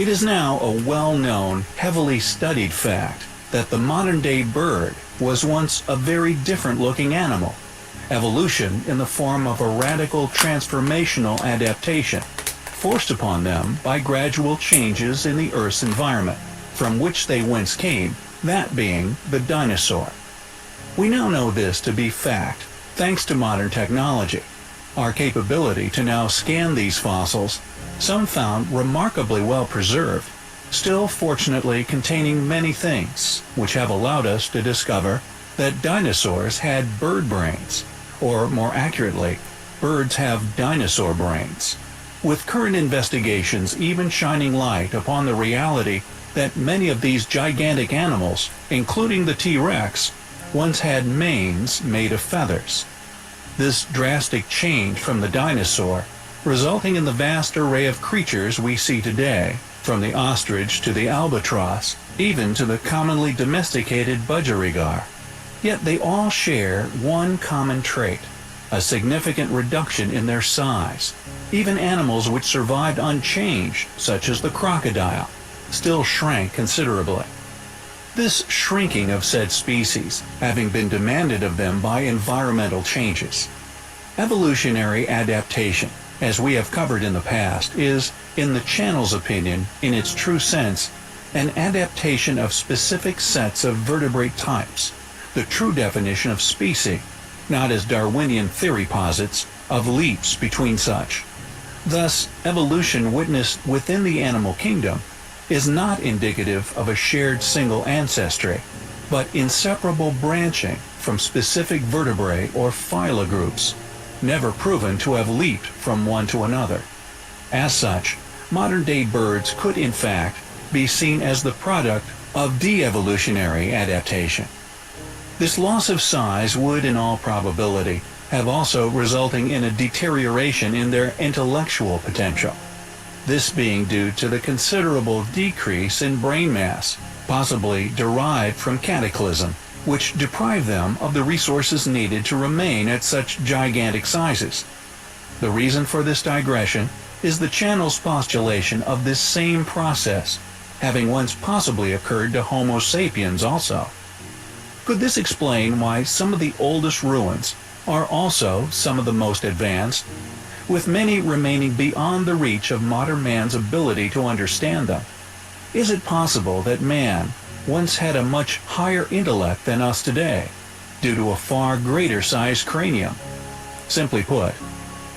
It is now a well-known, heavily studied fact that the modern-day bird was once a very different-looking animal. Evolution in the form of a radical transformational adaptation, forced upon them by gradual changes in the Earth's environment, from which they whence came, that being the dinosaur. We now know this to be fact, thanks to modern technology. Our capability to now scan these fossils, some found remarkably well preserved, still fortunately containing many things, which have allowed us to discover that dinosaurs had bird brains, or more accurately, birds have dinosaur brains, with current investigations even shining light upon the reality that many of these gigantic animals, including the T-Rex, once had manes made of feathers. This drastic change from the dinosaur, resulting in the vast array of creatures we see today, from the ostrich to the albatross, even to the commonly domesticated budgerigar. Yet they all share one common trait, a significant reduction in their size. Even animals which survived unchanged, such as the crocodile, still shrank considerably. This shrinking of said species having been demanded of them by environmental changes. Evolutionary adaptation, as we have covered in the past, is, in the channel's opinion, in its true sense, an adaptation of specific sets of vertebrate types, the true definition of species, not as Darwinian theory posits, of leaps between such. Thus, evolution witnessed within the animal kingdom is not indicative of a shared single ancestry, but inseparable branching from specific vertebrae or phyla groups, never proven to have leaped from one to another. As such, modern-day birds could in fact be seen as the product of de-evolutionary adaptation. This loss of size would in all probability have also resulting in a deterioration in their intellectual potential, this being due to the considerable decrease in brain mass, possibly derived from cataclysm, which deprive them of the resources needed to remain at such gigantic sizes. The reason for this digression is the channel's postulation of this same process, having once possibly occurred to Homo sapiens also. Could this explain why some of the oldest ruins are also some of the most advanced, with many remaining beyond the reach of modern man's ability to understand them? Is it possible that man once had a much higher intellect than us today, due to a far greater sized cranium? Simply put,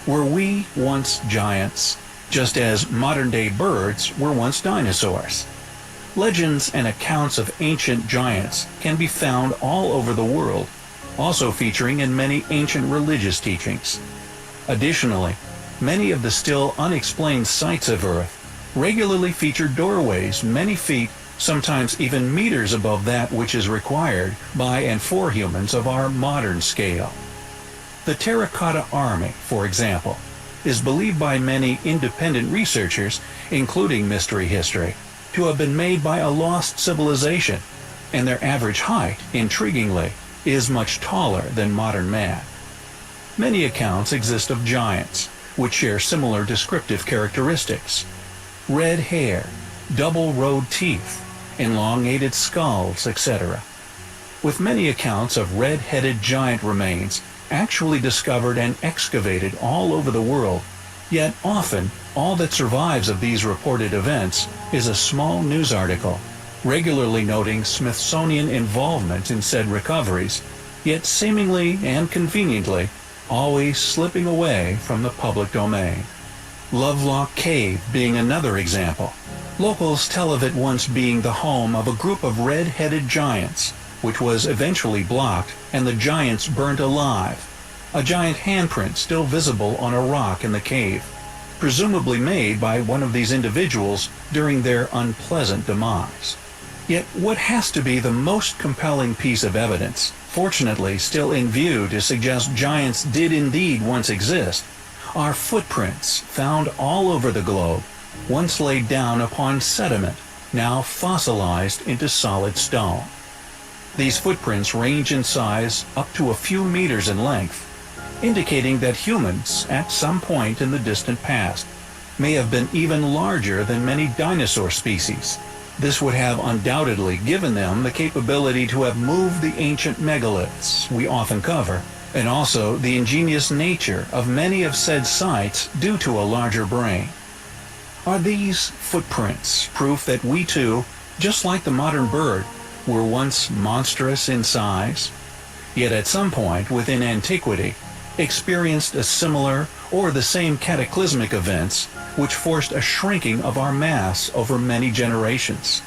were we once giants, just as modern-day birds were once dinosaurs? Legends and accounts of ancient giants can be found all over the world, also featuring in many ancient religious teachings. Additionally, many of the still unexplained sites of Earth regularly feature doorways many feet, sometimes even meters above that which is required by and for humans of our modern scale. The Terracotta Army, for example, is believed by many independent researchers, including Mystery History, to have been made by a lost civilization, and their average height, intriguingly, is much taller than modern man. Many accounts exist of giants, which share similar descriptive characteristics: red hair, double-rowed teeth, elongated skulls, etc. With many accounts of red-headed giant remains actually discovered and excavated all over the world, yet often all that survives of these reported events is a small news article, regularly noting Smithsonian involvement in said recoveries, yet seemingly and conveniently always slipping away from the public domain. Lovelock Cave being another example. Locals tell of it once being the home of a group of red-headed giants, which was eventually blocked and the giants burnt alive. A giant handprint still visible on a rock in the cave, presumably made by one of these individuals during their unpleasant demise. Yet what has to be the most compelling piece of evidence, fortunately still in view to suggest giants did indeed once exist, are footprints found all over the globe, once laid down upon sediment, now fossilized into solid stone. These footprints range in size up to a few meters in length, indicating that humans, at some point in the distant past, may have been even larger than many dinosaur species. This would have undoubtedly given them the capability to have moved the ancient megaliths we often cover, and also the ingenious nature of many of said sites due to a larger brain. Are these footprints proof that we too, just like the modern bird, were once monstrous in size, yet at some point within antiquity experienced a similar or the same cataclysmic events which forced a shrinking of our mass over many generations?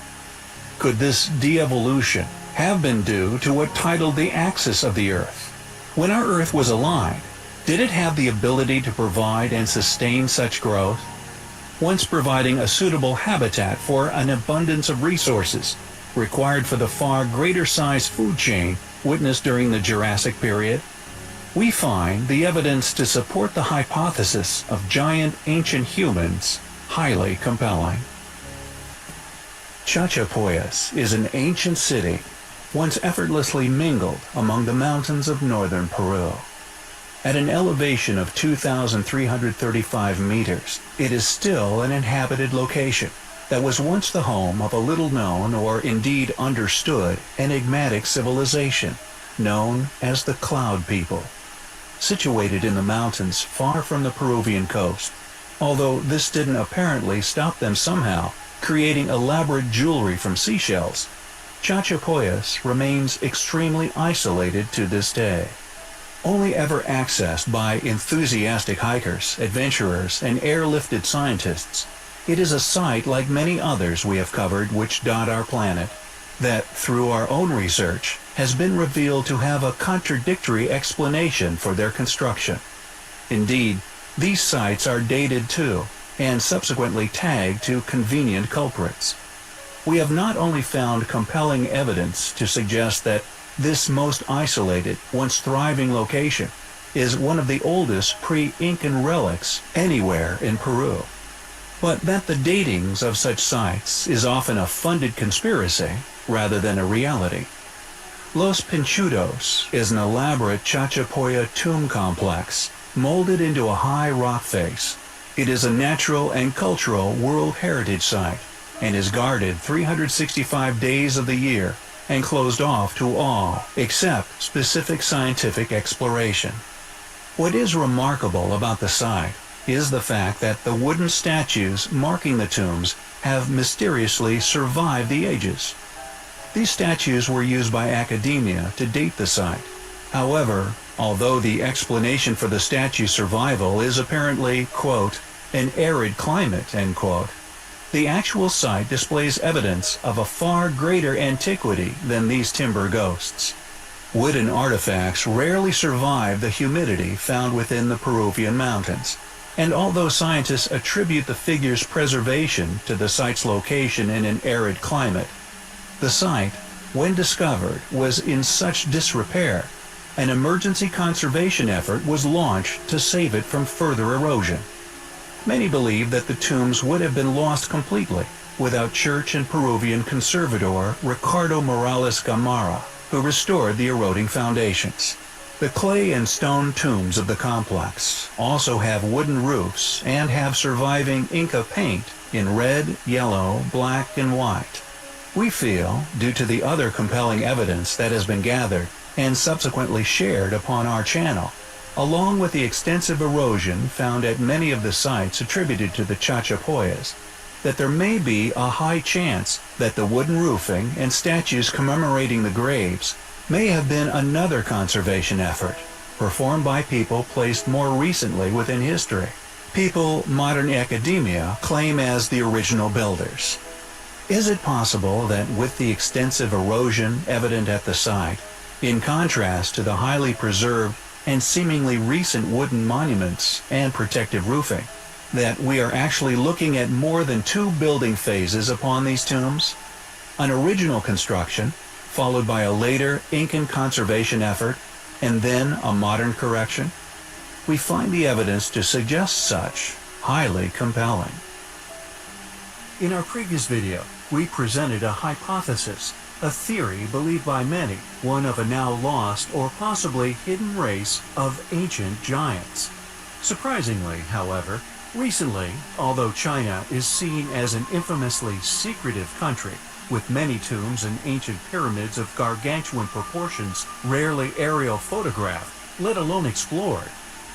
Could this de-evolution have been due to what titled the axis of the Earth? When our Earth was aligned, did it have the ability to provide and sustain such growth? Once providing a suitable habitat for an abundance of resources required for the far greater size food chain witnessed during the Jurassic period, we find the evidence to support the hypothesis of giant ancient humans highly compelling. Chachapoyas is an ancient city once effortlessly mingled among the mountains of northern Peru. At an elevation of 2,335 meters, it is still an inhabited location that was once the home of a little-known or indeed understood enigmatic civilization known as the Cloud People. Situated in the mountains far from the Peruvian coast, although this didn't apparently stop them somehow creating elaborate jewelry from seashells, Chachapoyas remains extremely isolated to this day. Only ever accessed by enthusiastic hikers, adventurers, and airlifted scientists, it is a site like many others we have covered which dot our planet, that through our own research has been revealed to have a contradictory explanation for their construction. Indeed, these sites are dated too, and subsequently tagged to convenient culprits. We have not only found compelling evidence to suggest that this most isolated, once thriving location is one of the oldest pre-Incan relics anywhere in Peru, but that the datings of such sites is often a funded conspiracy rather than a reality. Los Pinchudos is an elaborate Chachapoya tomb complex molded into a high rock face. It is a natural and cultural World Heritage Site and is guarded 365 days of the year and closed off to all except specific scientific exploration. What is remarkable about the site is the fact that the wooden statues marking the tombs have mysteriously survived the ages. These statues were used by academia to date the site. However, although the explanation for the statue survival is apparently, quote, an arid climate, end quote, the actual site displays evidence of a far greater antiquity than these timber ghosts. Wooden artifacts rarely survive the humidity found within the Peruvian mountains, and although scientists attribute the figure's preservation to the site's location in an arid climate, the site, when discovered, was in such disrepair, an emergency conservation effort was launched to save it from further erosion. Many believe that the tombs would have been lost completely without Church and Peruvian conservator Ricardo Morales Gamarra, who restored the eroding foundations. The clay and stone tombs of the complex also have wooden roofs and have surviving Inca paint in red, yellow, black, and white. We feel, due to the other compelling evidence that has been gathered and subsequently shared upon our channel, along with the extensive erosion found at many of the sites attributed to the Chachapoyas, that there may be a high chance that the wooden roofing and statues commemorating the graves may have been another conservation effort, performed by people placed more recently within history, people modern academia claim as the original builders. Is it possible that with the extensive erosion evident at the site, in contrast to the highly preserved and seemingly recent wooden monuments and protective roofing, that we are actually looking at more than two building phases upon these tombs? An original construction, followed by a later Incan conservation effort, and then a modern correction? We find the evidence to suggest such highly compelling. In our previous video, we presented a hypothesis, a theory believed by many, one of a now lost or possibly hidden race of ancient giants. Surprisingly, however, Recently, although China is seen as an infamously secretive country, with many tombs and ancient pyramids of gargantuan proportions rarely aerial photographed, let alone explored,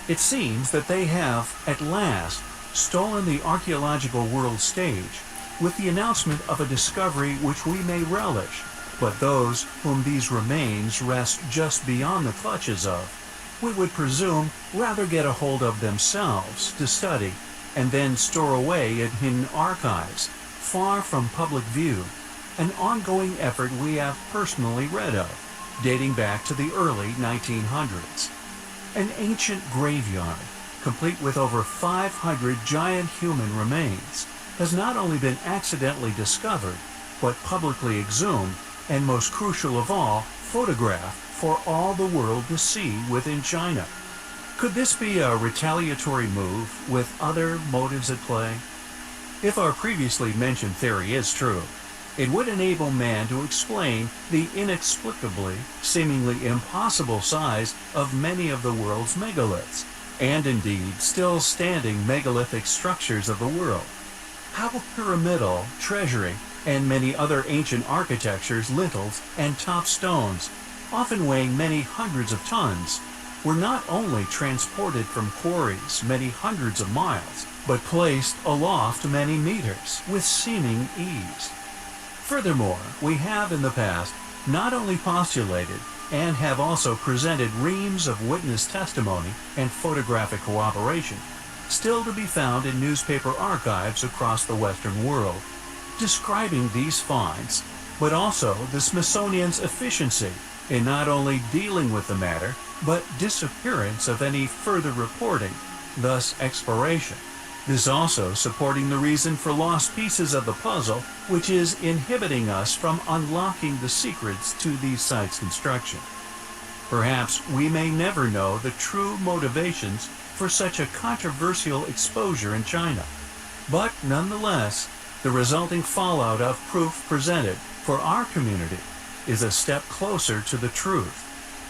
it seems that they have, at last, stolen the archaeological world stage with the announcement of a discovery which we may relish, but those whom these remains rest just beyond the clutches of, we would presume rather get a hold of themselves to study and then store away in hidden archives, far from public view, an ongoing effort we have personally read of, dating back to the early 1900s. An ancient graveyard, complete with over 500 giant human remains, has not only been accidentally discovered, but publicly exhumed, and most crucial of all, photographed for all the world to see within China. Could this be a retaliatory move with other motives at play? If our previously mentioned theory is true, it would enable man to explain the inexplicably, seemingly impossible size of many of the world's megaliths, and indeed still standing megalithic structures of the world. How pyramidal, treasury, and many other ancient architectures, lintels, and top stones, often weighing many hundreds of tons, were not only transported from quarries many hundreds of miles, but placed aloft many meters with seeming ease. Furthermore, we have in the past not only postulated and have also presented reams of witness testimony and photographic corroboration, still to be found in newspaper archives across the Western world, describing these finds, but also the Smithsonian's efficiency in not only dealing with the matter, but disappearance of any further reporting, thus exploration. This also supporting the reason for lost pieces of the puzzle, which is inhibiting us from unlocking the secrets to these sites' construction. Perhaps we may never know the true motivations for such a controversial exposure in China, but nonetheless, the resulting fallout of proof presented for our community is a step closer to the truth,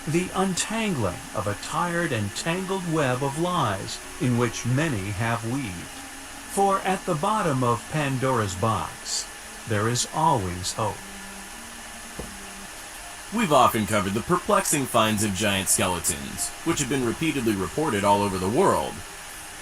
the untangling of a tired and tangled web of lies in which many have weaved. For at the bottom of Pandora's box, there is always hope. We've often covered the perplexing finds of giant skeletons, which have been repeatedly reported all over the world.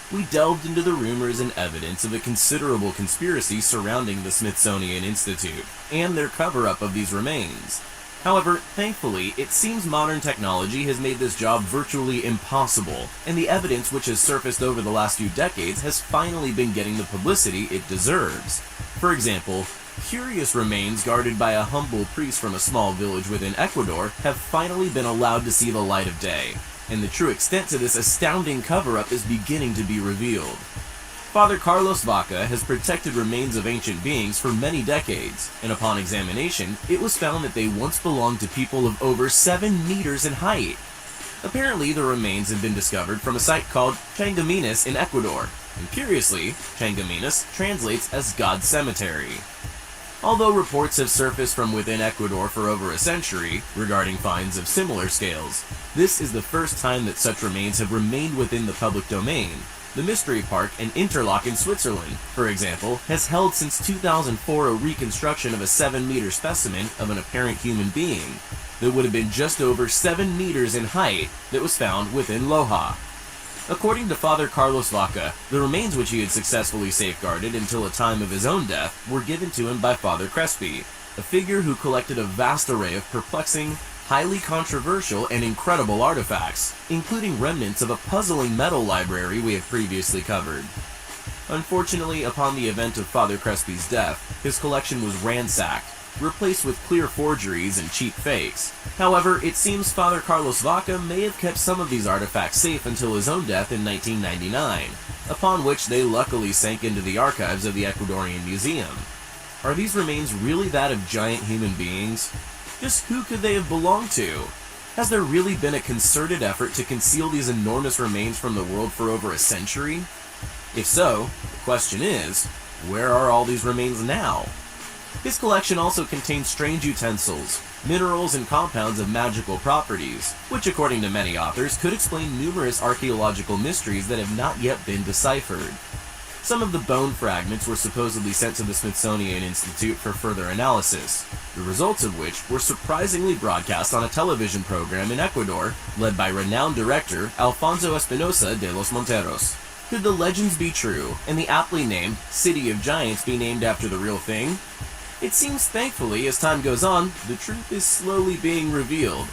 We delved into the rumors and evidence of a considerable conspiracy surrounding the Smithsonian Institute and their cover-up of these remains. However, thankfully, it seems modern technology has made this job virtually impossible, and the evidence which has surfaced over the last few decades has finally been getting the publicity it deserves. For example, curious remains guarded by a humble priest from a small village within Ecuador have finally been allowed to see the light of day, and the true extent to this astounding cover-up is beginning to be revealed. Father Carlos Vaca has protected remains of ancient beings for many decades, and upon examination, it was found that they once belonged to people of over 7 meters in height. Apparently, the remains have been discovered from a site called Changaminas in Ecuador, and curiously, Changaminas translates as God's Cemetery. Although reports have surfaced from within Ecuador for over a century regarding finds of similar scales, this is the first time that such remains have remained within the public domain. The Mystery Park in Interlaken, Switzerland, for example, has held since 2004 a reconstruction of a 7-meter specimen of an apparent human being that would have been just over 7 meters in height that was found within Loja. According to Father Carlos Vaca, the remains which he had successfully safeguarded until the time of his own death were given to him by Father Crespi, a figure who collected a vast array of perplexing, highly controversial, and incredible artifacts, including remnants of a puzzling metal library we have previously covered. Unfortunately, upon the event of Father Crespi's death, his collection was ransacked, replaced with clear forgeries and cheap fakes. However, it seems Father Carlos Vaca may have kept some of these artifacts safe until his own death in 1999, upon which they luckily sank into the archives of the Ecuadorian Museum. Are these remains really that of giant human beings? Just who could they have belonged to? Has there really been a concerted effort to conceal these enormous remains from the world for over a century? If so, the question is, where are all these remains now? His collection also contains strange utensils, minerals, and compounds of magical properties, which according to many authors could explain numerous archaeological mysteries that have not yet been deciphered. Some of the bone fragments were supposedly sent to the Smithsonian Institute for further analysis, the results of which were surprisingly broadcast on a television program in Ecuador, led by renowned director Alfonso Espinosa de los Monteros. Could the legends be true, and the aptly named City of Giants be named after the real thing? It seems thankfully, as time goes on, the truth is slowly being revealed.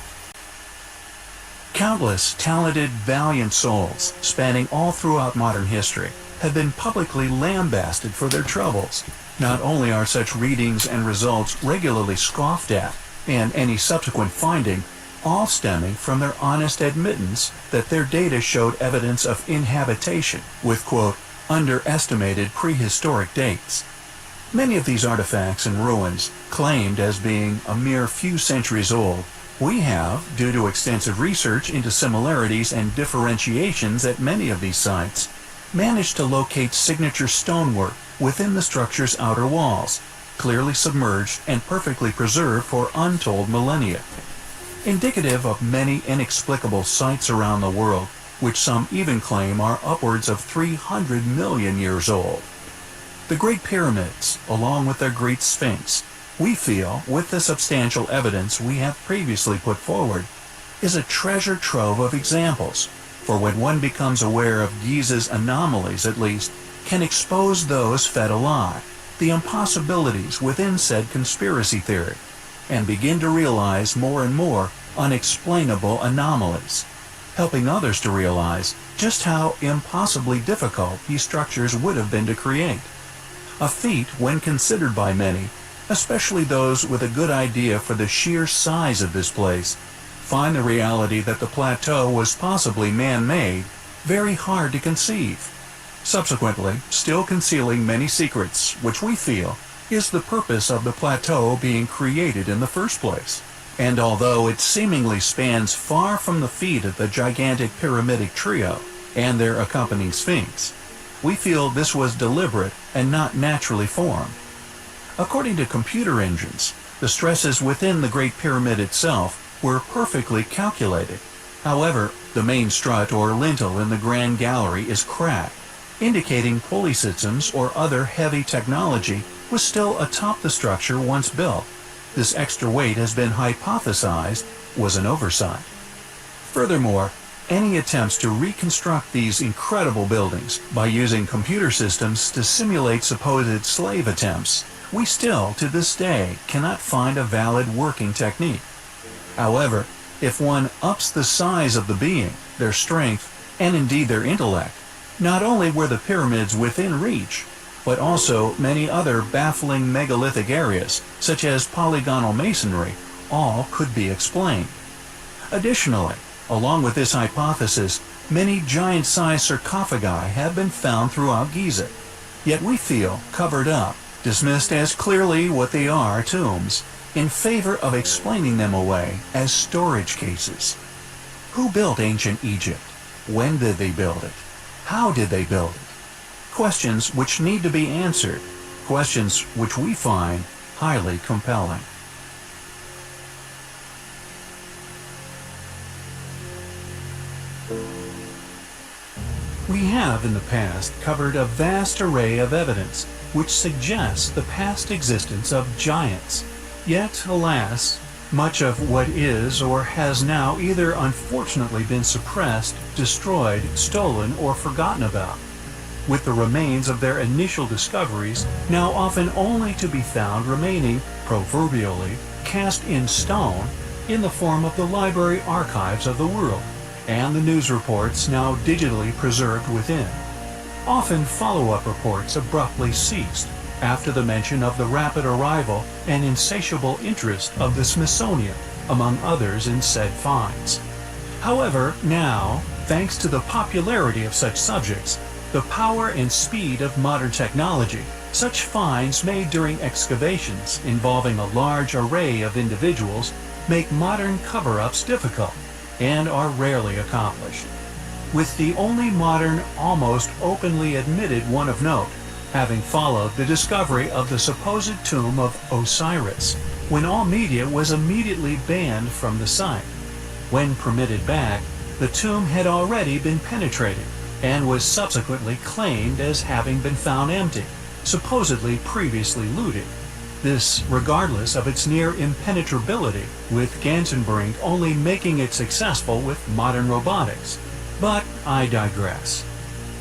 Countless talented, valiant souls, spanning all throughout modern history, have been publicly lambasted for their troubles. Not only are such readings and results regularly scoffed at, and any subsequent finding, all stemming from their honest admittance that their data showed evidence of inhabitation with, quote, underestimated prehistoric dates. Many of these artifacts and ruins, claimed as being a mere few centuries old, we have, due to extensive research into similarities and differentiations at many of these sites, managed to locate signature stonework within the structure's outer walls, clearly submerged and perfectly preserved for untold millennia. Indicative of many inexplicable sites around the world, which some even claim are upwards of 300 million years old. The Great Pyramids, along with their Great Sphinx, we feel, with the substantial evidence we have previously put forward, is a treasure trove of examples, for when one becomes aware of Giza's anomalies at least, can expose those fed alive, the impossibilities within said conspiracy theory, and begin to realize more and more unexplainable anomalies, helping others to realize just how impossibly difficult these structures would have been to create. A feat when considered by many, especially those with a good idea for the sheer size of this place, find the reality that the plateau was possibly man-made very hard to conceive, subsequently still concealing many secrets, which we feel is the purpose of the plateau being created in the first place. And although it seemingly spans far from the feet of the gigantic pyramidic trio and their accompanying sphinx, we feel this was deliberate and not naturally formed. According to computer engines, the stresses within the Great Pyramid itself were perfectly calculated. However, the main strut or lintel in the Grand Gallery is cracked, indicating pulley systems or other heavy technology was still atop the structure once built. This extra weight has been hypothesized was an oversight. Furthermore, any attempts to reconstruct these incredible buildings by using computer systems to simulate supposed slave attempts, we still, to this day, cannot find a valid working technique. However, if one ups the size of the being, their strength, and indeed their intellect, not only were the pyramids within reach, but also many other baffling megalithic areas, such as polygonal masonry, all could be explained. Additionally, along with this hypothesis, many giant-sized sarcophagi have been found throughout Giza, yet we feel covered up, dismissed as clearly what they are, tombs, in favor of explaining them away as storage cases. Who built ancient Egypt? When did they build it? How did they build it? Questions which need to be answered, questions which we find highly compelling. We have in the past covered a vast array of evidence which suggests the past existence of giants. Yet, alas, much of what is or has now either unfortunately been suppressed, destroyed, stolen, or forgotten about, with the remains of their initial discoveries now often only to be found remaining, proverbially, cast in stone in the form of the library archives of the world, and the news reports now digitally preserved within. Often follow-up reports abruptly ceased after the mention of the rapid arrival and insatiable interest of the Smithsonian, among others in said finds. However, now, thanks to the popularity of such subjects, the power and speed of modern technology, such finds made during excavations involving a large array of individuals make modern cover-ups difficult and are rarely accomplished, with the only modern, almost openly admitted one of note having followed the discovery of the supposed tomb of Osiris, when all media was immediately banned from the site. When permitted back, the tomb had already been penetrated, and was subsequently claimed as having been found empty, supposedly previously looted. This regardless of its near impenetrability, with Ganzenbrink only making it successful with modern robotics. But I digress.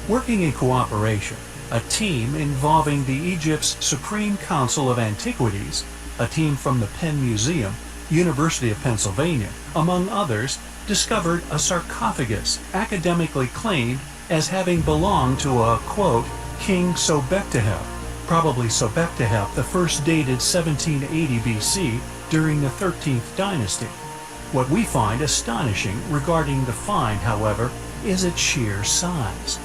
Working in cooperation, a team involving the Egypt's Supreme Council of Antiquities, a team from the Penn Museum, University of Pennsylvania, among others, discovered a sarcophagus academically claimed as having belonged to a, quote, King Sobektekhep, probably Sobektekhep the first dated 1780 BC during the 13th dynasty. What we find astonishing regarding the find, however, is its sheer size.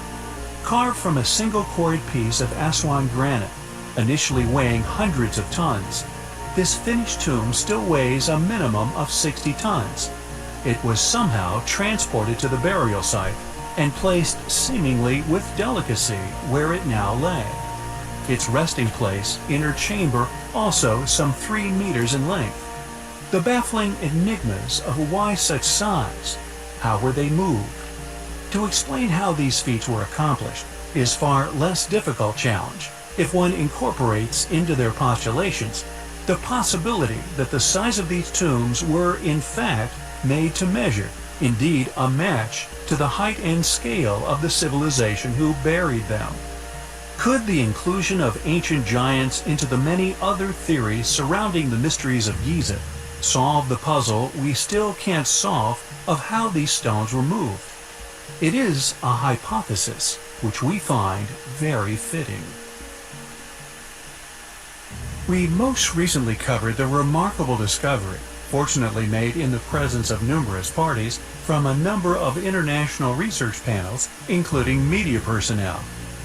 Carved from a single quarried piece of Aswan granite, initially weighing hundreds of tons, this finished tomb still weighs a minimum of 60 tons. It was somehow transported to the burial site and placed seemingly with delicacy where it now lay. Its resting place, inner chamber, also some 3 meters in length. The baffling enigmas of why such size, how were they moved? To explain how these feats were accomplished is far less difficult challenge if one incorporates into their postulations the possibility that the size of these tombs were in fact made to measure, indeed a match, to the height and scale of the civilization who buried them. Could the inclusion of ancient giants into the many other theories surrounding the mysteries of Giza solve the puzzle we still can't solve of how these stones were moved? It is a hypothesis which we find very fitting. We most recently covered the remarkable discovery, fortunately made in the presence of numerous parties from a number of international research panels, including media personnel.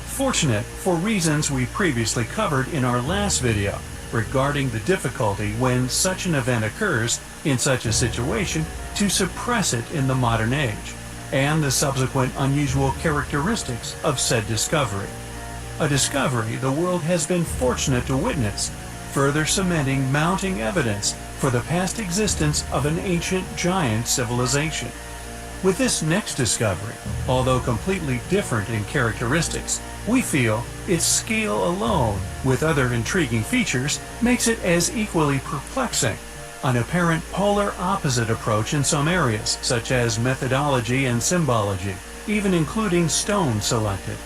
Fortunate for reasons we previously covered in our last video regarding the difficulty when such an event occurs in such a situation to suppress it in the modern age, and the subsequent unusual characteristics of said discovery. A discovery the world has been fortunate to witness, further cementing mounting evidence for the past existence of an ancient giant civilization. With this next discovery, although completely different in characteristics, we feel its scale alone, with other intriguing features, makes it as equally perplexing. An apparent polar opposite approach in some areas, such as methodology and symbology, even including stone selected.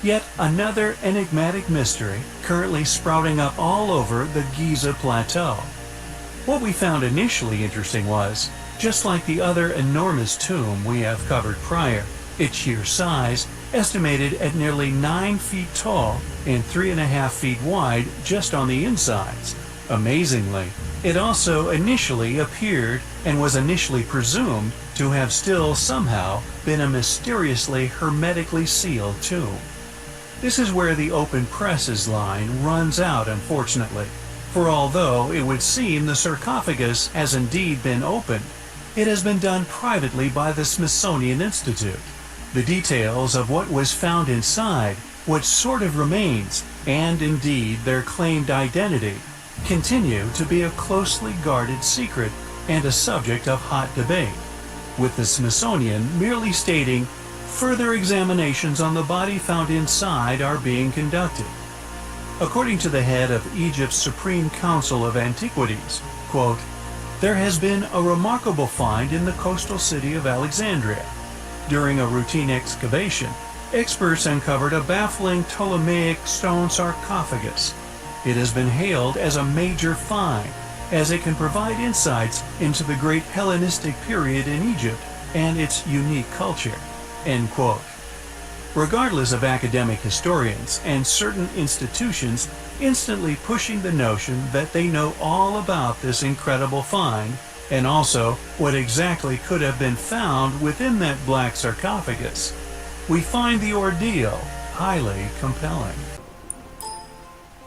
Yet another enigmatic mystery currently sprouting up all over the Giza Plateau. What we found initially interesting was, just like the other enormous tomb we have covered prior, its sheer size, estimated at nearly 9 feet tall and 3.5 feet wide just on the insides. Amazingly, it also initially appeared and was initially presumed to have still somehow been a mysteriously hermetically sealed tomb. This is where the open presses line runs out, unfortunately, for although it would seem the sarcophagus has indeed been opened, it has been done privately by the Smithsonian Institute. The details of what was found inside, what sort of remains, and indeed their claimed identity, continue to be a closely guarded secret and a subject of hot debate, with the Smithsonian merely stating further examinations on the body found inside are being conducted. According to the head of Egypt's Supreme Council of Antiquities, quote, "There has been a remarkable find in the coastal city of Alexandria. During a routine excavation, experts uncovered a baffling Ptolemaic stone sarcophagus. It has been hailed as a major find, as it can provide insights into the great Hellenistic period in Egypt and its unique culture." End quote. Regardless of academic historians and certain institutions instantly pushing the notion that they know all about this incredible find, and also what exactly could have been found within that black sarcophagus, we find the ordeal highly compelling.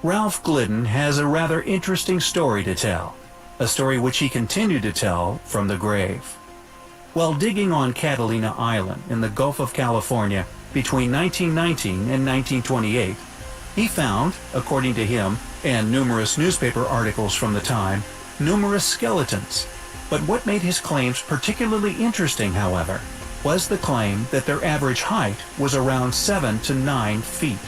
Ralph Glidden has a rather interesting story to tell, a story which he continued to tell from the grave. While digging on Catalina Island in the Gulf of California between 1919 and 1928, he found, according to him and numerous newspaper articles from the time, numerous skeletons. But what made his claims particularly interesting, however, was the claim that their average height was around 7 to 9 feet.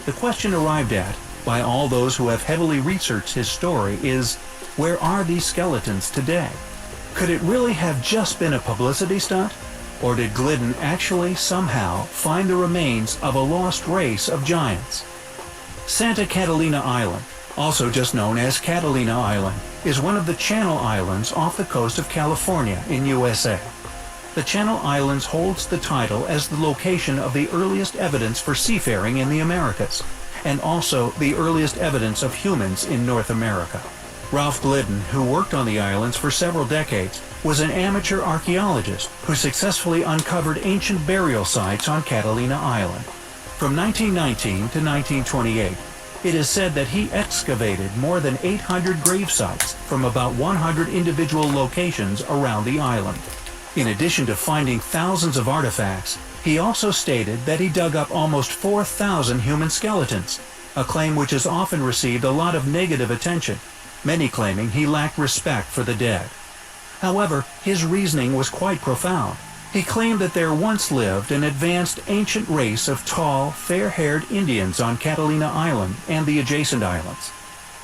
The question arrived at by all those who have heavily researched his story is, where are these skeletons today? Could it really have just been a publicity stunt? Or did Glidden actually somehow find the remains of a lost race of giants? Santa Catalina Island, also just known as Catalina Island, is one of the Channel Islands off the coast of California in USA. The Channel Islands holds the title as the location of the earliest evidence for seafaring in the Americas, and also the earliest evidence of humans in North America. Ralph Glidden, who worked on the islands for several decades, was an amateur archaeologist who successfully uncovered ancient burial sites on Catalina Island. From 1919 to 1928, it is said that he excavated more than 800 grave sites from about 100 individual locations around the island. In addition to finding thousands of artifacts, he also stated that he dug up almost 4,000 human skeletons, a claim which has often received a lot of negative attention, many claiming he lacked respect for the dead. However, his reasoning was quite profound. He claimed that there once lived an advanced ancient race of tall, fair-haired Indians on Catalina Island and the adjacent islands.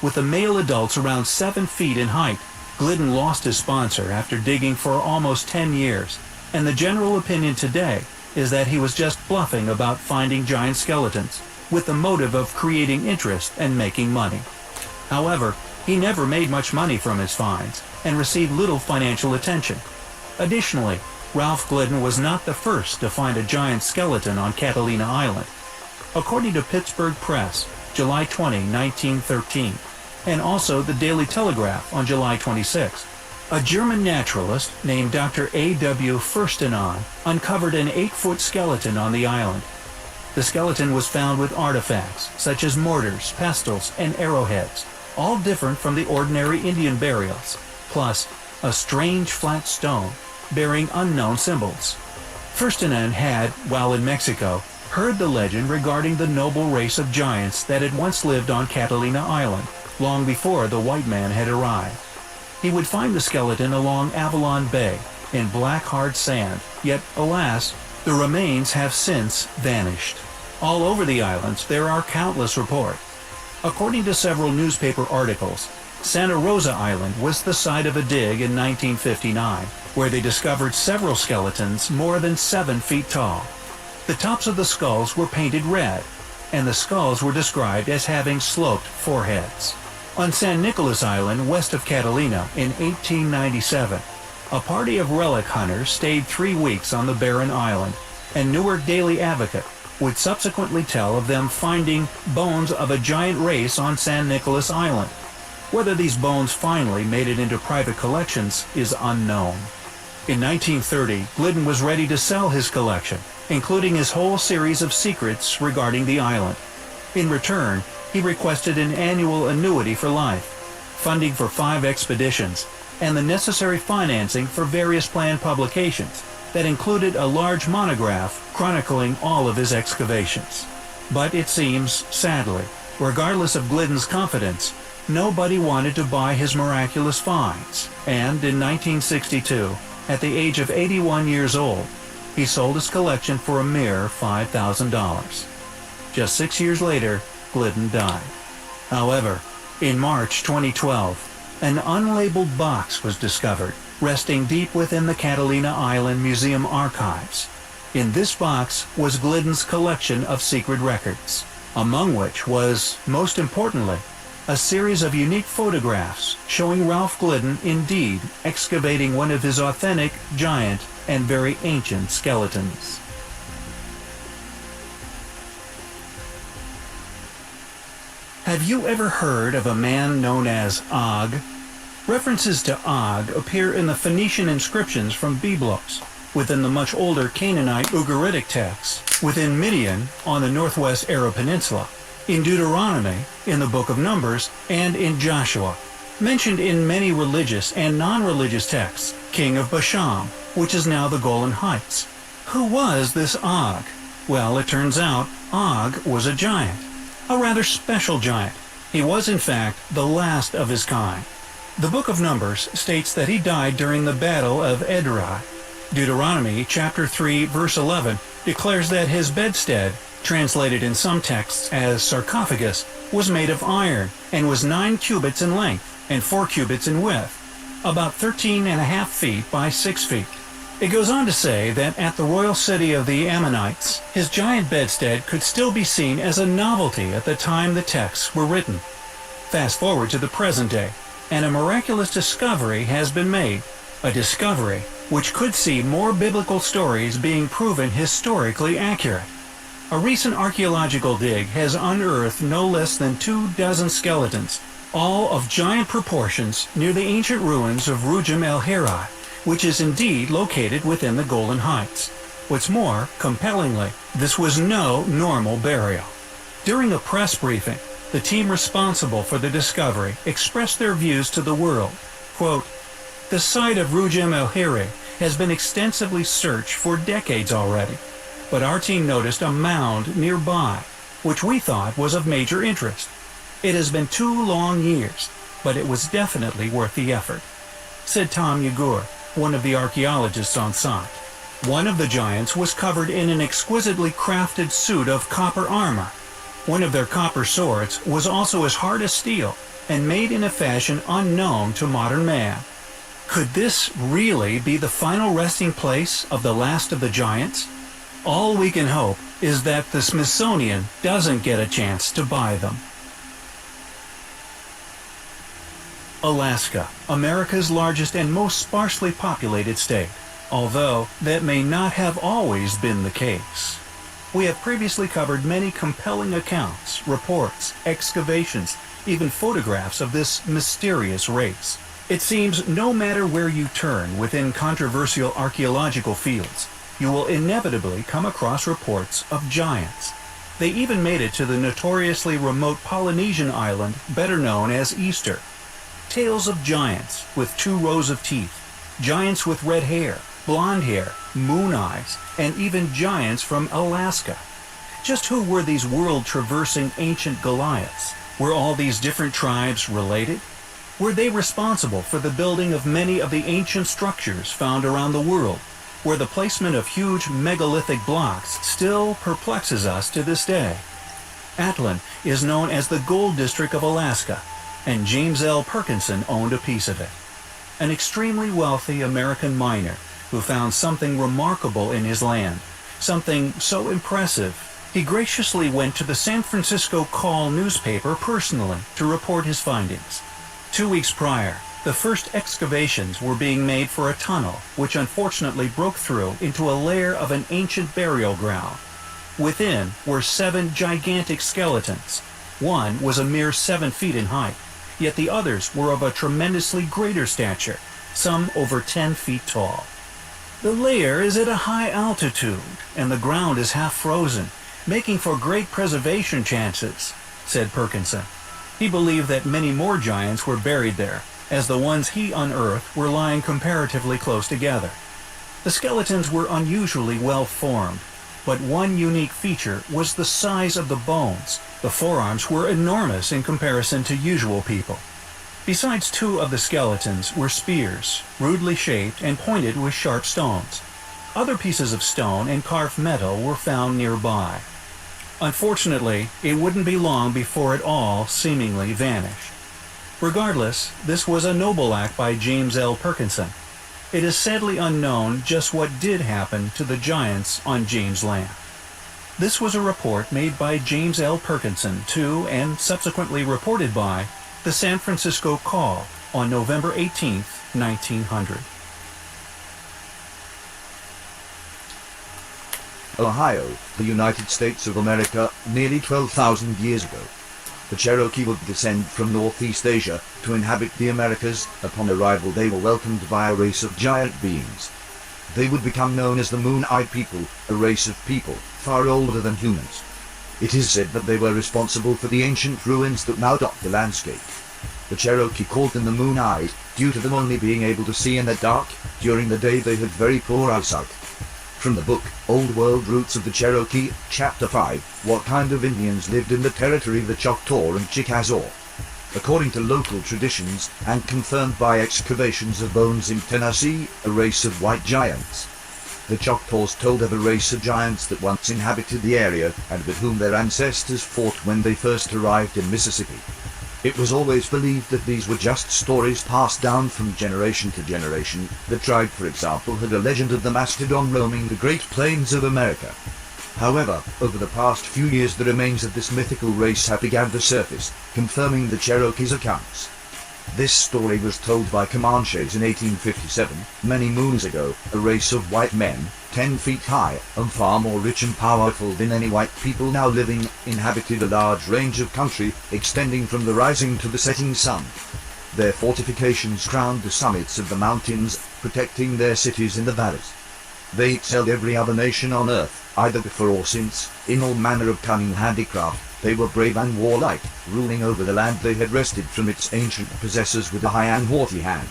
With the male adults around 7 feet in height, Glidden lost his sponsor after digging for almost 10 years, and the general opinion today is that he was just bluffing about finding giant skeletons, with the motive of creating interest and making money. However, he never made much money from his finds, and received little financial attention. Additionally, Ralph Glidden was not the first to find a giant skeleton on Catalina Island. According to Pittsburgh Press, July 20, 1913, and also the Daily Telegraph on July 26, a German naturalist named Dr. A.W. Furstenon uncovered an 8-foot skeleton on the island. The skeleton was found with artifacts such as mortars, pestles, and arrowheads, all different from the ordinary Indian burials, plus a strange flat stone bearing unknown symbols. Furstenon had, while in Mexico, heard the legend regarding the noble race of giants that had once lived on Catalina Island, long before the white man had arrived. He would find the skeleton along Avalon Bay, in black hard sand, yet, alas, the remains have since vanished. All over the islands there are countless reports. According to several newspaper articles, Santa Rosa Island was the site of a dig in 1959, where they discovered several skeletons more than 7 feet tall. The tops of the skulls were painted red, and the skulls were described as having sloped foreheads. On San Nicolas Island, west of Catalina, in 1897, a party of relic hunters stayed 3 weeks on the barren island, and Newark Daily Advocate would subsequently tell of them finding bones of a giant race on San Nicolas Island. Whether these bones finally made it into private collections is unknown. In 1930, Glidden was ready to sell his collection, including his whole series of secrets regarding the island. In return, he requested an annual annuity for life, funding for 5 expeditions, and the necessary financing for various planned publications that included a large monograph chronicling all of his excavations. But it seems, sadly, regardless of Glidden's confidence, nobody wanted to buy his miraculous finds, and in 1962, at the age of 81 years old, he sold his collection for a mere $5,000. Just 6 years later, Glidden died. However, in March 2012, an unlabeled box was discovered, resting deep within the Catalina Island Museum archives. In this box was Glidden's collection of secret records, among which was, most importantly, a series of unique photographs showing Ralph Glidden indeed excavating one of his authentic, giant, and very ancient skeletons. Have you ever heard of a man known as Og? References to Og appear in the Phoenician inscriptions from Byblos, within the much older Canaanite Ugaritic texts, within Midian on the northwest Arab Peninsula, in Deuteronomy, in the Book of Numbers, and in Joshua. Mentioned in many religious and non-religious texts, king of Bashan, which is now the Golan Heights. Who was this Og? Well, it turns out Og was a giant. A rather special giant. He was, in fact, the last of his kind. The Book of Numbers states that he died during the Battle of Edrei. Deuteronomy chapter 3 verse 11 declares that his bedstead, translated in some texts as sarcophagus, was made of iron and was 9 cubits in length and 4 cubits in width, about 13.5 feet by 6 feet. It goes on to say that at the royal city of the Ammonites, his giant bedstead could still be seen as a novelty at the time the texts were written. Fast forward to the present day, and a miraculous discovery has been made, a discovery which could see more biblical stories being proven historically accurate. A recent archaeological dig has unearthed no less than 24 skeletons, all of giant proportions, near the ancient ruins of Rujim el-Hira, which is indeed located within the Golan Heights. What's more, compellingly, this was no normal burial. During a press briefing, the team responsible for the discovery expressed their views to the world. Quote, "The site of Rujim el-Hira has been extensively searched for decades already, but our team noticed a mound nearby, which we thought was of major interest. It has been 2 long years, but it was definitely worth the effort," said Tom Yagur, one of the archaeologists on site. One of the giants was covered in an exquisitely crafted suit of copper armor. One of their copper swords was also as hard as steel and made in a fashion unknown to modern man. Could this really be the final resting place of the last of the giants? All we can hope is that the Smithsonian doesn't get a chance to buy them. Alaska, America's largest and most sparsely populated state, although that may not have always been the case. We have previously covered many compelling accounts, reports, excavations, even photographs of this mysterious race. It seems no matter where you turn within controversial archaeological fields, you will inevitably come across reports of giants. They even made it to the notoriously remote Polynesian island better known as Easter. Tales of giants with 2 rows of teeth, giants with red hair, blonde hair, moon eyes, and even giants from Alaska. Just who were these world-traversing ancient Goliaths? Were all these different tribes related? Were they responsible for the building of many of the ancient structures found around the world, where the placement of huge megalithic blocks still perplexes us to this day? Atlan is known as the Gold District of Alaska, and James L. Perkinson owned a piece of it. An extremely wealthy American miner who found something remarkable in his land, something so impressive, he graciously went to the San Francisco Call newspaper personally to report his findings. 2 weeks prior, the first excavations were being made for a tunnel, which unfortunately broke through into a layer of an ancient burial ground. Within were 7 gigantic skeletons. One was a mere 7 feet in height, yet the others were of a tremendously greater stature, some over 10 feet tall. "The layer is at a high altitude, and the ground is half frozen, making for great preservation chances," said Perkinson. He believed that many more giants were buried there, as the ones he unearthed were lying comparatively close together. The skeletons were unusually well formed, but one unique feature was the size of the bones. The forearms were enormous in comparison to usual people. Besides 2 of the skeletons were spears, rudely shaped and pointed with sharp stones. Other pieces of stone and carved metal were found nearby. Unfortunately, it wouldn't be long before it all seemingly vanished. Regardless, this was a noble act by James L. Perkinson. It is sadly unknown just what did happen to the giants on James' land. This was a report made by James L. Perkinson to, and subsequently reported by, the San Francisco Call on November 18, 1900. Ohio, the United States of America, nearly 12,000 years ago. The Cherokee would descend from Northeast Asia to inhabit the Americas. Upon arrival they were welcomed by a race of giant beings. They would become known as the Moon-Eyed People, a race of people far older than humans. It is said that they were responsible for the ancient ruins that now dot the landscape. The Cherokee called them the Moon-Eyed, due to them only being able to see in the dark. During the day they had very poor eyesight. From the book, Old World Roots of the Cherokee, Chapter 5, what kind of Indians lived in the territory of the Choctaw and Chickasaw. According to local traditions, and confirmed by excavations of bones in Tennessee, a race of white giants, The Choctaws told of a race of giants that once inhabited the area and with whom their ancestors fought when they first arrived in Mississippi. It was always believed that these were just stories passed down from generation to generation. The tribe, for example, had a legend of the mastodon roaming the Great Plains of America. However, over the past few years the remains of this mythical race have begun to surface, confirming the Cherokees' accounts. This story was told by Comanches in 1857, many moons ago. A race of white men, 10 feet high, and far more rich and powerful than any white people now living, inhabited a large range of country, extending from the rising to the setting sun. Their fortifications crowned the summits of the mountains, protecting their cities in the valleys. They excelled every other nation on earth, either before or since, in all manner of cunning handicraft. They were brave and warlike, ruling over the land they had wrested from its ancient possessors with a high and haughty hand.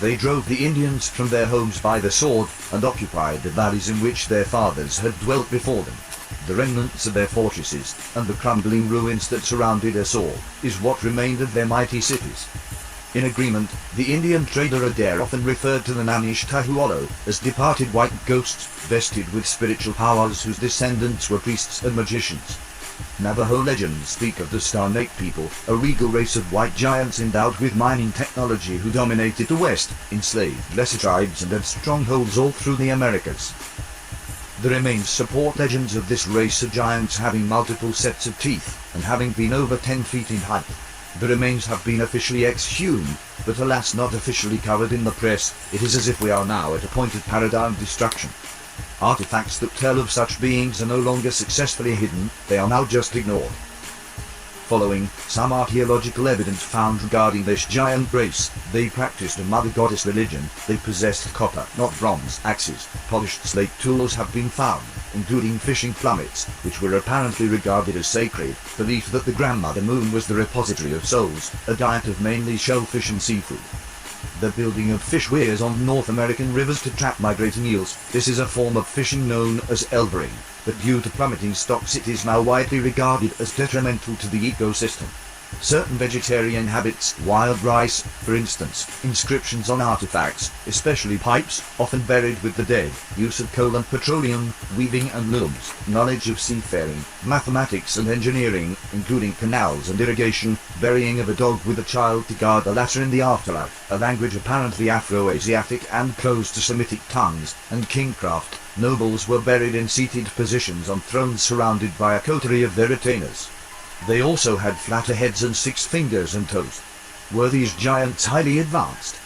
They drove the Indians from their homes by the sword, and occupied the valleys in which their fathers had dwelt before them. The remnants of their fortresses, and the crumbling ruins that surrounded us all, is what remained of their mighty cities. In agreement, the Indian trader Adair often referred to the Nanish-Tahualo as departed white ghosts, vested with spiritual powers whose descendants were priests and magicians. Navajo legends speak of the Snake people, a regal race of white giants endowed with mining technology who dominated the West, enslaved lesser tribes and had strongholds all through the Americas. The remains support legends of this race of giants having multiple sets of teeth, and having been over 10 feet in height. The remains have been officially exhumed, but alas not officially covered in the press. It is as if we are now at a point of paradigm destruction. Artifacts that tell of such beings are no longer successfully hidden, they are now just ignored. Following some archaeological evidence found regarding this giant race, they practiced a mother goddess religion. They possessed copper, not bronze, axes. Polished slate tools have been found, including fishing plummets, which were apparently regarded as sacred. Belief that the grandmother moon was the repository of souls, a diet of mainly shellfish and seafood. The building of fish weirs on North American rivers to trap migrating eels. This is a form of fishing known as elvering, but due to plummeting stocks it is now widely regarded as detrimental to the ecosystem. Certain vegetarian habits, wild rice, for instance, inscriptions on artifacts, especially pipes, often buried with the dead, use of coal and petroleum, weaving and looms, knowledge of seafaring, mathematics and engineering, including canals and irrigation, burying of a dog with a child to guard the latter in the afterlife, a language apparently Afro-Asiatic and close to Semitic tongues, and kingcraft. Nobles were buried in seated positions on thrones surrounded by a coterie of their retainers. They also had flatter heads and 6 fingers and toes. Were these giants highly advanced?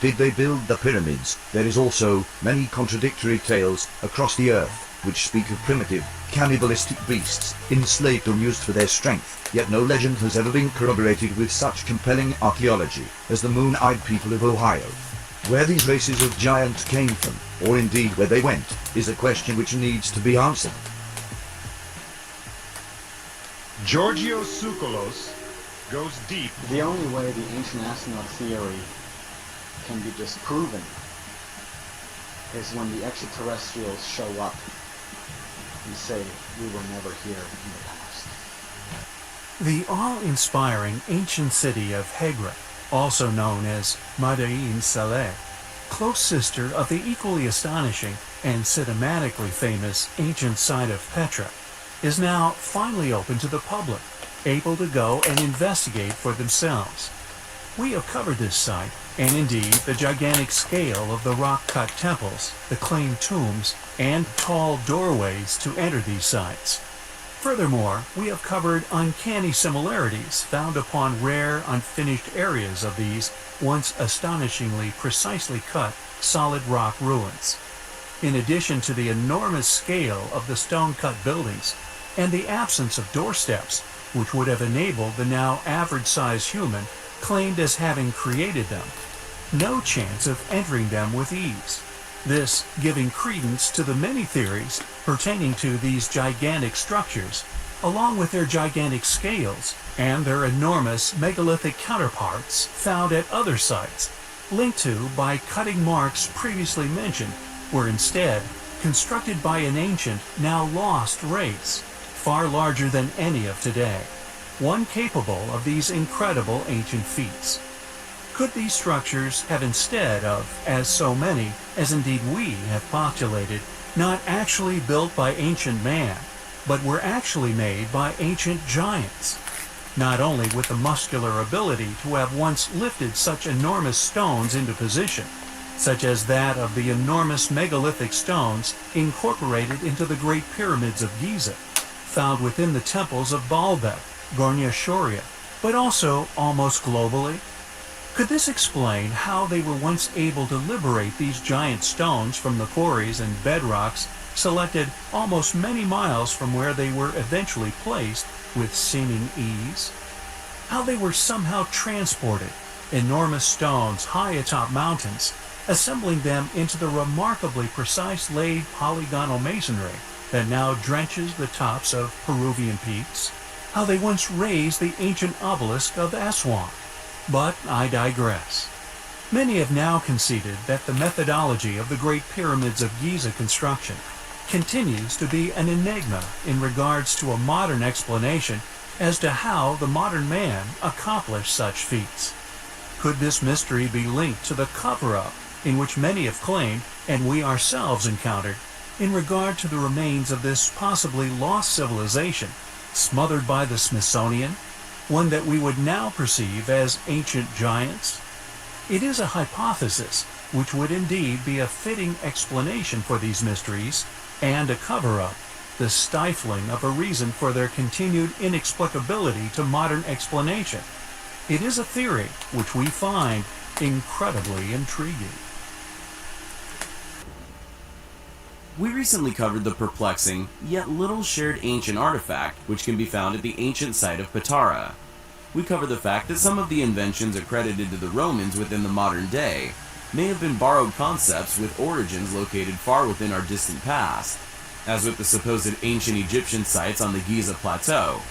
Did they build the pyramids? There is also many contradictory tales across the earth, which speak of primitive, cannibalistic beasts, enslaved or used for their strength, yet no legend has ever been corroborated with such compelling archaeology as the Moon-Eyed people of Ohio. Where these races of giants came from, or indeed where they went, is a question which needs to be answered. Giorgio Tsoukalos goes deep. The only way the ancient astronaut theory can be disproven is when the extraterrestrials show up and say we were never here in the past. The awe-inspiring ancient city of Hegra, also known as Madain Saleh, close sister of the equally astonishing and cinematically famous ancient site of Petra, is now finally open to the public, able to go and investigate for themselves. We have covered this site, and indeed the gigantic scale of the rock-cut temples, the claimed tombs, and tall doorways to enter these sites. Furthermore, we have covered uncanny similarities found upon rare, unfinished areas of these once astonishingly precisely cut solid rock ruins. In addition to the enormous scale of the stone-cut buildings and the absence of doorsteps, which would have enabled the now average-sized human claimed as having created them, no chance of entering them with ease. This giving credence to the many theories pertaining to these gigantic structures, along with their gigantic scales and their enormous megalithic counterparts found at other sites, linked to by cutting marks previously mentioned, were instead constructed by an ancient, now lost race, far larger than any of today, one capable of these incredible ancient feats. Could these structures have, instead of, as so many, as indeed we have postulated, not actually built by ancient man, but were actually made by ancient giants? Not only with the muscular ability to have once lifted such enormous stones into position, such as that of the enormous megalithic stones incorporated into the Great Pyramids of Giza, found within the temples of Baalbek, Gornia Shoria, but also almost globally? Could this explain how they were once able to liberate these giant stones from the quarries and bedrocks selected almost many miles from where they were eventually placed with seeming ease? How they were somehow transported, enormous stones high atop mountains, assembling them into the remarkably precise laid polygonal masonry that now drenches the tops of Peruvian peaks? How they once raised the ancient obelisk of Aswan? But I digress. Many have now conceded that the methodology of the Great Pyramids of Giza construction continues to be an enigma in regards to a modern explanation as to how the modern man accomplished such feats. Could this mystery be linked to the cover-up in which many have claimed, and we ourselves encountered, in regard to the remains of this possibly lost civilization, smothered by the Smithsonian, one that we would now perceive as ancient giants? It is a hypothesis which would indeed be a fitting explanation for these mysteries, and a cover-up, the stifling of a reason for their continued inexplicability to modern explanation. It is a theory which we find incredibly intriguing. We recently covered the perplexing, yet little shared ancient artifact which can be found at the ancient site of Patara. We covered the fact that some of the inventions accredited to the Romans within the modern day may have been borrowed concepts with origins located far within our distant past. As with the supposed ancient Egyptian sites on the Giza Plateau,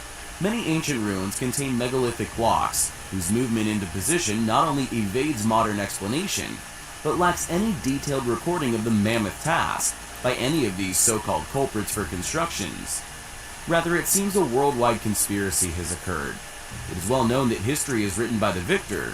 many ancient ruins contain megalithic blocks whose movement into position not only evades modern explanation, but lacks any detailed recording of the mammoth task by any of these so-called culprits for constructions. Rather, it seems a worldwide conspiracy has occurred. It is well known that history is written by the victor.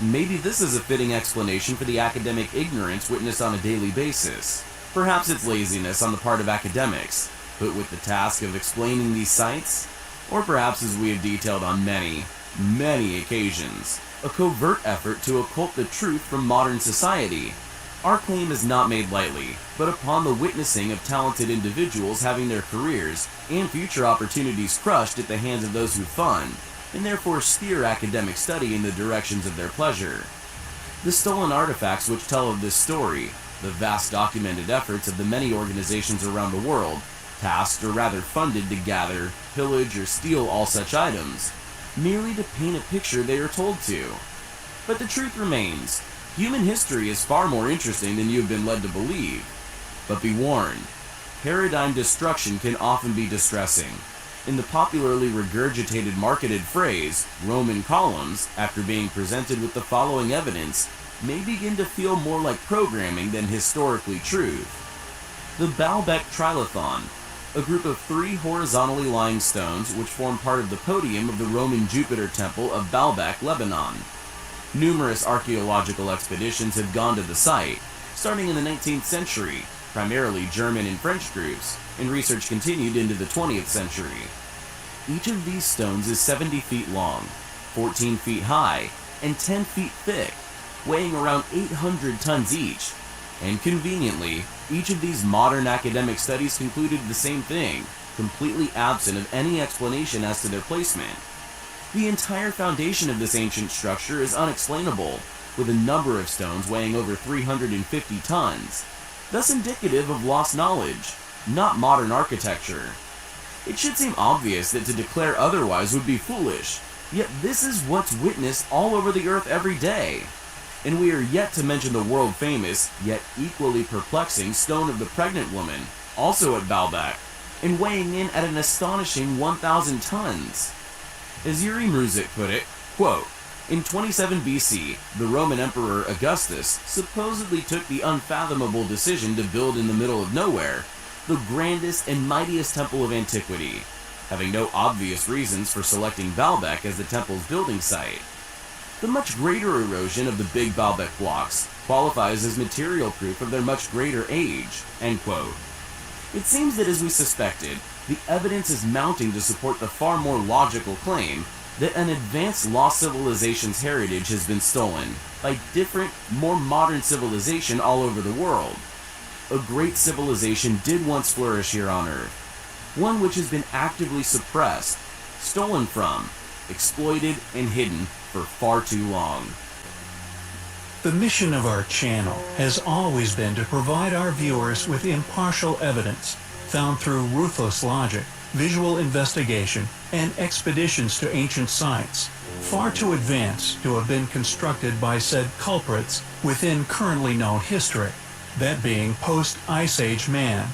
Maybe this is a fitting explanation for the academic ignorance witnessed on a daily basis. Perhaps it's laziness on the part of academics, put with the task of explaining these sites, or perhaps, as we have detailed on many occasions, a covert effort to occult the truth from modern society. Our claim is not made lightly, but upon the witnessing of talented individuals having their careers and future opportunities crushed at the hands of those who fund, and therefore steer academic study in the directions of their pleasure. The stolen artifacts which tell of this story, the vast documented efforts of the many organizations around the world, tasked or rather funded to gather, pillage, or steal all such items, merely to paint a picture they are told to. But the truth remains, human history is far more interesting than you have been led to believe. But be warned, paradigm destruction can often be distressing. In the popularly regurgitated marketed phrase, Roman columns, after being presented with the following evidence, may begin to feel more like programming than historically truth. The Baalbek Trilithon, a group of 3 horizontally lying stones which form part of the podium of the Roman Jupiter temple of Baalbek, Lebanon. Numerous archaeological expeditions have gone to the site, starting in the 19th century, primarily German and French groups, and research continued into the 20th century. Each of these stones is 70 feet long, 14 feet high, and 10 feet thick, weighing around 800 tons each. And conveniently, each of these modern academic studies concluded the same thing, completely absent of any explanation as to their placement. The entire foundation of this ancient structure is unexplainable, with a number of stones weighing over 350 tons, thus indicative of lost knowledge, not modern architecture. It should seem obvious that to declare otherwise would be foolish, yet this is what's witnessed all over the earth every day. And we are yet to mention the world-famous, yet equally perplexing Stone of the Pregnant Woman, also at Baalbek, and weighing in at an astonishing 1,000 tons. As Yuri Mruzek put it, quote, in 27 BC, the Roman Emperor Augustus supposedly took the unfathomable decision to build in the middle of nowhere the grandest and mightiest temple of antiquity, having no obvious reasons for selecting Baalbek as the temple's building site. The much greater erosion of the Big Baalbek blocks qualifies as material proof of their much greater age." End quote. It seems that, as we suspected, the evidence is mounting to support the far more logical claim that an advanced lost civilization's heritage has been stolen by different, more modern civilization all over the world. A great civilization did once flourish here on Earth, one which has been actively suppressed, stolen from, exploited, and hidden for far too long. The mission of our channel has always been to provide our viewers with impartial evidence found through ruthless logic, visual investigation, and expeditions to ancient sites, far too advanced to have been constructed by said culprits within currently known history, that being post-Ice Age man.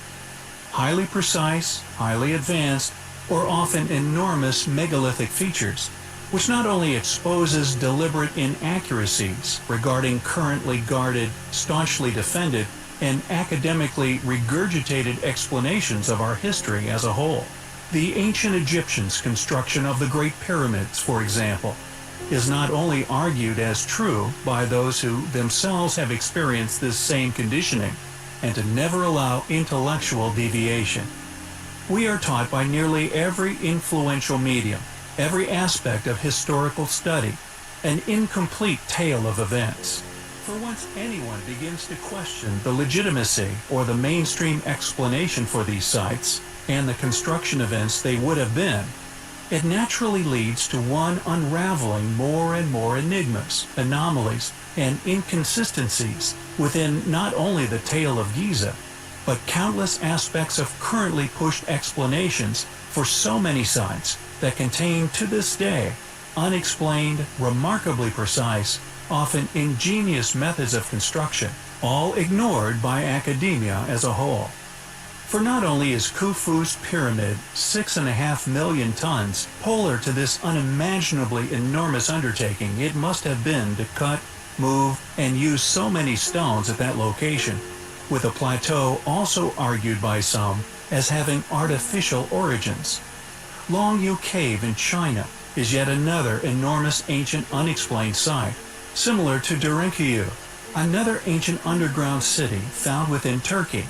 Highly precise, highly advanced, or often enormous megalithic features, which not only exposes deliberate inaccuracies regarding currently guarded, staunchly defended, and academically regurgitated explanations of our history as a whole. The ancient Egyptians' construction of the Great Pyramids, for example, is not only argued as true by those who themselves have experienced this same conditioning, and to never allow intellectual deviation. We are taught by nearly every influential medium, every aspect of historical study, an incomplete tale of events. For once anyone begins to question the legitimacy or the mainstream explanation for these sites and the construction events they would have been, it naturally leads to one unraveling more and more enigmas, anomalies, and inconsistencies within not only the tale of Giza, but countless aspects of currently pushed explanations for so many sites that contain to this day unexplained, remarkably precise, often ingenious methods of construction, all ignored by academia as a whole. For not only is Khufu's pyramid 6.5 million tons, polar to this unimaginably enormous undertaking it must have been to cut, move, and use so many stones at that location, with a plateau also argued by some as having artificial origins. Longyu Cave in China is yet another enormous ancient unexplained site, similar to Derinkuyu, another ancient underground city found within Turkey.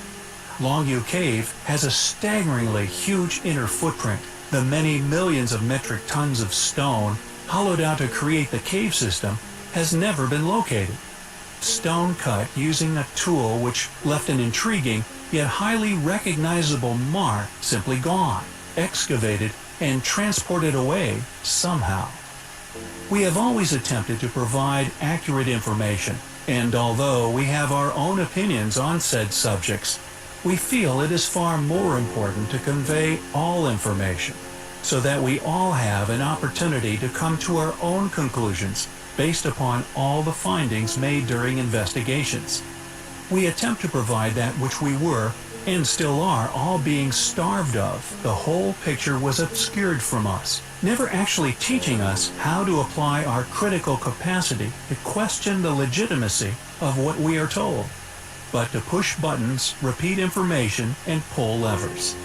Longyu Cave has a staggeringly huge inner footprint. The many millions of metric tons of stone hollowed out to create the cave system has never been located. Stone cut using a tool which left an intriguing yet highly recognizable mark simply gone, excavated, and transported away somehow. We have always attempted to provide accurate information, and although we have our own opinions on said subjects, we feel it is far more important to convey all information, so that we all have an opportunity to come to our own conclusions based upon all the findings made during investigations. We attempt to provide that which we were, and still are, all being starved of. The whole picture was obscured from us, never actually teaching us how to apply our critical capacity to question the legitimacy of what we are told, but to push buttons, repeat information, and pull levers.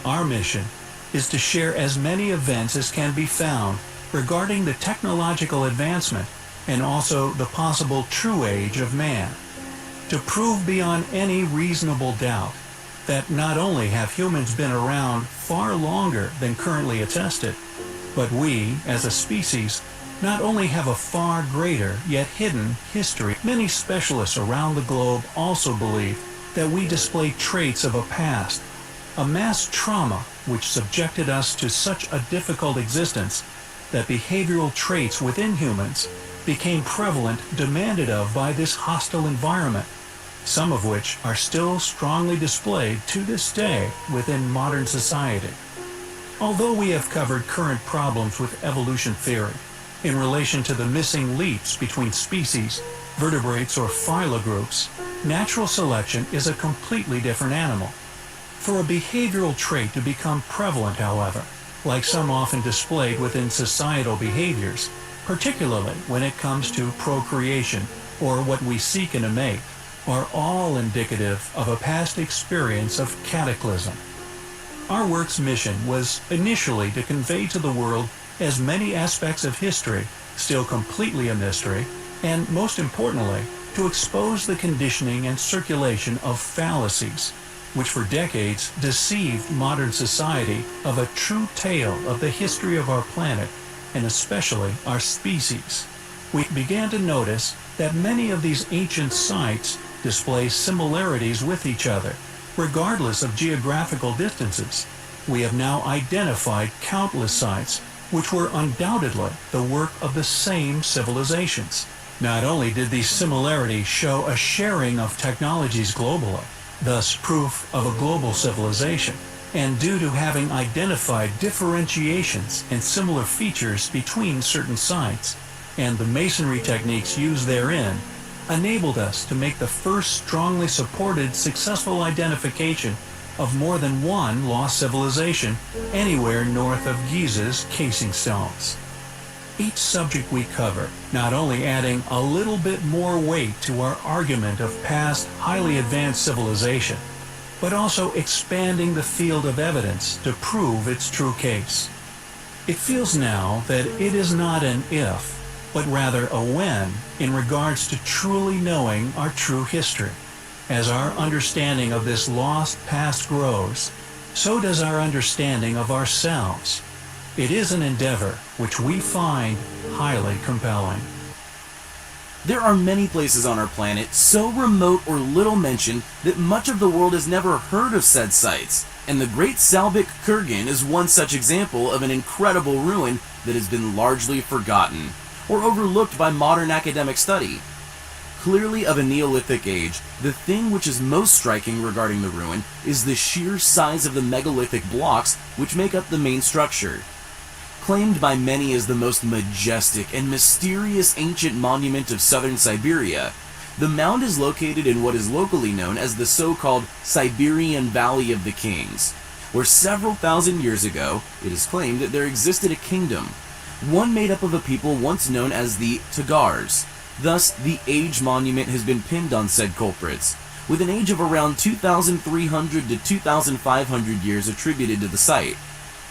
Our mission is to share as many events as can be found regarding the technological advancement and also the possible true age of man, to prove beyond any reasonable doubt that not only have humans been around far longer than currently attested, but we, as a species, not only have a far greater yet hidden history. Many specialists around the globe also believe that we display traits of a past, a mass trauma which subjected us to such a difficult existence that behavioral traits within humans became prevalent, demanded of by this hostile environment, some of which are still strongly displayed to this day within modern society. Although we have covered current problems with evolution theory in relation to the missing leaps between species, vertebrates, or phylogroups, natural selection is a completely different animal. For a behavioral trait to become prevalent, however, like some often displayed within societal behaviors, particularly when it comes to procreation or what we seek in a mate, are all indicative of a past experience of cataclysm. Our work's mission was initially to convey to the world as many aspects of history still completely a mystery, and most importantly, to expose the conditioning and circulation of fallacies, which for decades deceived modern society of a true tale of the history of our planet, and especially our species. We began to notice that many of these ancient sites display similarities with each other, regardless of geographical distances. We have now identified countless sites which were undoubtedly the work of the same civilizations. Not only did these similarities show a sharing of technologies globally, thus proof of a global civilization, and due to having identified differentiations and similar features between certain sites, and the masonry techniques used therein, enabled us to make the first strongly supported successful identification of more than one lost civilization anywhere north of Giza's casing stones. Each subject we cover, not only adding a little bit more weight to our argument of past highly advanced civilization, but also expanding the field of evidence to prove its true case. It feels now that it is not an if, but rather a when in regards to truly knowing our true history. As our understanding of this lost past grows, so does our understanding of ourselves. It is an endeavor which we find highly compelling. There are many places on our planet so remote or little mentioned that much of the world has never heard of said sites, and the Great Salbik Kurgan is one such example of an incredible ruin that has been largely forgotten or overlooked by modern academic study. Clearly of a Neolithic age, the thing which is most striking regarding the ruin is the sheer size of the megalithic blocks which make up the main structure. Claimed by many as the most majestic and mysterious ancient monument of southern Siberia, the mound is located in what is locally known as the so-called Siberian Valley of the Kings, where several thousand years ago, it is claimed that there existed a kingdom, one made up of a people once known as the Tagars. Thus, the age monument has been pinned on said culprits, with an age of around 2,300 to 2,500 years attributed to the site.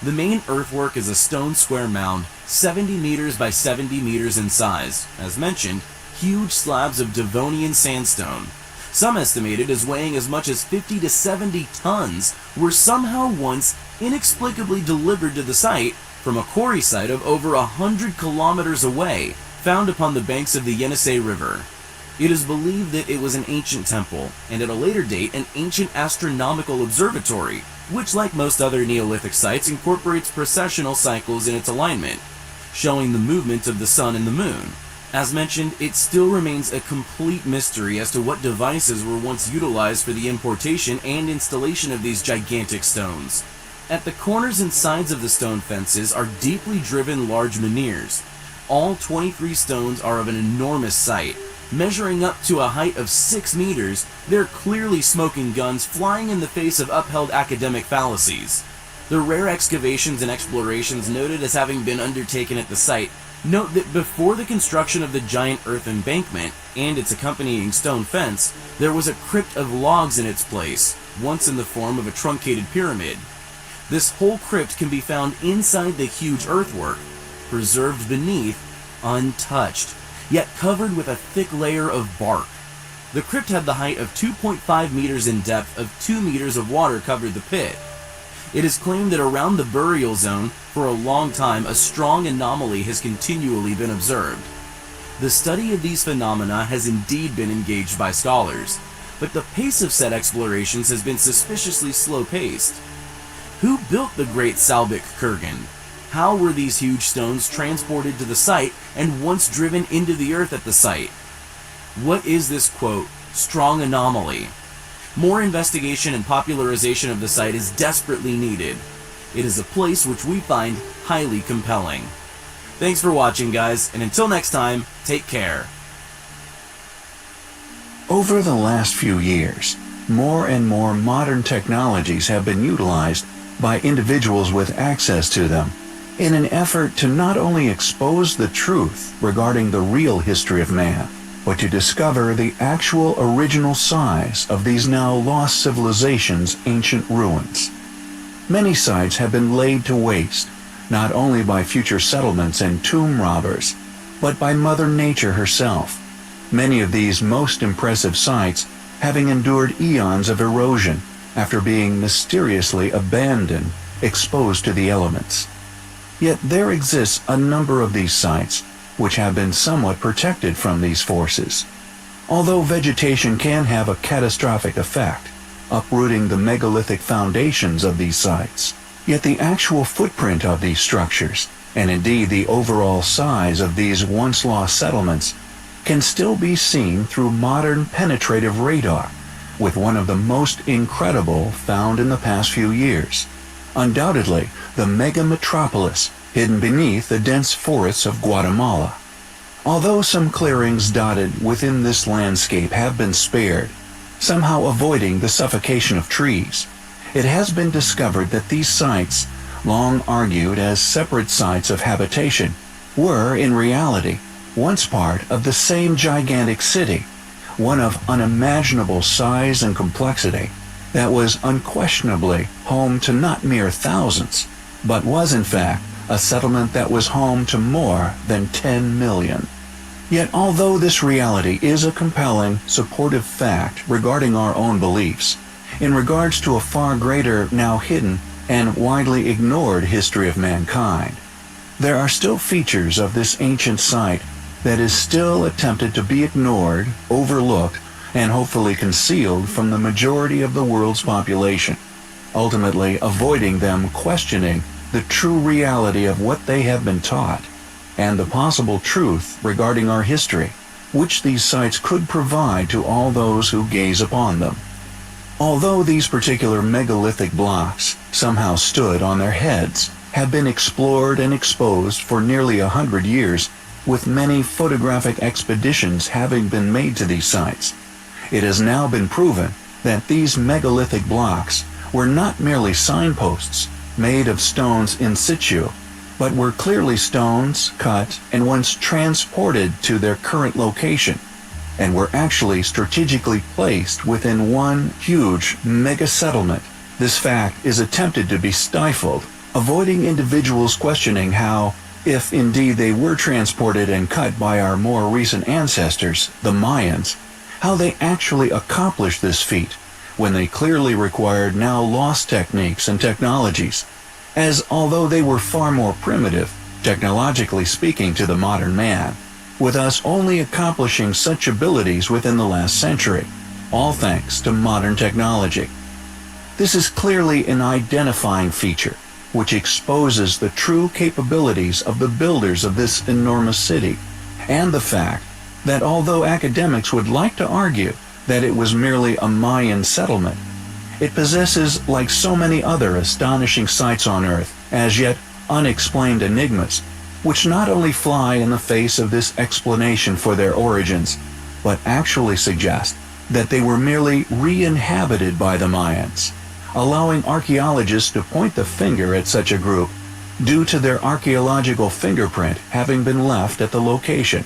The main earthwork is a stone square mound, 70 meters by 70 meters in size. As mentioned, huge slabs of Devonian sandstone, some estimated as weighing as much as 50 to 70 tons, were somehow once inexplicably delivered to the site from a quarry site of over 100 kilometers away, found upon the banks of the Yenisei River. It is believed that it was an ancient temple, and at a later date an ancient astronomical observatory, which like most other Neolithic sites incorporates precessional cycles in its alignment, showing the movement of the sun and the moon. As mentioned, it still remains a complete mystery as to what devices were once utilized for the importation and installation of these gigantic stones. At the corners and sides of the stone fences are deeply driven large menhirs. All 23 stones are of an enormous size. Measuring up to a height of 6 meters, they're clearly smoking guns flying in the face of upheld academic fallacies. The rare excavations and explorations noted as having been undertaken at the site note that before the construction of the giant earth embankment and its accompanying stone fence, there was a crypt of logs in its place, once in the form of a truncated pyramid. This whole crypt can be found inside the huge earthwork, preserved beneath, untouched, yet covered with a thick layer of bark. The crypt had the height of 2.5 meters in depth of 2 meters of water covered the pit. It is claimed that around the burial zone, for a long time, a strong anomaly has continually been observed. The study of these phenomena has indeed been engaged by scholars, but the pace of said explorations has been suspiciously slow-paced. Who built the Great Salbik Kurgan? How were these huge stones transported to the site and once driven into the earth at the site? What is this, quote, strong anomaly? More investigation and popularization of the site is desperately needed. It is a place which we find highly compelling. Thanks for watching, guys, and until next time, take care. Over the last few years, more and more modern technologies have been utilized by individuals with access to them in an effort to not only expose the truth regarding the real history of man, but to discover the actual original size of these now lost civilizations' ancient ruins. Many sites have been laid to waste, not only by future settlements and tomb robbers, but by Mother Nature herself. Many of these most impressive sites having endured eons of erosion after being mysteriously abandoned, exposed to the elements. Yet there exists a number of these sites which have been somewhat protected from these forces. Although vegetation can have a catastrophic effect, uprooting the megalithic foundations of these sites, yet the actual footprint of these structures, and indeed the overall size of these once lost settlements, can still be seen through modern penetrative radar, with one of the most incredible found in the past few years. Undoubtedly, the mega-metropolis hidden beneath the dense forests of Guatemala. Although some clearings dotted within this landscape have been spared, somehow avoiding the suffocation of trees, it has been discovered that these sites, long argued as separate sites of habitation, were in reality once part of the same gigantic city, one of unimaginable size and complexity, that was unquestionably home to not mere thousands, but was in fact a settlement that was home to more than 10 million. Yet although this reality is a compelling, supportive fact regarding our own beliefs, in regards to a far greater, now hidden, and widely ignored history of mankind, there are still features of this ancient site that is still attempted to be ignored, overlooked, and hopefully concealed from the majority of the world's population, ultimately avoiding them questioning the true reality of what they have been taught, and the possible truth regarding our history, which these sites could provide to all those who gaze upon them. Although these particular megalithic blocks somehow stood on their heads, have been explored and exposed for nearly 100 years, with many photographic expeditions having been made to these sites, it has now been proven that these megalithic blocks were not merely signposts made of stones in situ, but were clearly stones cut and once transported to their current location, and were actually strategically placed within one huge mega-settlement. This fact is attempted to be stifled, avoiding individuals questioning how, if indeed they were transported and cut by our more recent ancestors, the Mayans, how they actually accomplished this feat when they clearly required now lost techniques and technologies, as although they were far more primitive, technologically speaking, to the modern man, with us only accomplishing such abilities within the last century, all thanks to modern technology. This is clearly an identifying feature, which exposes the true capabilities of the builders of this enormous city, and the fact that although academics would like to argue that it was merely a Mayan settlement, it possesses, like so many other astonishing sites on Earth, as yet unexplained enigmas, which not only fly in the face of this explanation for their origins, but actually suggest that they were merely re-inhabited by the Mayans, allowing archaeologists to point the finger at such a group due to their archaeological fingerprint having been left at the location.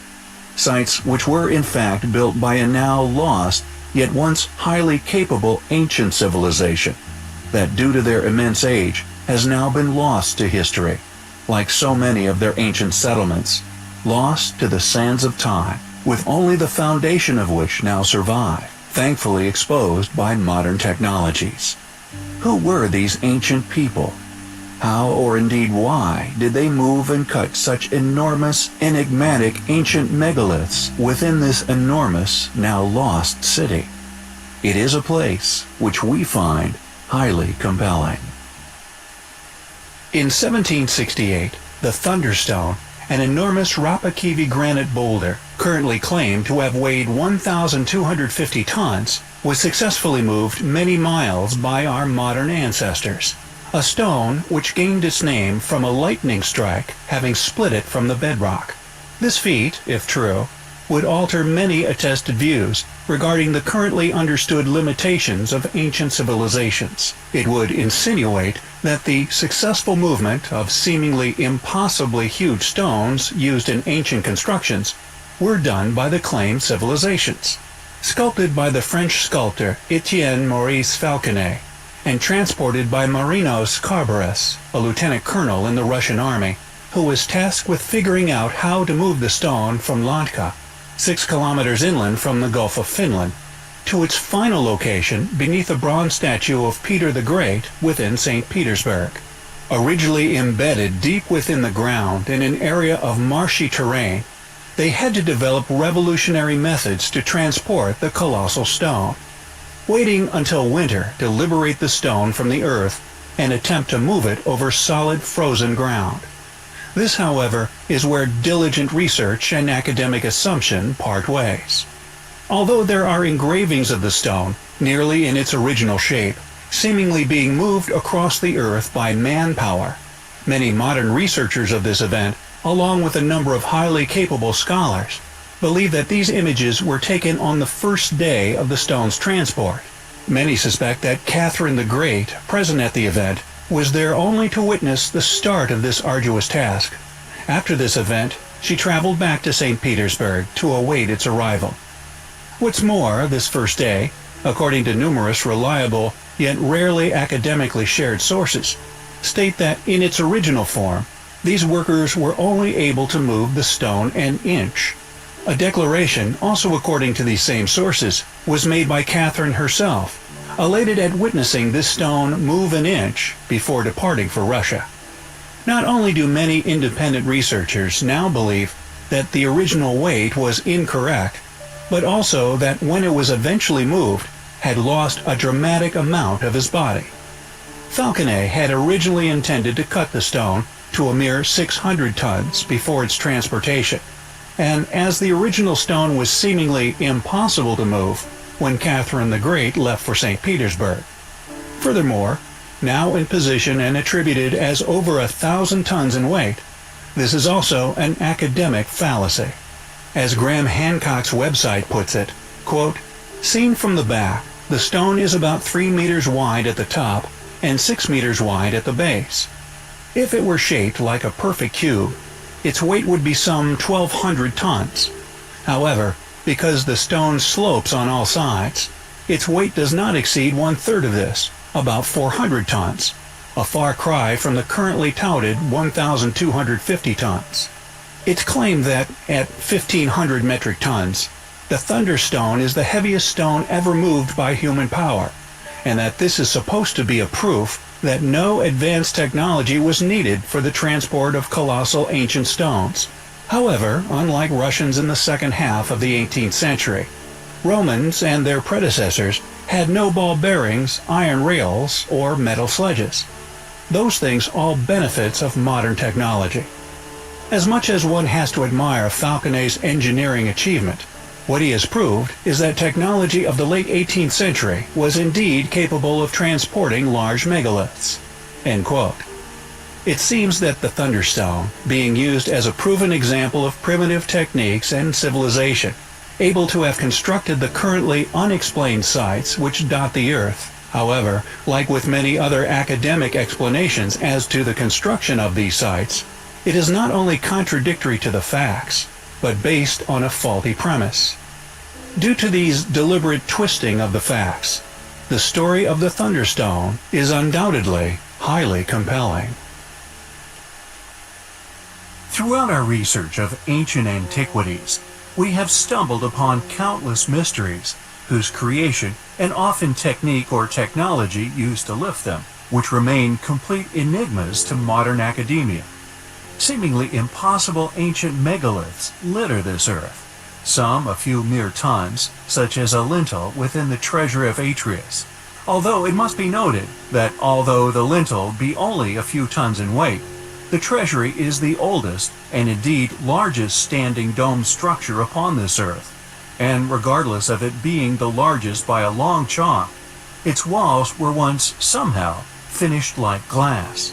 Sites which were in fact built by a now lost, yet once highly capable ancient civilization, that due to their immense age has now been lost to history, like so many of their ancient settlements, lost to the sands of time, with only the foundation of which now survive, thankfully exposed by modern technologies. Who were these ancient people? How, or indeed why, did they move and cut such enormous, enigmatic ancient megaliths within this enormous, now lost city? It is a place which we find highly compelling. In 1768, the Thunderstone, an enormous Rapakivi granite boulder, currently claimed to have weighed 1,250 tons, was successfully moved many miles by our modern ancestors. A stone which gained its name from a lightning strike having split it from the bedrock. This feat, if true, would alter many attested views regarding the currently understood limitations of ancient civilizations. It would insinuate that the successful movement of seemingly impossibly huge stones used in ancient constructions were done by the claimed civilizations. Sculpted by the French sculptor Etienne Maurice Falconet, and transported by Marinos Carburas, a lieutenant colonel in the Russian army, who was tasked with figuring out how to move the stone from Lantka, 6 kilometers inland from the Gulf of Finland, to its final location beneath a bronze statue of Peter the Great within St. Petersburg. Originally embedded deep within the ground in an area of marshy terrain, they had to develop revolutionary methods to transport the colossal stone. Waiting until winter to liberate the stone from the earth and attempt to move it over solid frozen ground. This, however, is where diligent research and academic assumption part ways. Although there are engravings of the stone, nearly in its original shape, seemingly being moved across the earth by manpower, many modern researchers of this event, along with a number of highly capable scholars, believe that these images were taken on the first day of the stone's transport. Many suspect that Catherine the Great, present at the event, was there only to witness the start of this arduous task. After this event, she traveled back to St. Petersburg to await its arrival. What's more, this first day, according to numerous reliable yet rarely academically shared sources, state that in its original form, these workers were only able to move the stone an inch. A declaration, also according to these same sources, was made by Catherine herself, elated at witnessing this stone move an inch before departing for Russia. Not only do many independent researchers now believe that the original weight was incorrect, but also that when it was eventually moved, had lost a dramatic amount of his body. Falconet had originally intended to cut the stone to a mere 600 tons before its transportation, and as the original stone was seemingly impossible to move when Catherine the Great left for St. Petersburg. Furthermore, now in position and attributed as over 1,000 tons in weight, this is also an academic fallacy. As Graham Hancock's website puts it, quote, "Seen from the back, the stone is about 3 meters wide at the top and 6 meters wide at the base. If it were shaped like a perfect cube, its weight would be some 1,200 tons. However, because the stone slopes on all sides, its weight does not exceed 1/3 of this, about 400 tons, a far cry from the currently touted 1,250 tons. It's claimed that, at 1,500 metric tons, the Thunderstone is the heaviest stone ever moved by human power, and that this is supposed to be a proof that no advanced technology was needed for the transport of colossal ancient stones. However, unlike Russians in the second half of the 18th century, Romans and their predecessors had no ball bearings, iron rails, or metal sledges. Those things all benefits of modern technology. As much as one has to admire Falconet's engineering achievement, what he has proved is that technology of the late 18th century was indeed capable of transporting large megaliths." End quote. It seems that the Thunderstone, being used as a proven example of primitive techniques and civilization, able to have constructed the currently unexplained sites which dot the Earth, however, like with many other academic explanations as to the construction of these sites, it is not only contradictory to the facts, but based on a faulty premise. Due to these deliberate twisting of the facts, the story of the Thunderstone is undoubtedly highly compelling. Throughout our research of ancient antiquities, we have stumbled upon countless mysteries whose creation and often technique or technology used to lift them, which remain complete enigmas to modern academia. Seemingly impossible ancient megaliths litter this earth, some a few mere tons, such as a lintel within the treasury of Atreus. Although it must be noted that although the lintel be only a few tons in weight, the treasury is the oldest and indeed largest standing dome structure upon this earth, and regardless of it being the largest by a long chalk, its walls were once somehow finished like glass.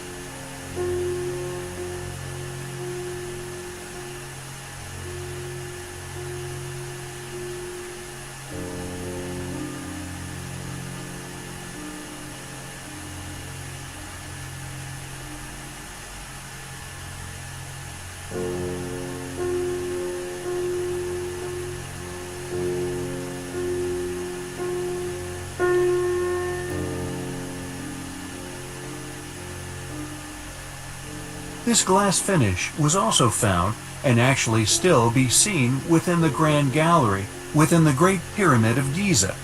This glass finish was also found and actually still be seen within the Grand Gallery within the Great Pyramid of Giza,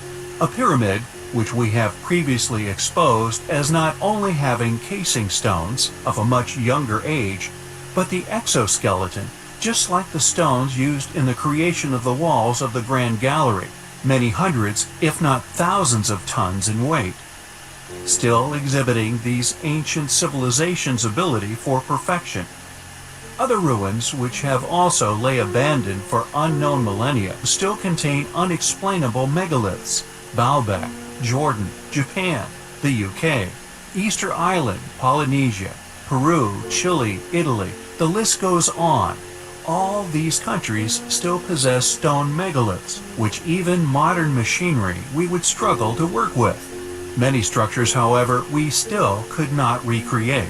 a pyramid which we have previously exposed as not only having casing stones of a much younger age, but the exoskeleton, just like the stones used in the creation of the walls of the Grand Gallery, many hundreds, if not thousands of tons in weight, still exhibiting these ancient civilizations' ability for perfection. Other ruins, which have also lay abandoned for unknown millennia, still contain unexplainable megaliths. Baalbek, Jordan, Japan, the UK, Easter Island, Polynesia, Peru, Chile, Italy, the list goes on. All these countries still possess stone megaliths, which even modern machinery we would struggle to work with. Many structures, however, we still could not recreate.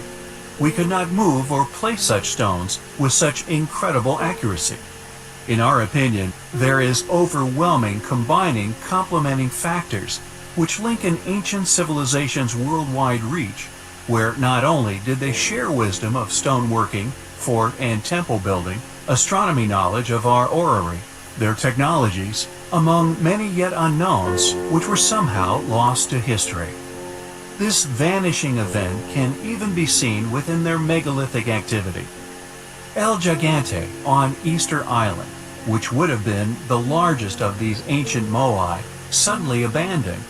We could not move or place such stones with such incredible accuracy. In our opinion, there is overwhelming combining complementing factors which link an ancient civilization's worldwide reach, where not only did they share wisdom of stoneworking, fort and temple building, astronomy knowledge of our orrery, their technologies, among many yet unknowns which were somehow lost to history. This vanishing event can even be seen within their megalithic activity. El Gigante on Easter Island, which would have been the largest of these ancient moai, suddenly abandoned,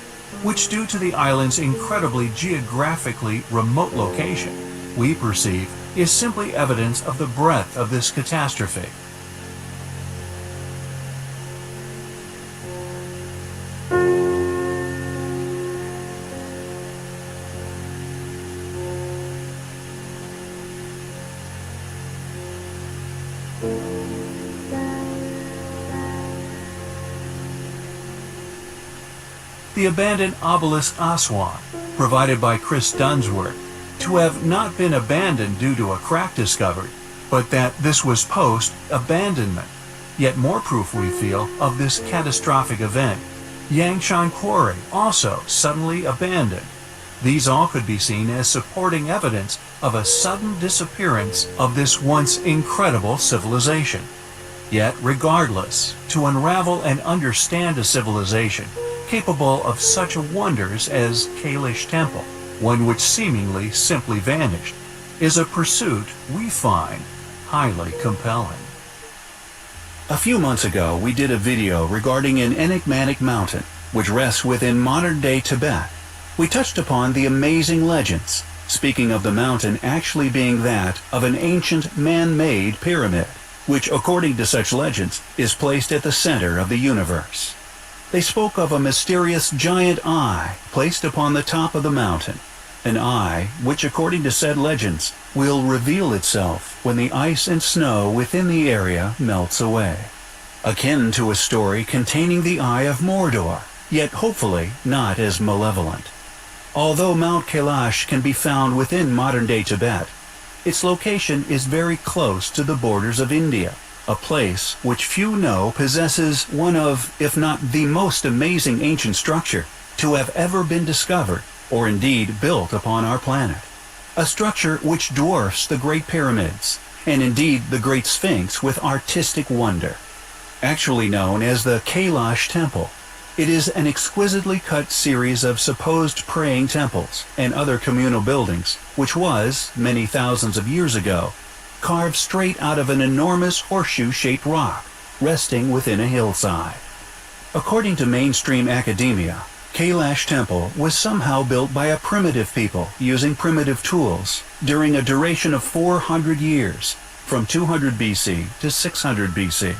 which due to the island's incredibly geographically remote location, we perceive is simply evidence of the breadth of this catastrophe. The abandoned obelisk Aswan, provided by Chris Dunsworth, to have not been abandoned due to a crack discovered, but that this was post-abandonment. Yet more proof we feel of this catastrophic event. Yangshan Quarry, also suddenly abandoned. These all could be seen as supporting evidence of a sudden disappearance of this once incredible civilization. Yet, regardless, to unravel and understand a civilization capable of such wonders as Kailash Temple, one which seemingly simply vanished, is a pursuit we find highly compelling. A few months ago, we did a video regarding an enigmatic mountain which rests within modern-day Tibet. We touched upon the amazing legends, speaking of the mountain actually being that of an ancient man-made pyramid, which, according to such legends, is placed at the center of the universe. They spoke of a mysterious giant eye placed upon the top of the mountain, an eye which, according to said legends, will reveal itself when the ice and snow within the area melts away. Akin to a story containing the Eye of Mordor, yet hopefully not as malevolent. Although Mount Kailash can be found within modern-day Tibet, its location is very close to the borders of India, a place which few know possesses one of, if not the most amazing ancient structure to have ever been discovered or indeed built upon our planet. A structure which dwarfs the Great Pyramids, and indeed the Great Sphinx with artistic wonder. Actually known as the Kailash Temple, it is an exquisitely cut series of supposed praying temples and other communal buildings, which was, many thousands of years ago, carved straight out of an enormous horseshoe-shaped rock, resting within a hillside. According to mainstream academia, Kailash Temple was somehow built by a primitive people using primitive tools during a duration of 400 years, from 200 BC to 600 BC.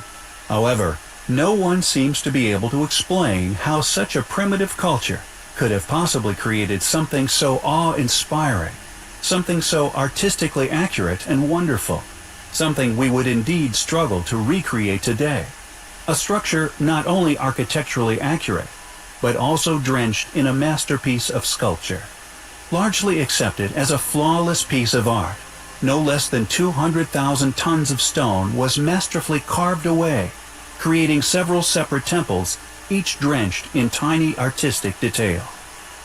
However, no one seems to be able to explain how such a primitive culture could have possibly created something so awe-inspiring, something so artistically accurate and wonderful, something we would indeed struggle to recreate today. A structure not only architecturally accurate, but also drenched in a masterpiece of sculpture. Largely accepted as a flawless piece of art, no less than 200,000 tons of stone was masterfully carved away, creating several separate temples, each drenched in tiny artistic detail.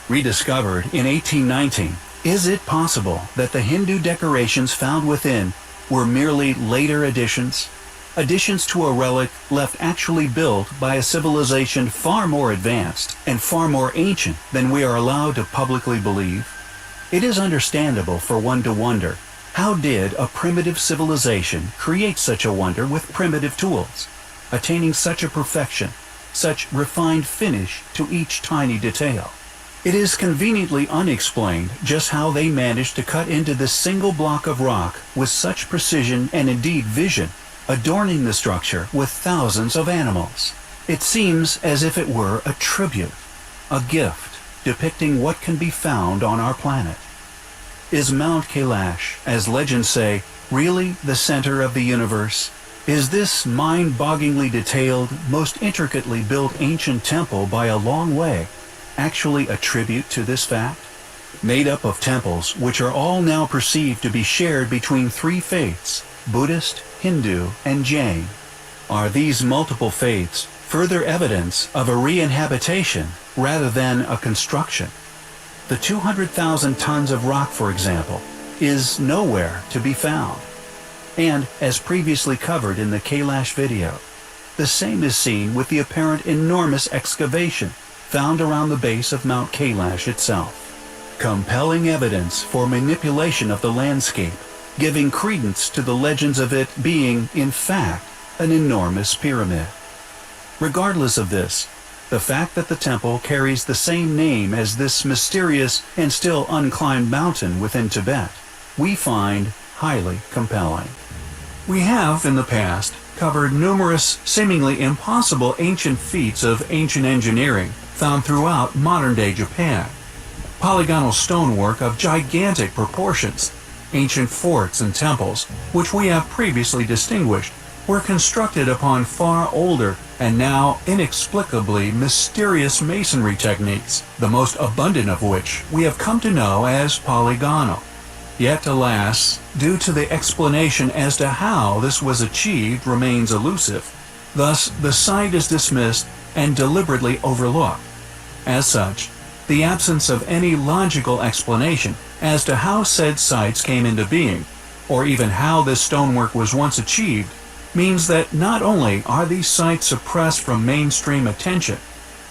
Rediscovered in 1819, Is it possible that the Hindu decorations found within were merely later additions? Additions to a relic left actually built by a civilization far more advanced and far more ancient than we are allowed to publicly believe? It is understandable for one to wonder, how did a primitive civilization create such a wonder with primitive tools, attaining such a perfection, such refined finish to each tiny detail? It is conveniently unexplained just how they managed to cut into this single block of rock with such precision and indeed vision, adorning the structure with thousands of animals. It seems as if it were a tribute, a gift depicting what can be found on our planet. Is Mount Kailash, as legends say, really the center of the universe? Is this mind-bogglingly detailed, most intricately built ancient temple by a long way actually a tribute to this fact? Made up of temples which are all now perceived to be shared between three faiths, Buddhist, Hindu, and Jain. Are these multiple faiths further evidence of a re-inhabitation rather than a construction? The 200,000 tons of rock, for example, is nowhere to be found. And, as previously covered in the Kailash video, the same is seen with the apparent enormous excavation found around the base of Mount Kailash itself. Compelling evidence for manipulation of the landscape, giving credence to the legends of it being, in fact, an enormous pyramid. Regardless of this, the fact that the temple carries the same name as this mysterious and still unclimbed mountain within Tibet, we find highly compelling. We have, in the past, covered numerous seemingly impossible ancient feats of ancient engineering found throughout modern-day Japan. Polygonal stonework of gigantic proportions, ancient forts and temples, which we have previously distinguished, were constructed upon far older and now inexplicably mysterious masonry techniques, the most abundant of which we have come to know as polygonal. Yet, alas, due to the explanation as to how this was achieved remains elusive. Thus, the site is dismissed and deliberately overlooked. As such, the absence of any logical explanation as to how said sites came into being, or even how this stonework was once achieved, means that not only are these sites suppressed from mainstream attention,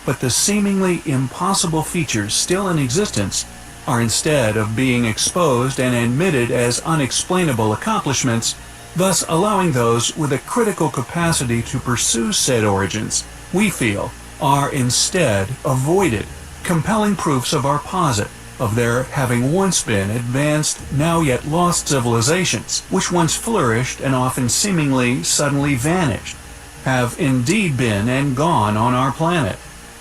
but the seemingly impossible features still in existence are, instead of being exposed and admitted as unexplainable accomplishments, thus allowing those with a critical capacity to pursue said origins, we feel, are instead avoided, compelling proofs of our posit of there having once been advanced, now yet lost civilizations, which once flourished and often seemingly suddenly vanished, have indeed been and gone on our planet.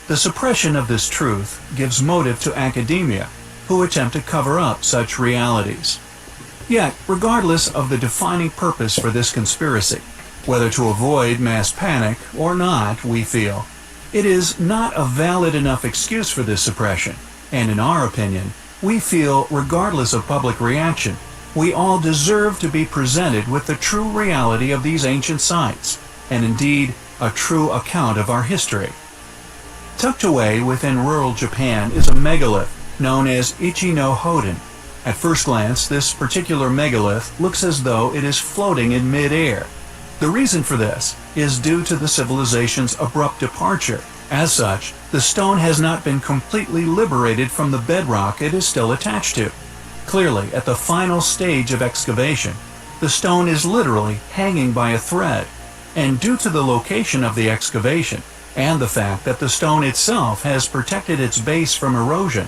The suppression of this truth gives motive to academia, who attempt to cover up such realities. Yet, regardless of the defining purpose for this conspiracy, whether to avoid mass panic or not, we feel, it is not a valid enough excuse for this suppression, and in our opinion, we feel, regardless of public reaction, we all deserve to be presented with the true reality of these ancient sites, and indeed, a true account of our history. Tucked away within rural Japan is a megalith known as Ichi no Hoden. At first glance, this particular megalith looks as though it is floating in mid-air. The reason for this is due to the civilization's abrupt departure. As such, the stone has not been completely liberated from the bedrock it is still attached to. Clearly, at the final stage of excavation, the stone is literally hanging by a thread, and due to the location of the excavation, and the fact that the stone itself has protected its base from erosion,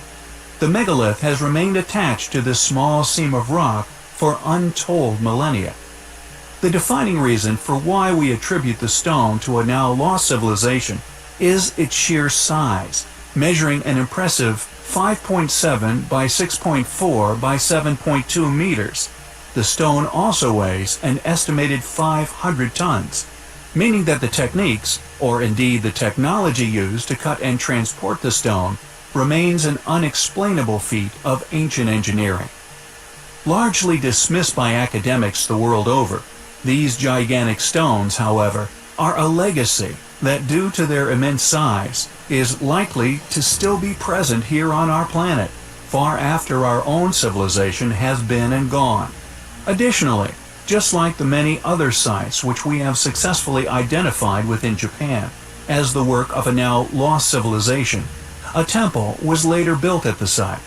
the megalith has remained attached to this small seam of rock for untold millennia. The defining reason for why we attribute the stone to a now lost civilization is its sheer size, measuring an impressive 5.7 by 6.4 by 7.2 meters. The stone also weighs an estimated 500 tons, meaning that the techniques, or indeed the technology used to cut and transport the stone, remains an unexplainable feat of ancient engineering. Largely dismissed by academics the world over, these gigantic stones, however, are a legacy that, due to their immense size, is likely to still be present here on our planet, far after our own civilization has been and gone. Additionally, just like the many other sites which we have successfully identified within Japan as the work of a now lost civilization, a temple was later built at the site,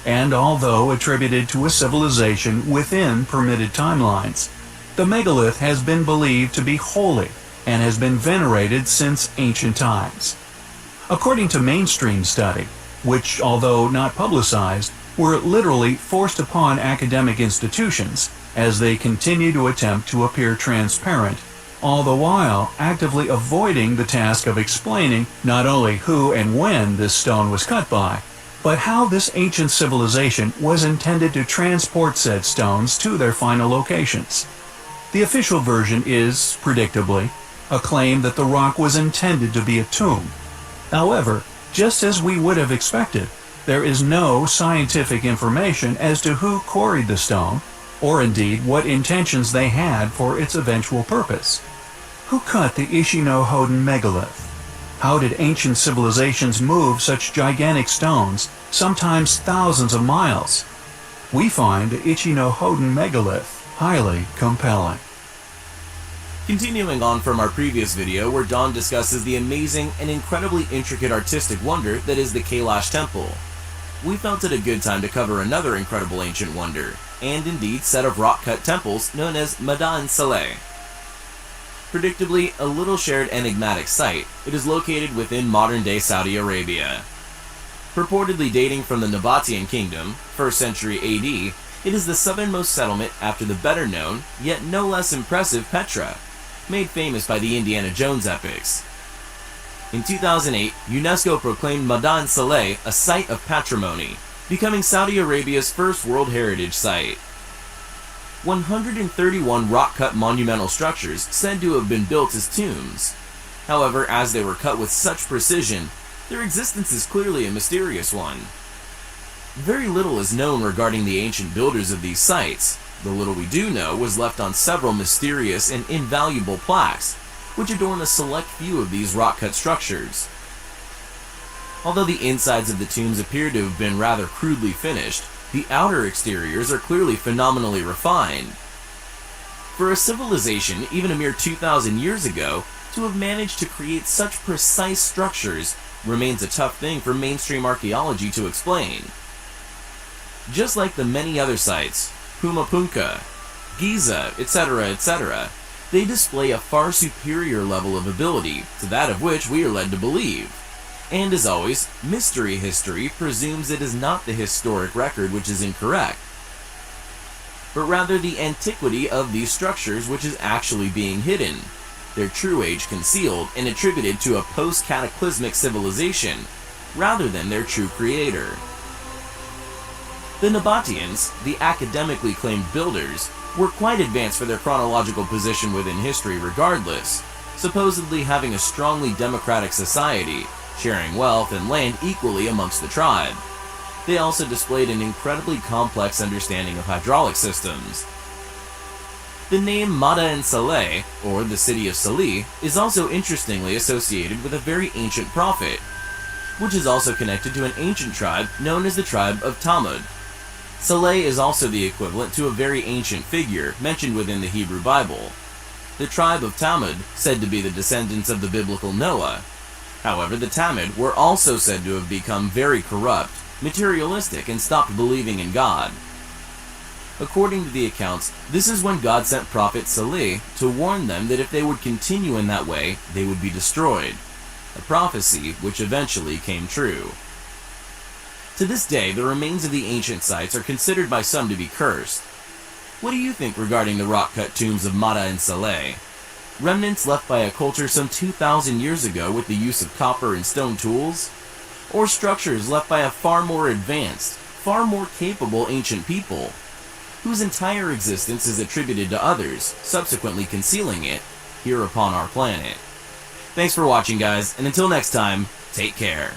and although attributed to a civilization within permitted timelines, the megalith has been believed to be holy and has been venerated since ancient times. According to mainstream study, which, although not publicized, were literally forced upon academic institutions as they continue to attempt to appear transparent, all the while actively avoiding the task of explaining not only who and when this stone was cut by, but how this ancient civilization was intended to transport said stones to their final locations. The official version is, predictably, a claim that the rock was intended to be a tomb. However, just as we would have expected, there is no scientific information as to who quarried the stone, or indeed what intentions they had for its eventual purpose. Who cut the Ichi-no-Hoden megalith? How did ancient civilizations move such gigantic stones, sometimes thousands of miles? We find the Ichi-no-Hoden megalith highly compelling. Continuing on from our previous video where Don discusses the amazing and incredibly intricate artistic wonder that is the Kailash Temple, we felt it a good time to cover another incredible ancient wonder, and indeed set of rock-cut temples known as Madain Saleh. Predictably a little shared enigmatic site, it is located within modern-day Saudi Arabia. Purportedly dating from the Nabatean Kingdom, 1st century AD, it is the southernmost settlement after the better-known, yet no less impressive Petra, made famous by the Indiana Jones epics. In 2008, UNESCO proclaimed Madain Saleh a Site of Patrimony, becoming Saudi Arabia's first World Heritage Site. 131 rock-cut monumental structures said to have been built as tombs. However, as they were cut with such precision, their existence is clearly a mysterious one. Very little is known regarding the ancient builders of these sites. The little we do know was left on several mysterious and invaluable plaques, which adorn a select few of these rock-cut structures. Although the insides of the tombs appear to have been rather crudely finished, the outer exteriors are clearly phenomenally refined. For a civilization even a mere 2,000 years ago to have managed to create such precise structures remains a tough thing for mainstream archaeology to explain. Just like the many other sites, Pumapunka, Giza, etc., they display a far superior level of ability to that of which we are led to believe. And as always, mystery history presumes it is not the historic record which is incorrect, but rather the antiquity of these structures which is actually being hidden, their true age concealed and attributed to a post-cataclysmic civilization, rather than their true creator. The Nabateans, the academically claimed builders, were quite advanced for their chronological position within history regardless, supposedly having a strongly democratic society, sharing wealth and land equally amongst the tribe. They also displayed an incredibly complex understanding of hydraulic systems. The name Madain Saleh, or the city of Salih, is also interestingly associated with a very ancient prophet, which is also connected to an ancient tribe known as the tribe of Tamud. Saleh is also the equivalent to a very ancient figure mentioned within the Hebrew Bible. The tribe of Tamud, said to be the descendants of the biblical Noah. However, the Tamud were also said to have become very corrupt, materialistic, and stopped believing in God. According to the accounts, this is when God sent prophet Saleh to warn them that if they would continue in that way, they would be destroyed. A prophecy which eventually came true. To this day, the remains of the ancient sites are considered by some to be cursed. What do you think regarding the rock-cut tombs of Madain Saleh? Remnants left by a culture some 2,000 years ago with the use of copper and stone tools? Or structures left by a far more advanced, far more capable ancient people, whose entire existence is attributed to others, subsequently concealing it, here upon our planet? Thanks for watching, guys, and until next time, take care.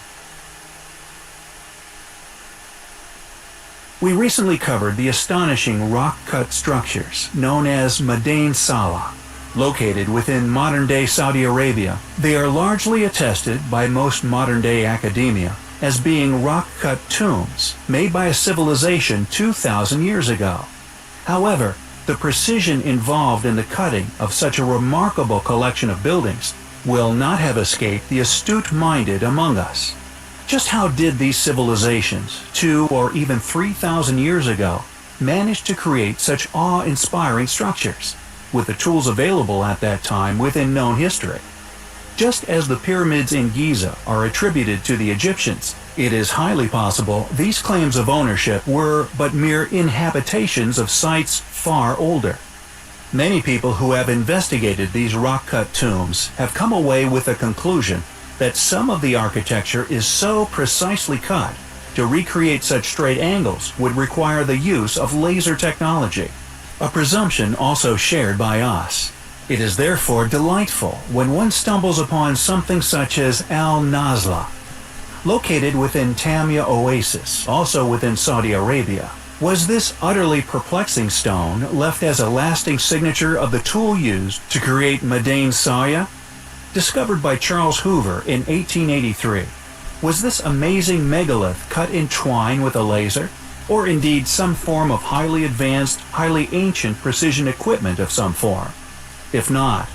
We recently covered the astonishing rock-cut structures known as Madain Saleh, located within modern-day Saudi Arabia. They are largely attested by most modern-day academia as being rock-cut tombs made by a civilization 2,000 years ago. However, the precision involved in the cutting of such a remarkable collection of buildings will not have escaped the astute-minded among us. Just how did these civilizations, 2 or even 3,000 years ago, manage to create such awe-inspiring structures, with the tools available at that time within known history? Just as the pyramids in Giza are attributed to the Egyptians, it is highly possible these claims of ownership were but mere inhabitations of sites far older. Many people who have investigated these rock-cut tombs have come away with a conclusion that some of the architecture is so precisely cut, to recreate such straight angles would require the use of laser technology, a presumption also shared by us. It is therefore delightful when one stumbles upon something such as Al-Nazla. Located within Tamya Oasis, also within Saudi Arabia, was this utterly perplexing stone left as a lasting signature of the tool used to create Madain Saya? Discovered by Charles Hoover in 1883, was this amazing megalith cut in twine with a laser, or indeed some form of highly advanced, highly ancient precision equipment of some form? If not,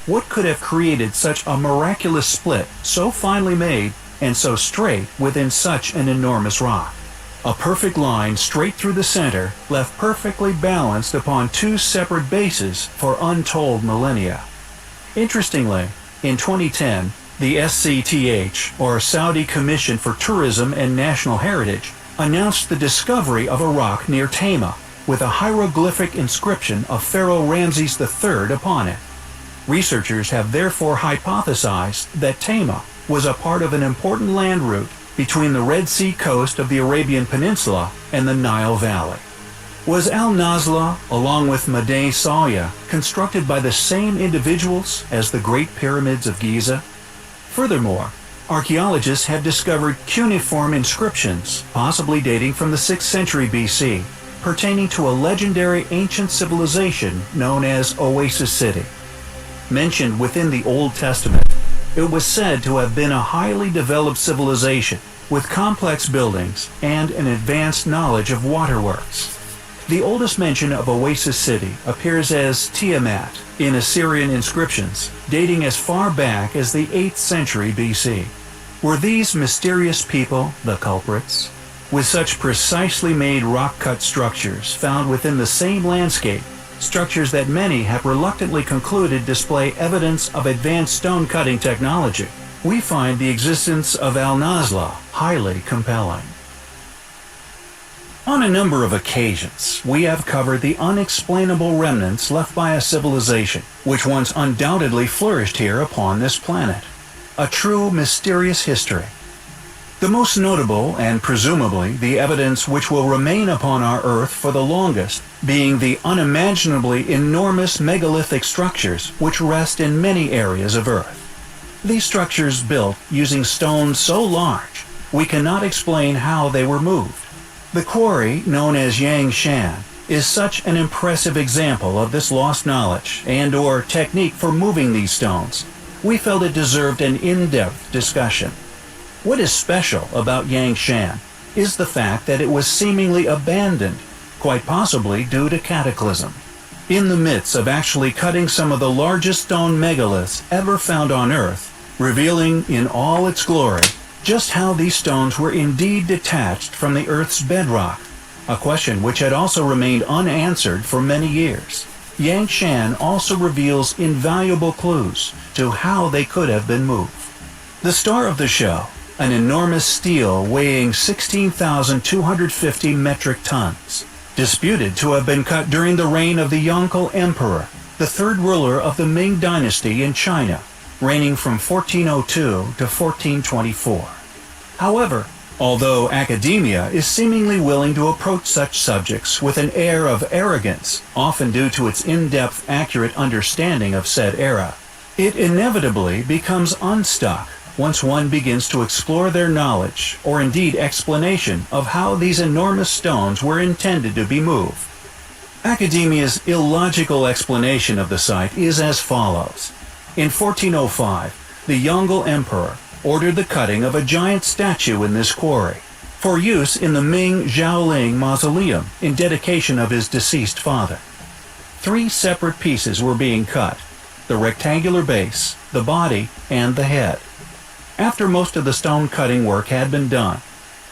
what could have created such a miraculous split so finely made and so straight within such an enormous rock? A perfect line straight through the center, left perfectly balanced upon 2 separate bases for untold millennia. Interestingly, in 2010, the SCTH, or Saudi Commission for Tourism and National Heritage, announced the discovery of a rock near Tama with a hieroglyphic inscription of Pharaoh Ramses III upon it. Researchers have therefore hypothesized that Tama was a part of an important land route between the Red Sea coast of the Arabian Peninsula and the Nile Valley. Was Al-Nazla, along with Madain Saya, constructed by the same individuals as the Great Pyramids of Giza? Furthermore, archaeologists have discovered cuneiform inscriptions, possibly dating from the 6th century BC, pertaining to a legendary ancient civilization known as Oasis City. Mentioned within the Old Testament, it was said to have been a highly developed civilization with complex buildings and an advanced knowledge of waterworks. The oldest mention of Oasis City appears as Tiamat in Assyrian inscriptions, dating as far back as the 8th century BC. Were these mysterious people the culprits? With such precisely made rock-cut structures found within the same landscape, structures that many have reluctantly concluded display evidence of advanced stone-cutting technology, we find the existence of Al-Nazla highly compelling. On a number of occasions, we have covered the unexplainable remnants left by a civilization which once undoubtedly flourished here upon this planet. A true mysterious history. The most notable, and presumably the evidence which will remain upon our Earth for the longest, being the unimaginably enormous megalithic structures which rest in many areas of Earth. These structures built using stones so large, we cannot explain how they were moved. The quarry, known as Yangshan, is such an impressive example of this lost knowledge and/or technique for moving these stones. We felt it deserved an in-depth discussion. What is special about Yangshan is the fact that it was seemingly abandoned, quite possibly due to cataclysm. In the midst of actually cutting some of the largest stone megaliths ever found on Earth, revealing in all its glory just how these stones were indeed detached from the Earth's bedrock, a question which had also remained unanswered for many years. Yangshan also reveals invaluable clues to how they could have been moved. The star of the show, an enormous stele weighing 16,250 metric tons, disputed to have been cut during the reign of the Yongle Emperor, the third ruler of the Ming Dynasty in China, reigning from 1402 to 1424. However, although academia is seemingly willing to approach such subjects with an air of arrogance, often due to its in-depth, accurate understanding of said era, it inevitably becomes unstuck once one begins to explore their knowledge, or indeed explanation, of how these enormous stones were intended to be moved. Academia's illogical explanation of the site is as follows. In 1405, the Yongle Emperor, ordered the cutting of a giant statue in this quarry for use in the Ming Xiaoling mausoleum in dedication of his deceased father. 3 separate pieces were being cut: the rectangular base, the body, and the head. After most of the stone cutting work had been done,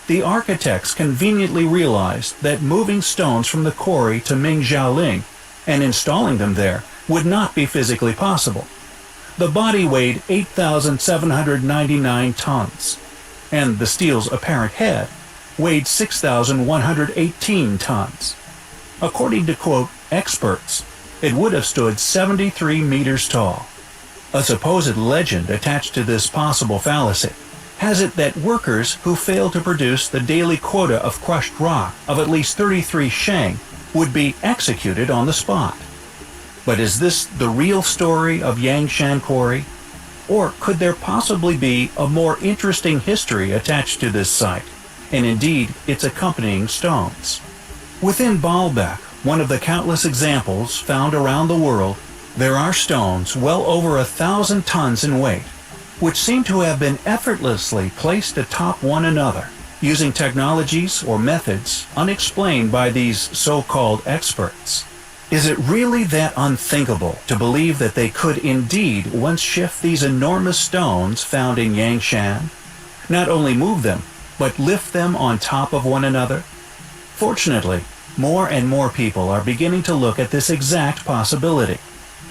the architects conveniently realized that moving stones from the quarry to Ming Xiaoling and installing them there would not be physically possible. The body weighed 8,799 tons, and the steel's apparent head weighed 6,118 tons. According to, quote, experts, it would have stood 73 meters tall. A supposed legend attached to this possible fallacy has it that workers who failed to produce the daily quota of crushed rock of at least 33 sheng would be executed on the spot. But is this the real story of Yangshan Quarry? Or could there possibly be a more interesting history attached to this site, and indeed its accompanying stones? Within Baalbek, one of the countless examples found around the world, there are stones well over 1,000 tons in weight, which seem to have been effortlessly placed atop one another, using technologies or methods unexplained by these so-called experts. Is it really that unthinkable to believe that they could indeed once shift these enormous stones found in Yangshan? Not only move them, but lift them on top of one another? Fortunately, more and more people are beginning to look at this exact possibility.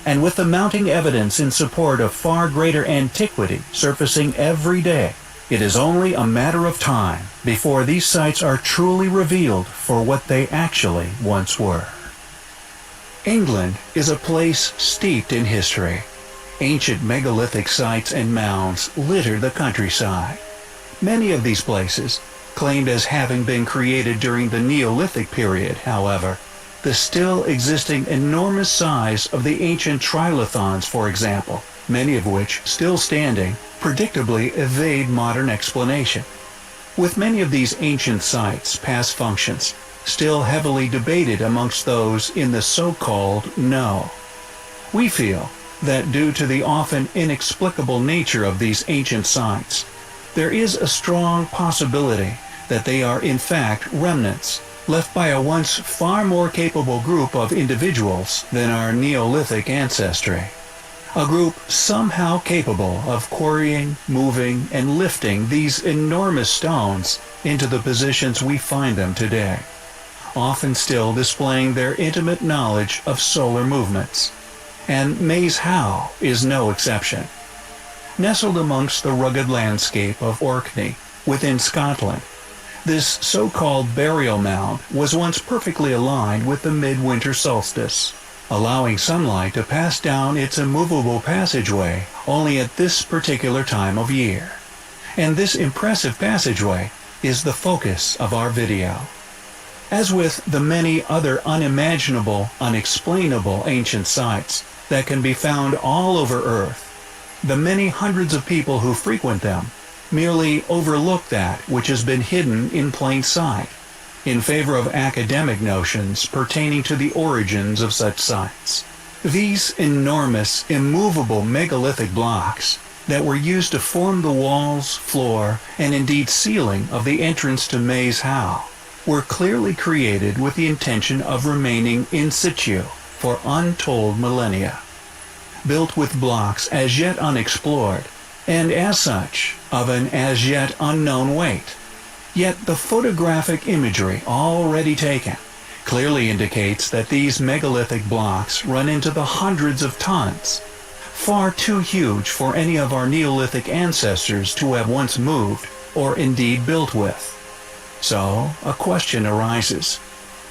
And with the mounting evidence in support of far greater antiquity surfacing every day, it is only a matter of time before these sites are truly revealed for what they actually once were. England is a place steeped in history. Ancient megalithic sites and mounds litter the countryside. Many of these places, claimed as having been created during the Neolithic period, however, the still existing enormous size of the ancient trilithons, for example, many of which still standing, predictably evade modern explanation. With many of these ancient sites' past functions still heavily debated amongst those in the so-called know, we feel that due to the often inexplicable nature of these ancient sites, there is a strong possibility that they are in fact remnants left by a once far more capable group of individuals than our Neolithic ancestry. A group somehow capable of quarrying, moving, and lifting these enormous stones into the positions we find them today, often still displaying their intimate knowledge of solar movements. And Maze Howe is no exception. Nestled amongst the rugged landscape of Orkney within Scotland, this so-called burial mound was once perfectly aligned with the midwinter solstice, allowing sunlight to pass down its immovable passageway only at this particular time of year. And this impressive passageway is the focus of our video. As with the many other unimaginable, unexplainable ancient sites that can be found all over Earth, the many hundreds of people who frequent them merely overlook that which has been hidden in plain sight, in favor of academic notions pertaining to the origins of such sites. These enormous, immovable megalithic blocks that were used to form the walls, floor, and indeed ceiling of the entrance to Maze Howe were clearly created with the intention of remaining in situ for untold millennia. Built with blocks as yet unexplored, and as such, of an as yet unknown weight. Yet the photographic imagery already taken clearly indicates that these megalithic blocks run into the hundreds of tons, far too huge for any of our Neolithic ancestors to have once moved or indeed built with. So, a question arises.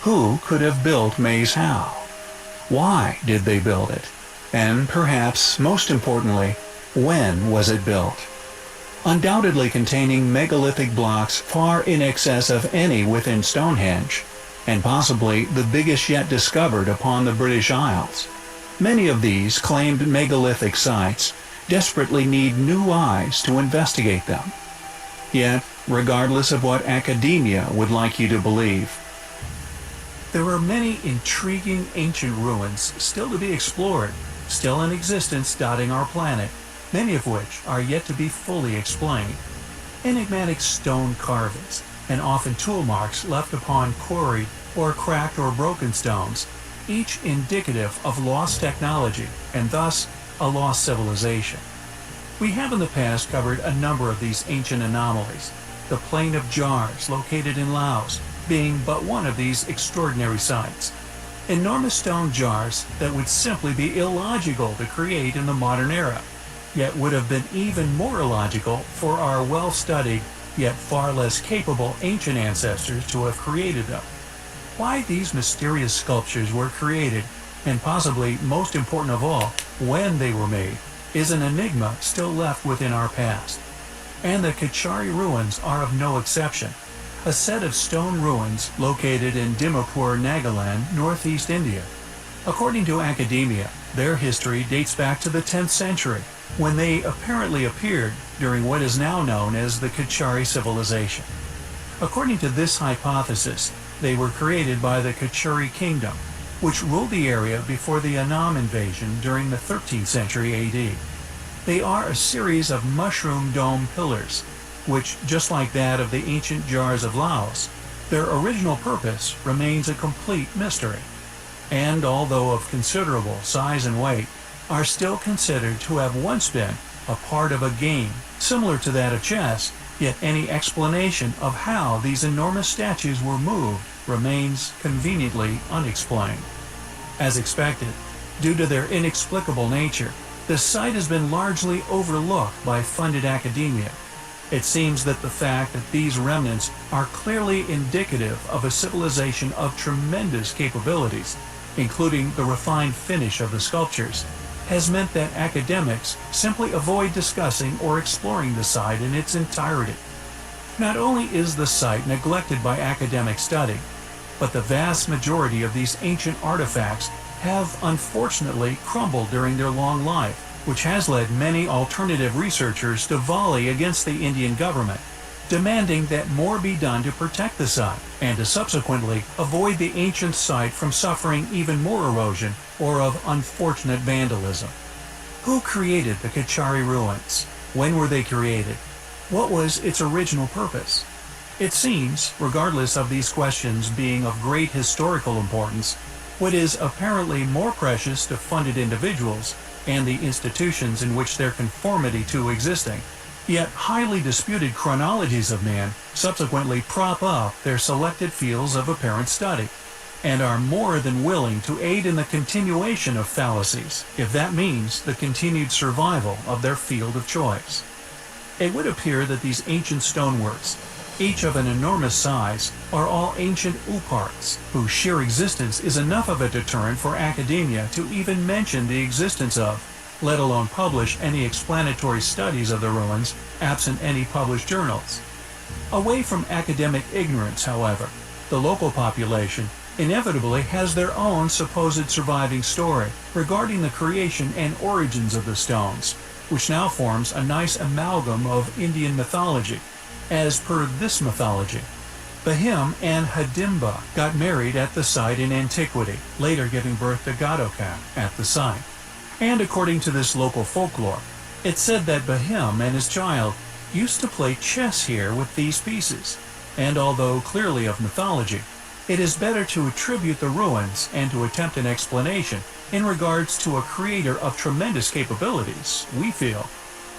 Who could have built Maze Howe? Why did they build it? And perhaps, most importantly, when was it built? Undoubtedly containing megalithic blocks far in excess of any within Stonehenge, and possibly the biggest yet discovered upon the British Isles. Many of these claimed megalithic sites desperately need new eyes to investigate them. Yet, regardless of what academia would like you to believe, there are many intriguing ancient ruins still to be explored, still in existence dotting our planet, many of which are yet to be fully explained. Enigmatic stone carvings, and often tool marks left upon quarried or cracked or broken stones, each indicative of lost technology and thus a lost civilization. We have in the past covered a number of these ancient anomalies, the Plain of Jars located in Laos being but one of these extraordinary sites. Enormous stone jars that would simply be illogical to create in the modern era, yet would have been even more illogical for our well-studied yet far less capable ancient ancestors to have created them. Why these mysterious sculptures were created, and possibly most important of all, when they were made, is an enigma still left within our past. And the Kachari ruins are of no exception, a set of stone ruins located in Dimapur, Nagaland, northeast India. According to academia, their history dates back to the 10th century, when they apparently appeared during what is now known as the Kachari civilization. According to this hypothesis, they were created by the Kachari kingdom, which ruled the area before the Annam invasion during the 13th century AD. They are a series of mushroom dome pillars, which, just like that of the ancient jars of Laos, their original purpose remains a complete mystery, and although of considerable size and weight, are still considered to have once been a part of a game similar to that of chess, yet any explanation of how these enormous statues were moved remains conveniently unexplained. As expected, due to their inexplicable nature, the site has been largely overlooked by funded academia. It seems that the fact that these remnants are clearly indicative of a civilization of tremendous capabilities, including the refined finish of the sculptures, has meant that academics simply avoid discussing or exploring the site in its entirety. Not only is the site neglected by academic study, but the vast majority of these ancient artifacts have unfortunately crumbled during their long life, which has led many alternative researchers to volley against the Indian government, demanding that more be done to protect the site and to subsequently avoid the ancient site from suffering even more erosion or of unfortunate vandalism. Who created the Kachari ruins? When were they created? What was its original purpose? It seems, regardless of these questions being of great historical importance, what is apparently more precious to funded individuals and the institutions in which their conformity to existing, yet highly disputed chronologies of man subsequently prop up their selected fields of apparent study, and are more than willing to aid in the continuation of fallacies, if that means the continued survival of their field of choice. It would appear that these ancient stoneworks, each of an enormous size, are all ancient uparts, whose sheer existence is enough of a deterrent for academia to even mention the existence of, let alone publish any explanatory studies of the ruins, absent any published journals. Away from academic ignorance, however, the local population inevitably has their own supposed surviving story regarding the creation and origins of the stones, which now forms a nice amalgam of Indian mythology. As per this mythology, Bahim and Hidimba got married at the site in antiquity, later giving birth to Gadokan at the site. And according to this local folklore, it's said that Bahim and his child used to play chess here with these pieces, and although clearly of mythology, it is better to attribute the ruins and to attempt an explanation in regards to a creator of tremendous capabilities, we feel.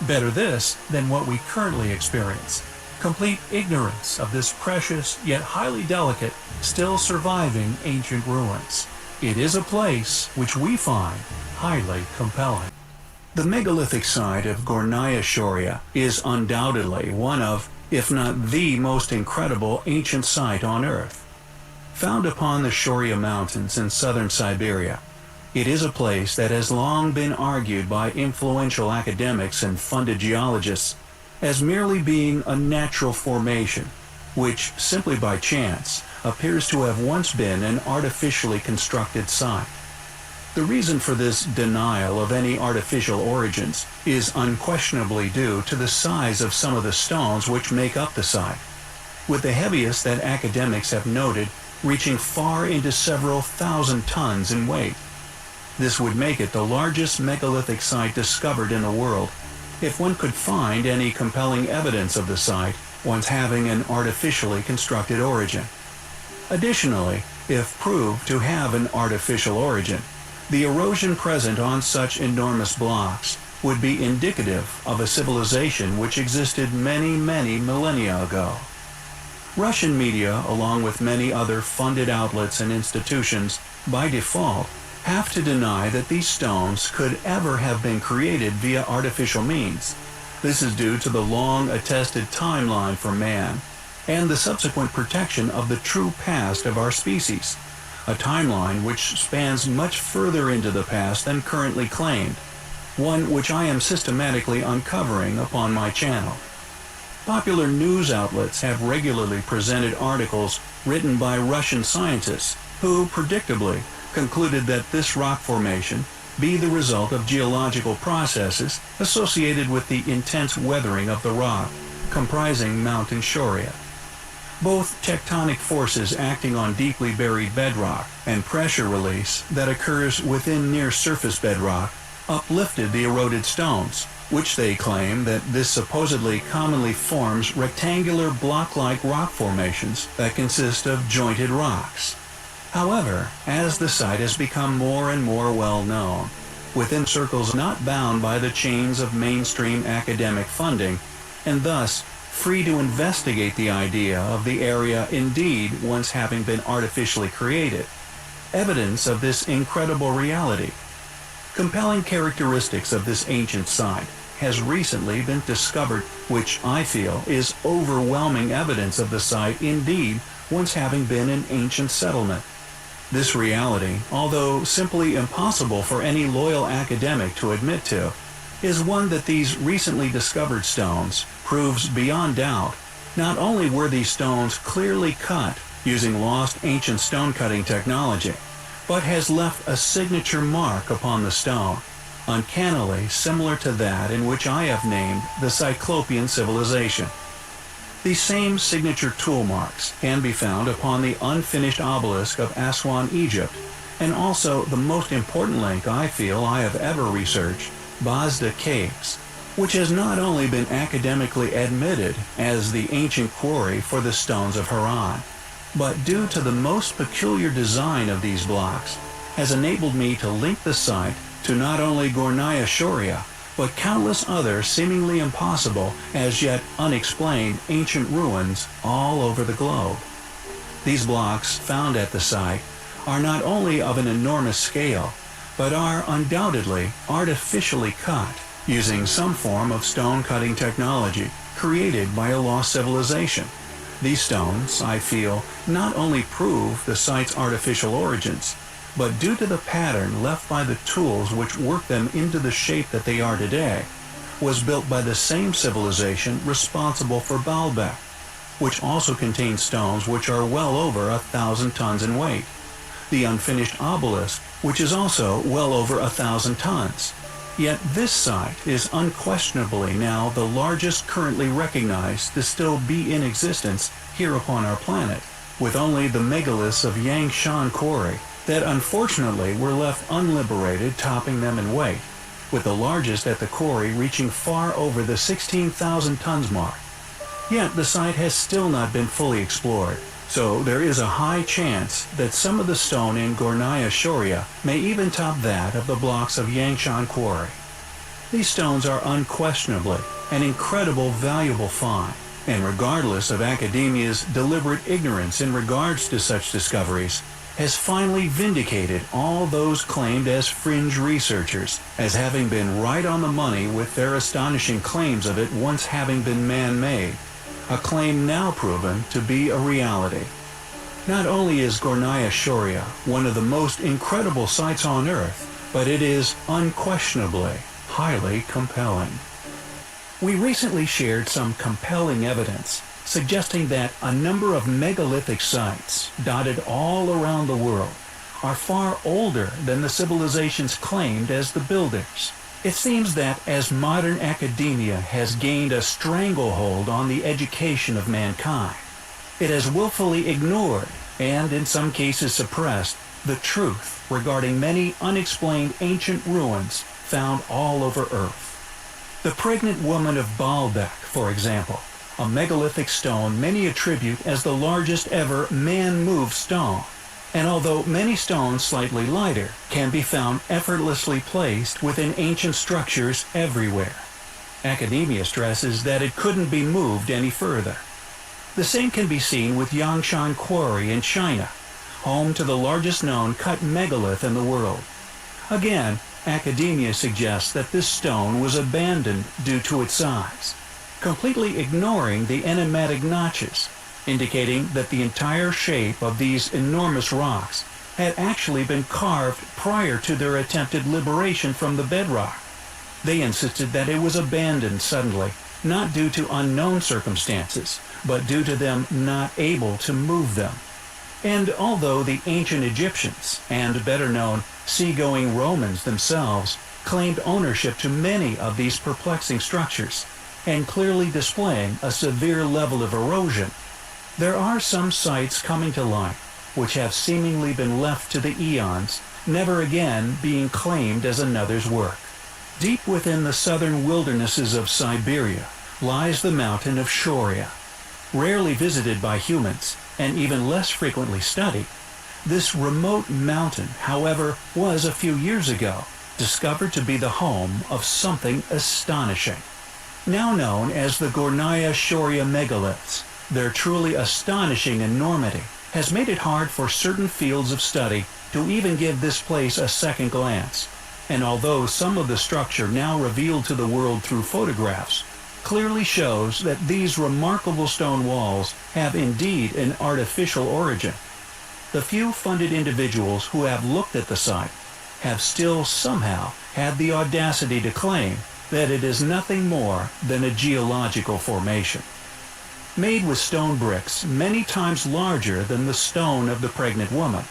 Better this than what we currently experience. Complete ignorance of this precious yet highly delicate, still surviving ancient ruins. It is a place which we find highly compelling. The megalithic site of Gornaya Shoria is undoubtedly one of, if not the most incredible ancient site on Earth. Found upon the Shoria Mountains in southern Siberia, it is a place that has long been argued by influential academics and funded geologists as merely being a natural formation, which, simply by chance, appears to have once been an artificially constructed site. The reason for this denial of any artificial origins is unquestionably due to the size of some of the stones which make up the site, with the heaviest that academics have noted reaching far into several thousand tons in weight. This would make it the largest megalithic site discovered in the world, if one could find any compelling evidence of the site once having an artificially constructed origin. Additionally, if proved to have an artificial origin, the erosion present on such enormous blocks would be indicative of a civilization which existed many, many millennia ago. Russian media, along with many other funded outlets and institutions, by default, have to deny that these stones could ever have been created via artificial means. This is due to the long attested timeline for man and the subsequent protection of the true past of our species, a timeline which spans much further into the past than currently claimed, one which I am systematically uncovering upon my channel. Popular news outlets have regularly presented articles written by Russian scientists who, predictably, concluded that this rock formation be the result of geological processes associated with the intense weathering of the rock comprising Mount Shoria. Both tectonic forces acting on deeply buried bedrock and pressure release that occurs within near-surface bedrock uplifted the eroded stones, which they claim that this supposedly commonly forms rectangular block-like rock formations that consist of jointed rocks. However, as the site has become more and more well known, within circles not bound by the chains of mainstream academic funding, and thus free to investigate the idea of the area indeed once having been artificially created, evidence of this incredible reality. Compelling characteristics of this ancient site has recently been discovered, which I feel is overwhelming evidence of the site indeed once having been an ancient settlement. This reality, although simply impossible for any loyal academic to admit to, is one that these recently discovered stones proves beyond doubt. Not only were these stones clearly cut using lost ancient stone cutting technology, but has left a signature mark upon the stone, uncannily similar to that in which I have named the Cyclopean civilization. These same signature tool marks can be found upon the unfinished obelisk of Aswan, Egypt, and also the most important link I feel I have ever researched, Bazda Caves, which has not only been academically admitted as the ancient quarry for the stones of Haran, but due to the most peculiar design of these blocks, has enabled me to link the site to not only Gornaya Shoria, but countless other seemingly impossible, as yet unexplained ancient ruins all over the globe. These blocks found at the site are not only of an enormous scale, but are undoubtedly artificially cut using some form of stone cutting technology created by a lost civilization. These stones, I feel, not only prove the site's artificial origins, but due to the pattern left by the tools which worked them into the shape that they are today, was built by the same civilization responsible for Baalbek, which also contains stones which are well over 1,000 tons in weight. The unfinished obelisk, which is also well over 1,000 tons. Yet this site is unquestionably now the largest currently recognized to still be in existence here upon our planet, with only the megaliths of Yangshan Quarry that unfortunately were left unliberated topping them in weight, with the largest at the quarry reaching far over the 16,000 tons mark. Yet the site has still not been fully explored, so there is a high chance that some of the stone in Gornaya Shoria may even top that of the blocks of Yangshan Quarry. These stones are unquestionably an incredible valuable find, and regardless of academia's deliberate ignorance in regards to such discoveries, has finally vindicated all those claimed as fringe researchers as having been right on the money with their astonishing claims of it once having been man-made, a claim now proven to be a reality. Not only is Gornaya Shoria one of the most incredible sights on Earth, but it is unquestionably highly compelling. We recently shared some compelling evidence suggesting that a number of megalithic sites dotted all around the world are far older than the civilizations claimed as the builders. It seems that as modern academia has gained a stranglehold on the education of mankind, it has willfully ignored, and in some cases suppressed, the truth regarding many unexplained ancient ruins found all over Earth. The pregnant woman of Baalbek, for example, a megalithic stone many attribute as the largest ever man-moved stone, and although many stones slightly lighter can be found effortlessly placed within ancient structures everywhere. Academia stresses that it couldn't be moved any further. The same can be seen with Yangshan Quarry in China, home to the largest known cut megalith in the world. Again, academia suggests that this stone was abandoned due to its size, completely ignoring the enigmatic notches, indicating that the entire shape of these enormous rocks had actually been carved prior to their attempted liberation from the bedrock. They insisted that it was abandoned suddenly, not due to unknown circumstances, but due to them not able to move them. And although the ancient Egyptians, and better known seagoing Romans themselves, claimed ownership to many of these perplexing structures, and clearly displaying a severe level of erosion, there are some sites coming to light which have seemingly been left to the eons, never again being claimed as another's work. Deep within the southern wildernesses of Siberia lies the mountain of Shoria. Rarely visited by humans, and even less frequently studied, this remote mountain, however, was a few years ago discovered to be the home of something astonishing. Now known as the Gornaya Shoria megaliths, their truly astonishing enormity has made it hard for certain fields of study to even give this place a second glance. And although some of the structure now revealed to the world through photographs clearly shows that these remarkable stone walls have indeed an artificial origin, the few funded individuals who have looked at the site have still somehow had the audacity to claim that it is nothing more than a geological formation. Made with stone bricks many times larger than the stone of the pregnant woman,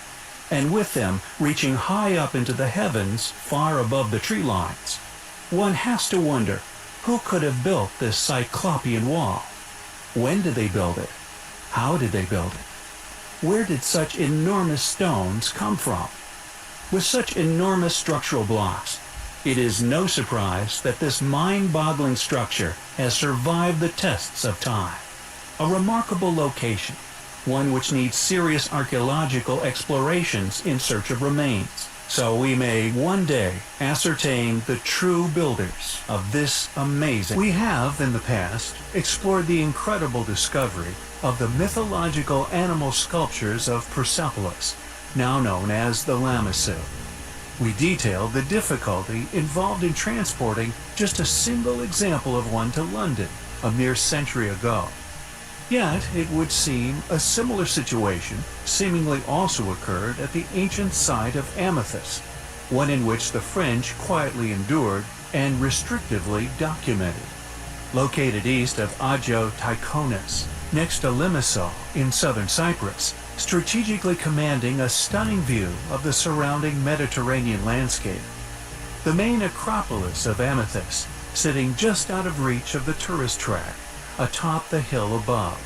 and with them reaching high up into the heavens far above the tree lines, one has to wonder who could have built this Cyclopean wall. When did they build it? How did they build it? Where did such enormous stones come from? With such enormous structural blocks, it is no surprise that this mind-boggling structure has survived the tests of time. A remarkable location, one which needs serious archaeological explorations in search of remains, so we may one day ascertain the true builders of this amazing. We have, in the past, explored the incredible discovery of the mythological animal sculptures of Persepolis, now known as the Lamisil. We detailed the difficulty involved in transporting just a single example of one to London a mere century ago. Yet, it would seem a similar situation seemingly also occurred at the ancient site of Amethyst, one in which the French quietly endured and restrictively documented. Located east of Ajo Tychonis, next to Limassol in southern Cyprus, strategically commanding a stunning view of the surrounding Mediterranean landscape. The main acropolis of Amethyst, sitting just out of reach of the tourist track, atop the hill above.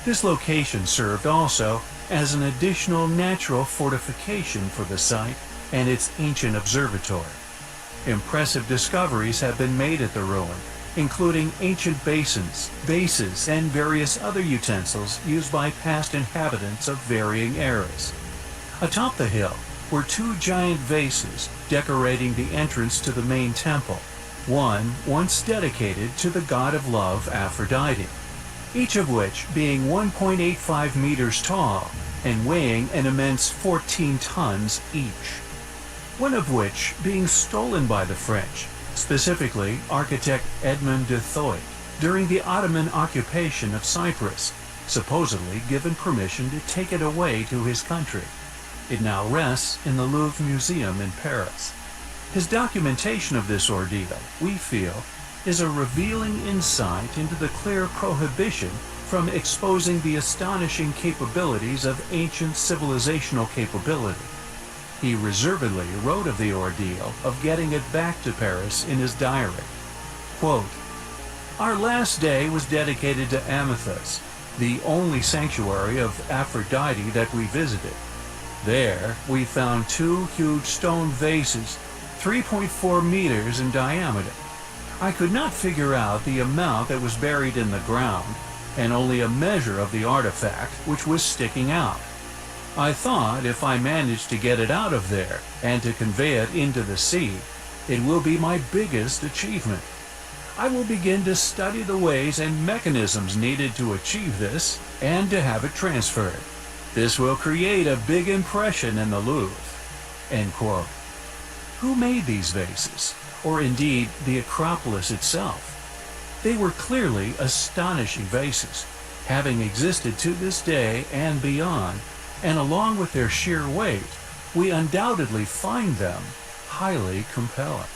This location served also as an additional natural fortification for the site and its ancient observatory. Impressive discoveries have been made at the ruin, including ancient basins, vases, and various other utensils used by past inhabitants of varying eras. Atop the hill were two giant vases decorating the entrance to the main temple, one once dedicated to the god of love Aphrodite, each of which being 1.85 meters tall and weighing an immense 14 tons each. One of which being stolen by the French, specifically architect Edmond de Thoit, during the Ottoman occupation of Cyprus, supposedly given permission to take it away to his country. It now rests in the Louvre Museum in Paris. His documentation of this ordeal, we feel, is a revealing insight into the clear prohibition from exposing the astonishing capabilities of ancient civilizational capability. He reservedly wrote of the ordeal of getting it back to Paris in his diary. Quote, "Our last day was dedicated to Amethyst, the only sanctuary of Aphrodite that we visited. There we found two huge stone vases 3.4 meters in diameter, I could not figure out the amount that was buried in the ground, and only a measure of the artifact which was sticking out. I thought if I managed to get it out of there and to convey it into the sea, it will be my biggest achievement. I will begin to study the ways and mechanisms needed to achieve this and to have it transferred. This will create a big impression in the Louvre." End quote. Who made these vases, or indeed the Acropolis itself? They were clearly astonishing vases, having existed to this day and beyond, and along with their sheer weight, we undoubtedly find them highly compelling.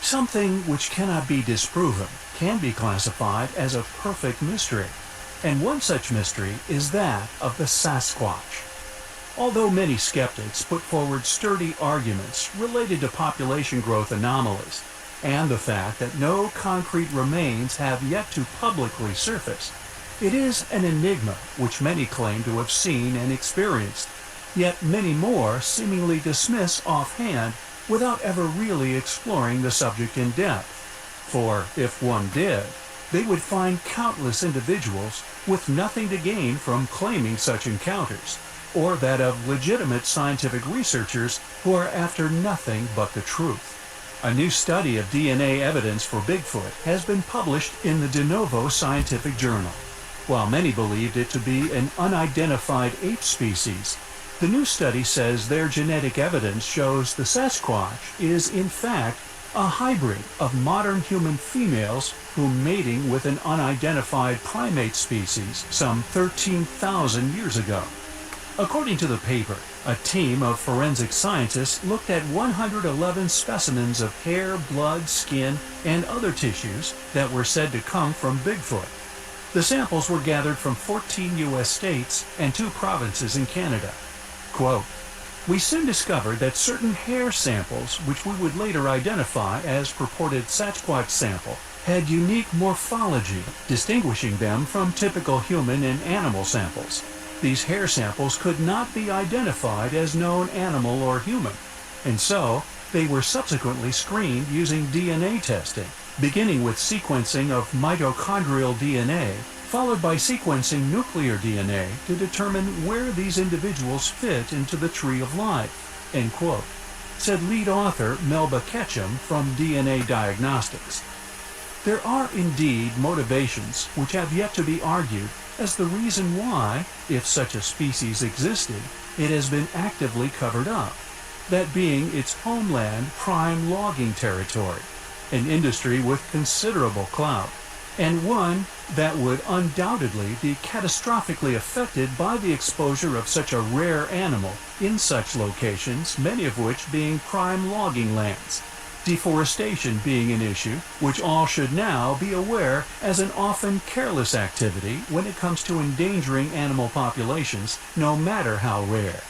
Something which cannot be disproven can be classified as a perfect mystery, and one such mystery is that of the Sasquatch. Although many skeptics put forward sturdy arguments related to population growth anomalies and the fact that no concrete remains have yet to publicly surface, it is an enigma which many claim to have seen and experienced, yet many more seemingly dismiss offhand without ever really exploring the subject in depth. For if one did, they would find countless individuals with nothing to gain from claiming such encounters, or that of legitimate scientific researchers who are after nothing but the truth. A new study of DNA evidence for Bigfoot has been published in the De Novo Scientific Journal. While many believed it to be an unidentified ape species, the new study says their genetic evidence shows the Sasquatch is in fact a hybrid of modern human females who mating with an unidentified primate species some 13,000 years ago. According to the paper, a team of forensic scientists looked at 111 specimens of hair, blood, skin, and other tissues that were said to come from Bigfoot. The samples were gathered from 14 U.S. states and 2 provinces in Canada. Quote, "We soon discovered that certain hair samples, which we would later identify as purported Sasquatch sample, had unique morphology, distinguishing them from typical human and animal samples. These hair samples could not be identified as known animal or human, and so they were subsequently screened using DNA testing, beginning with sequencing of mitochondrial DNA, followed by sequencing nuclear DNA to determine where these individuals fit into the tree of life," end quote, said lead author Melba Ketchum from DNA Diagnostics. There are indeed motivations which have yet to be argued as the reason why, if such a species existed, it has been actively covered up, that being its homeland prime logging territory, an industry with considerable clout, and one that would undoubtedly be catastrophically affected by the exposure of such a rare animal in such locations, many of which being prime logging lands. Deforestation being an issue which all should now be aware as an often careless activity when it comes to endangering animal populations, no matter how rare.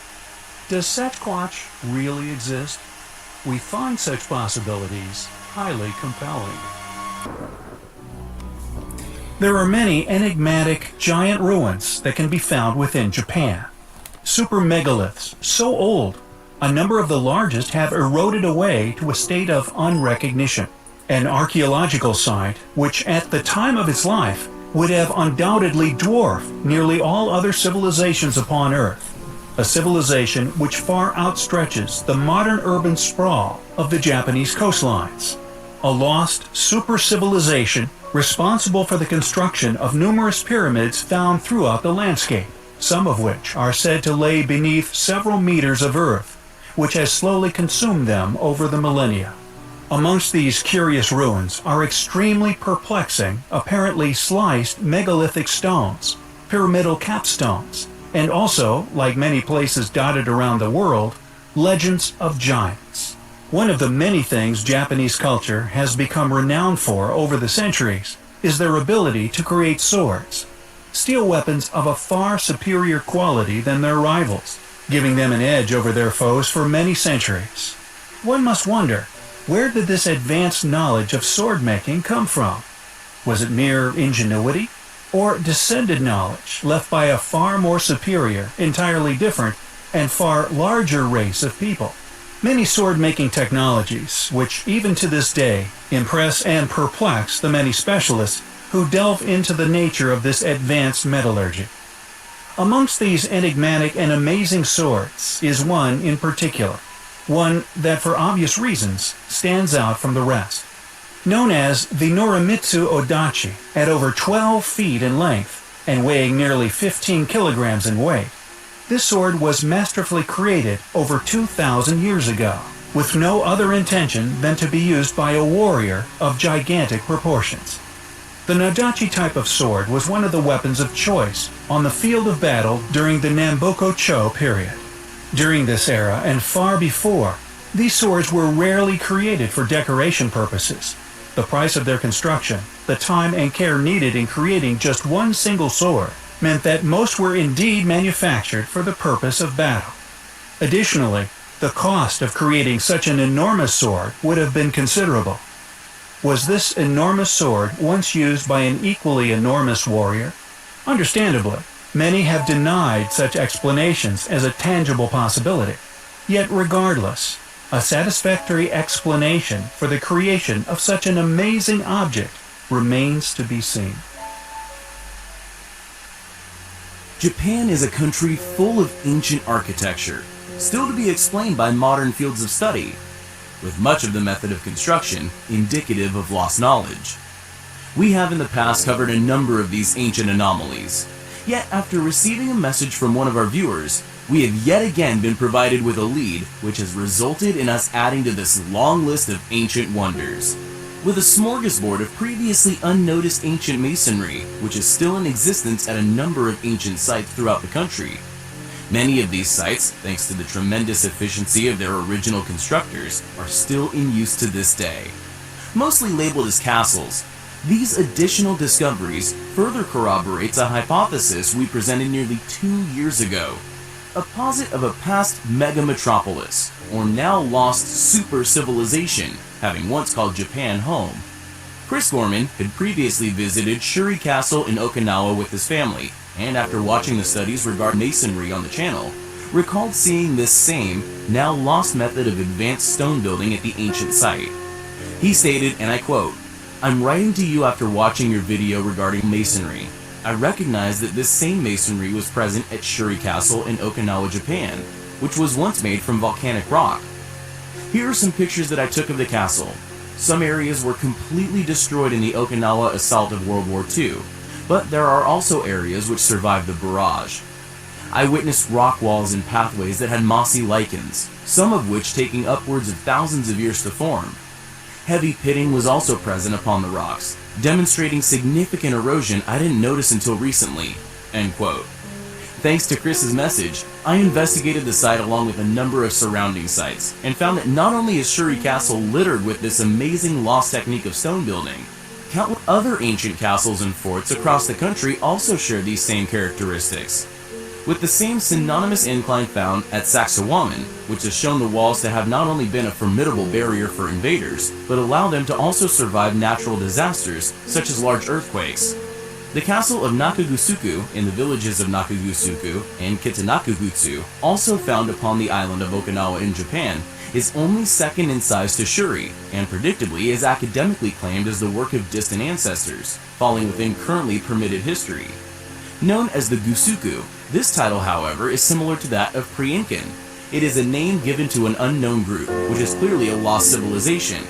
Does Sasquatch really exist? We find such possibilities highly compelling. There are many enigmatic giant ruins that can be found within Japan. Super megaliths, so old, a number of the largest have eroded away to a state of unrecognition. An archaeological site which at the time of its life would have undoubtedly dwarfed nearly all other civilizations upon Earth. A civilization which far outstretches the modern urban sprawl of the Japanese coastlines. A lost super civilization responsible for the construction of numerous pyramids found throughout the landscape, some of which are said to lay beneath several meters of earth, which has slowly consumed them over the millennia. Amongst these curious ruins are extremely perplexing, apparently sliced megalithic stones, pyramidal capstones, and also, like many places dotted around the world, legends of giants. One of the many things Japanese culture has become renowned for over the centuries is their ability to create swords, steel weapons of a far superior quality than their rivals, giving them an edge over their foes for many centuries. One must wonder, where did this advanced knowledge of sword making come from? Was it mere ingenuity, or descended knowledge left by a far more superior, entirely different, and far larger race of people? Many sword-making technologies, which even to this day impress and perplex the many specialists who delve into the nature of this advanced metallurgy. Amongst these enigmatic and amazing swords is one in particular, one that for obvious reasons stands out from the rest. Known as the Norimitsu Odachi, at over 12 feet in length and weighing nearly 15 kilograms in weight, this sword was masterfully created over 2,000 years ago, with no other intention than to be used by a warrior of gigantic proportions. The Nodachi type of sword was one of the weapons of choice on the field of battle during the Namboku-cho period. During this era, and far before, These swords were rarely created for decoration purposes. The price of their construction, the time and care needed in creating just one single sword, meant that most were indeed manufactured for the purpose of battle. Additionally, the cost of creating such an enormous sword would have been considerable. Was this enormous sword once used by an equally enormous warrior? Understandably, many have denied such explanations as a tangible possibility. Yet regardless, a satisfactory explanation for the creation of such an amazing object remains to be seen. Japan is a country full of ancient architecture, still to be explained by modern fields of study, with much of the method of construction indicative of lost knowledge. We have in the past covered a number of these ancient anomalies, yet after receiving a message from one of our viewers, we have yet again been provided with a lead which has resulted in us adding to this long list of ancient wonders. With a smorgasbord of previously unnoticed ancient masonry, which is still in existence at a number of ancient sites throughout the country. Many of these sites, thanks to the tremendous efficiency of their original constructors, are still in use to this day. Mostly labeled as castles, these additional discoveries further corroborates a hypothesis we presented nearly 2 years ago. A posit of a past mega-metropolis, or now lost super-civilization, having once called Japan home. Chris Gorman had previously visited Shuri Castle in Okinawa with his family, and after watching the studies regarding masonry on the channel, recalled seeing this same, now lost method of advanced stone building at the ancient site. He stated, and I quote, "I'm writing to you after watching your video regarding masonry. I recognize that this same masonry was present at Shuri Castle in Okinawa, Japan, which was once made from volcanic rock. Here are some pictures that I took of the castle. Some areas were completely destroyed in the Okinawa assault of World War II, but there are also areas which survived the barrage. I witnessed rock walls and pathways that had mossy lichens, some of which taking upwards of thousands of years to form. Heavy pitting was also present upon the rocks, demonstrating significant erosion I didn't notice until recently." End quote. Thanks to Chris's message, I investigated the site along with a number of surrounding sites, and found that not only is Shuri Castle littered with this amazing lost technique of stone building, countless other ancient castles and forts across the country also share these same characteristics. With the same synonymous incline found at Sacsayhuaman, which has shown the walls to have not only been a formidable barrier for invaders, but allow them to also survive natural disasters, such as large earthquakes. The castle of Nakagusuku in the villages of Nakagusuku and Kitanakugutsu, also found upon the island of Okinawa in Japan, is only second in size to Shuri, and predictably is academically claimed as the work of distant ancestors, falling within currently permitted history. Known as the Gusuku, this title, however, is similar to that of Pre-Incan. It is a name given to an unknown group, which is clearly a lost civilization.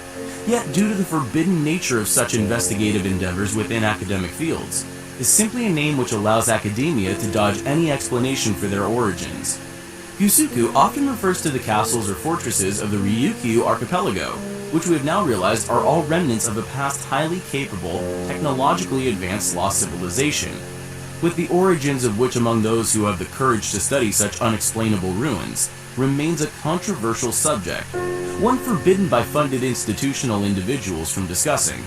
Yet, due to the forbidden nature of such investigative endeavors within academic fields, is simply a name which allows academia to dodge any explanation for their origins. Gusuku often refers to the castles or fortresses of the Ryukyu archipelago, which we have now realized are all remnants of a past highly capable, technologically advanced lost civilization, with the origins of which among those who have the courage to study such unexplainable ruins remains a controversial subject, one forbidden by funded institutional individuals from discussing.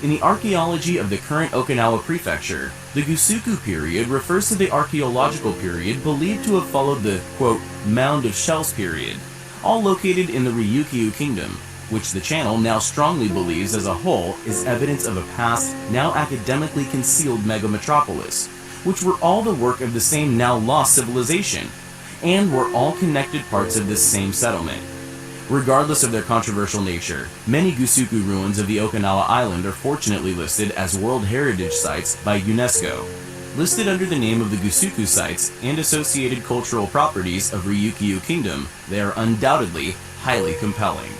In the archaeology of the current Okinawa prefecture, the Gusuku period refers to the archaeological period believed to have followed the, quote, Mound of Shells period, all located in the Ryukyu kingdom, which the channel now strongly believes as a whole is evidence of a past, now academically concealed megametropolis, which were all the work of the same now lost civilization, and were all connected parts of this same settlement. Regardless of their controversial nature, many Gusuku ruins of the Okinawa island are fortunately listed as World Heritage Sites by UNESCO. Listed under the name of the Gusuku sites and associated cultural properties of Ryukyu Kingdom, they are undoubtedly highly compelling.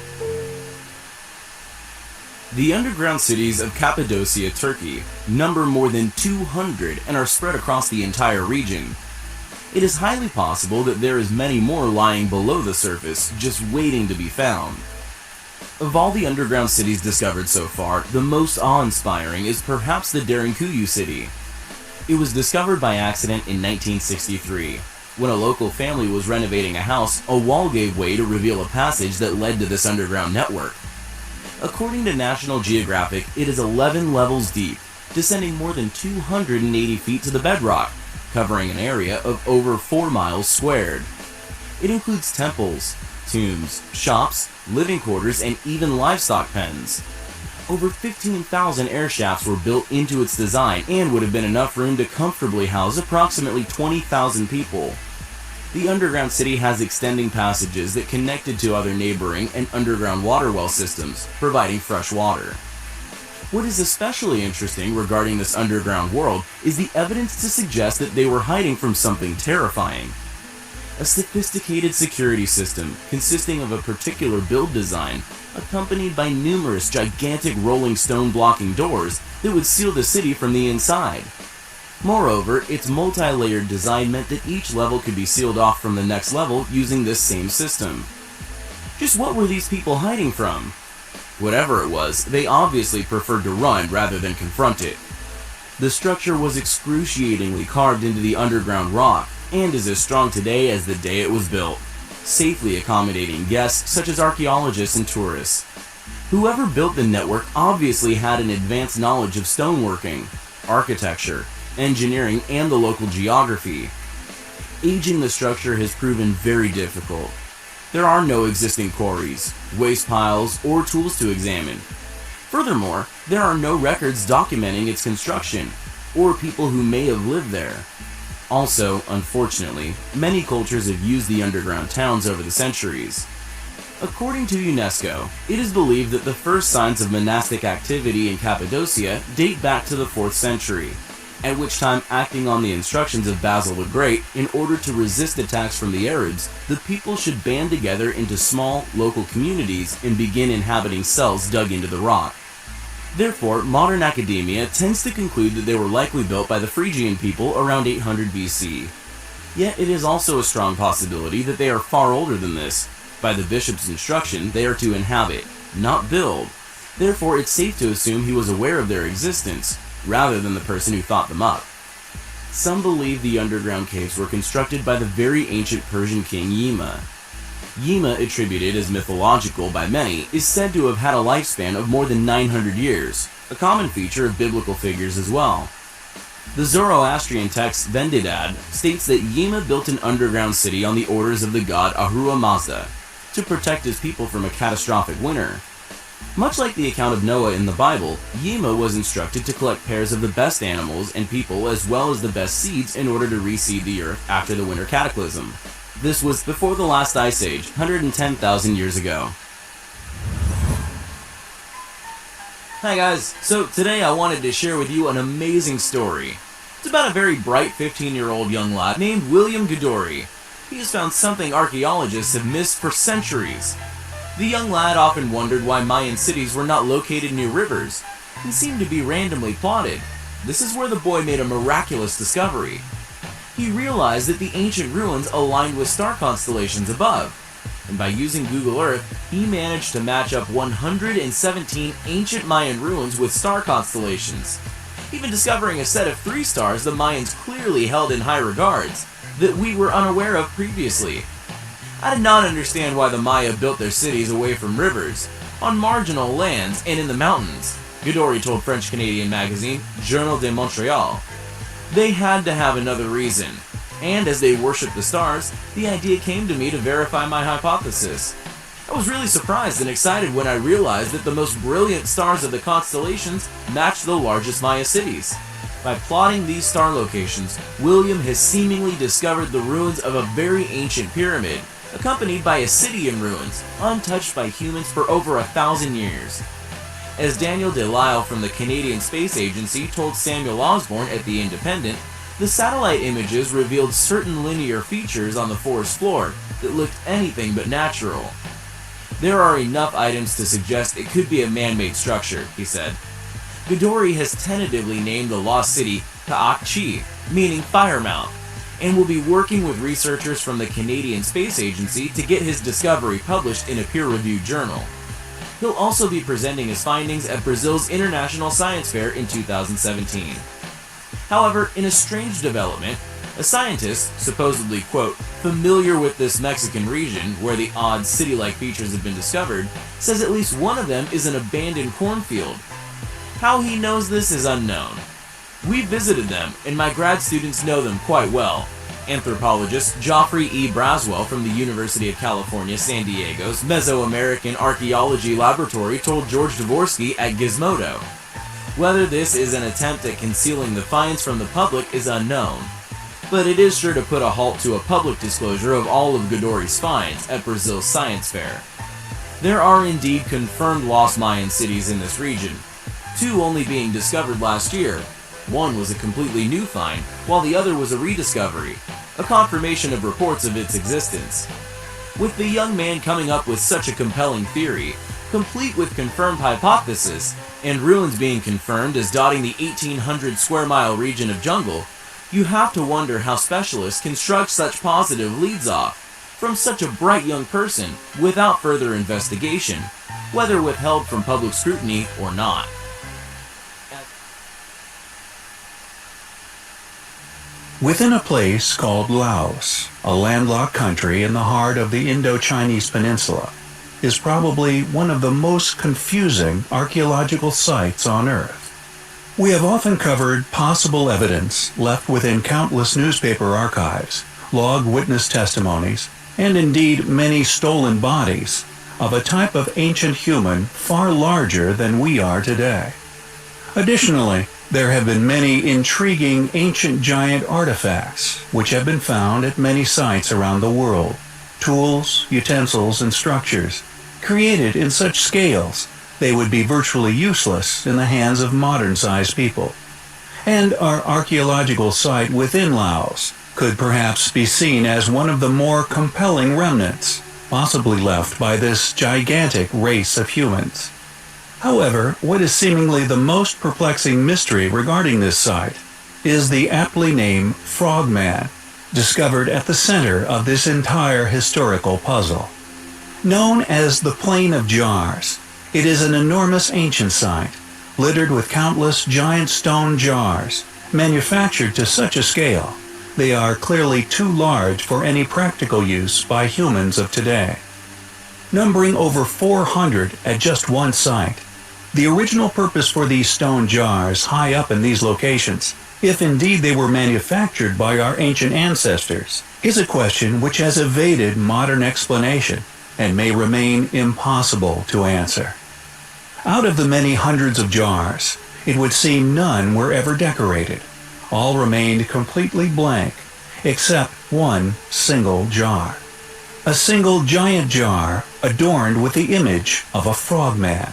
The underground cities of Cappadocia, Turkey, number more than 200 and are spread across the entire region. It is highly possible that there is many more lying below the surface, just waiting to be found. Of all the underground cities discovered so far, the most awe-inspiring is perhaps the Derinkuyu city. It was discovered by accident in 1963, When a local family was renovating a house, a wall gave way to reveal a passage that led to this underground network. According to National Geographic, it is 11 levels deep, descending more than 280 feet to the bedrock, covering an area of over 4 miles squared. It includes temples, tombs, shops, living quarters, and even livestock pens. Over 15,000 air shafts were built into its design and would have been enough room to comfortably house approximately 20,000 people. The underground city has extending passages that connected to other neighboring and underground water well systems, providing fresh water. What is especially interesting regarding this underground world is the evidence to suggest that they were hiding from something terrifying. A sophisticated security system consisting of a particular build design, accompanied by numerous gigantic rolling stone blocking doors that would seal the city from the inside. Moreover, its multi-layered design meant that each level could be sealed off from the next level using this same system. Just what were these people hiding from? Whatever it was, they obviously preferred to run rather than confront it. The structure was excruciatingly carved into the underground rock and is as strong today as the day it was built, safely accommodating guests such as archaeologists and tourists. Whoever built the network obviously had an advanced knowledge of stoneworking, architecture, engineering, and the local geography. Aging the structure has proven very difficult. There are no existing quarries, waste piles, or tools to examine. Furthermore, there are no records documenting its construction, or people who may have lived there. Also, unfortunately, many cultures have used the underground towns over the centuries. According to UNESCO, it is believed that the first signs of monastic activity in Cappadocia date back to the 4th century, at which time, acting on the instructions of Basil the Great, in order to resist attacks from the Arabs, the people should band together into small, local communities and begin inhabiting cells dug into the rock. Therefore, modern academia tends to conclude that they were likely built by the Phrygian people around 800 BC. Yet it is also a strong possibility that they are far older than this. By the bishop's instruction, they are to inhabit, not build. Therefore, it's safe to assume he was aware of their existence, rather than the person who thought them up. Some believe the underground caves were constructed by the very ancient Persian king Yima. Yima, attributed as mythological by many, is said to have had a lifespan of more than 900 years, a common feature of biblical figures as well. The Zoroastrian text Vendidad states that Yima built an underground city on the orders of the god Ahura Mazda to protect his people from a catastrophic winter. Much like the account of Noah in the Bible, Yima was instructed to collect pairs of the best animals and people as well as the best seeds in order to reseed the earth after the winter cataclysm. This was before the last ice age, 110,000 years ago. Hi guys, so today I wanted to share with you an amazing story. It's about a very bright 15-year-old young lad named William Gadori. He has found something archaeologists have missed for centuries. The young lad often wondered why Mayan cities were not located near rivers, and seemed to be randomly plotted. This is where the boy made a miraculous discovery. He realized that the ancient ruins aligned with star constellations above, and by using Google Earth, he managed to match up 117 ancient Mayan ruins with star constellations, even discovering a set of 3 stars the Mayans clearly held in high regards, that we were unaware of previously. I did not understand why the Maya built their cities away from rivers, on marginal lands, and in the mountains, Gadori told French-Canadian magazine Journal de Montreal. They had to have another reason, and as they worshipped the stars, the idea came to me to verify my hypothesis. I was really surprised and excited when I realized that the most brilliant stars of the constellations matched the largest Maya cities. By plotting these star locations, William has seemingly discovered the ruins of a very ancient pyramid, accompanied by a city in ruins, untouched by humans for over 1,000 years. As Daniel Delisle from the Canadian Space Agency told Samuel Osborne at The Independent, the satellite images revealed certain linear features on the forest floor that looked anything but natural. There are enough items to suggest it could be a man-made structure, he said. Gadori has tentatively named the lost city Kaakchi, meaning Fire Mount, and will be working with researchers from the Canadian Space Agency to get his discovery published in a peer-reviewed journal. He'll also be presenting his findings at Brazil's International Science Fair in 2017. However, in a strange development, A scientist, supposedly, quote, familiar with this Mexican region where the odd city-like features have been discovered, says at least one of them is an abandoned cornfield. How he knows this is unknown. We visited them, and my grad students know them quite well. Anthropologist Geoffrey E. Braswell from the University of California, San Diego's Mesoamerican Archaeology Laboratory told George Dvorsky at Gizmodo. Whether this is an attempt at concealing the finds from the public is unknown, but it is sure to put a halt to a public disclosure of all of Godory's finds at Brazil's science fair. There are indeed confirmed lost Mayan cities in this region, 2 only being discovered last year. One was a completely new find, while the other was a rediscovery, a confirmation of reports of its existence. With the young man coming up with such a compelling theory, complete with confirmed hypothesis, and ruins being confirmed as dotting the 1,800 square mile region of jungle, you have to wonder how specialists construct such positive leads off from such a bright young person without further investigation, whether withheld from public scrutiny or not. Within a place called Laos, a landlocked country in the heart of the Indo-Chinese peninsula, is probably one of the most confusing archaeological sites on Earth. We have often covered possible evidence left within countless newspaper archives, log witness testimonies, and indeed many stolen bodies of a type of ancient human far larger than we are today. Additionally, there have been many intriguing ancient giant artifacts which have been found at many sites around the world, tools, utensils, and structures created in such scales they would be virtually useless in the hands of modern-sized people. And our archaeological site within Laos could perhaps be seen as one of the more compelling remnants, possibly left by this gigantic race of humans. However, what is seemingly the most perplexing mystery regarding this site is the aptly named Frogman, discovered at the center of this entire historical puzzle. Known as the Plain of Jars, it is an enormous ancient site, littered with countless giant stone jars, manufactured to such a scale they are clearly too large for any practical use by humans of today. Numbering over 400 at just one site, the original purpose for these stone jars high up in these locations, if indeed they were manufactured by our ancient ancestors, is a question which has evaded modern explanation and may remain impossible to answer. Out of the many hundreds of jars, it would seem none were ever decorated. All remained completely blank, except one single jar. A single giant jar adorned with the image of a frogman.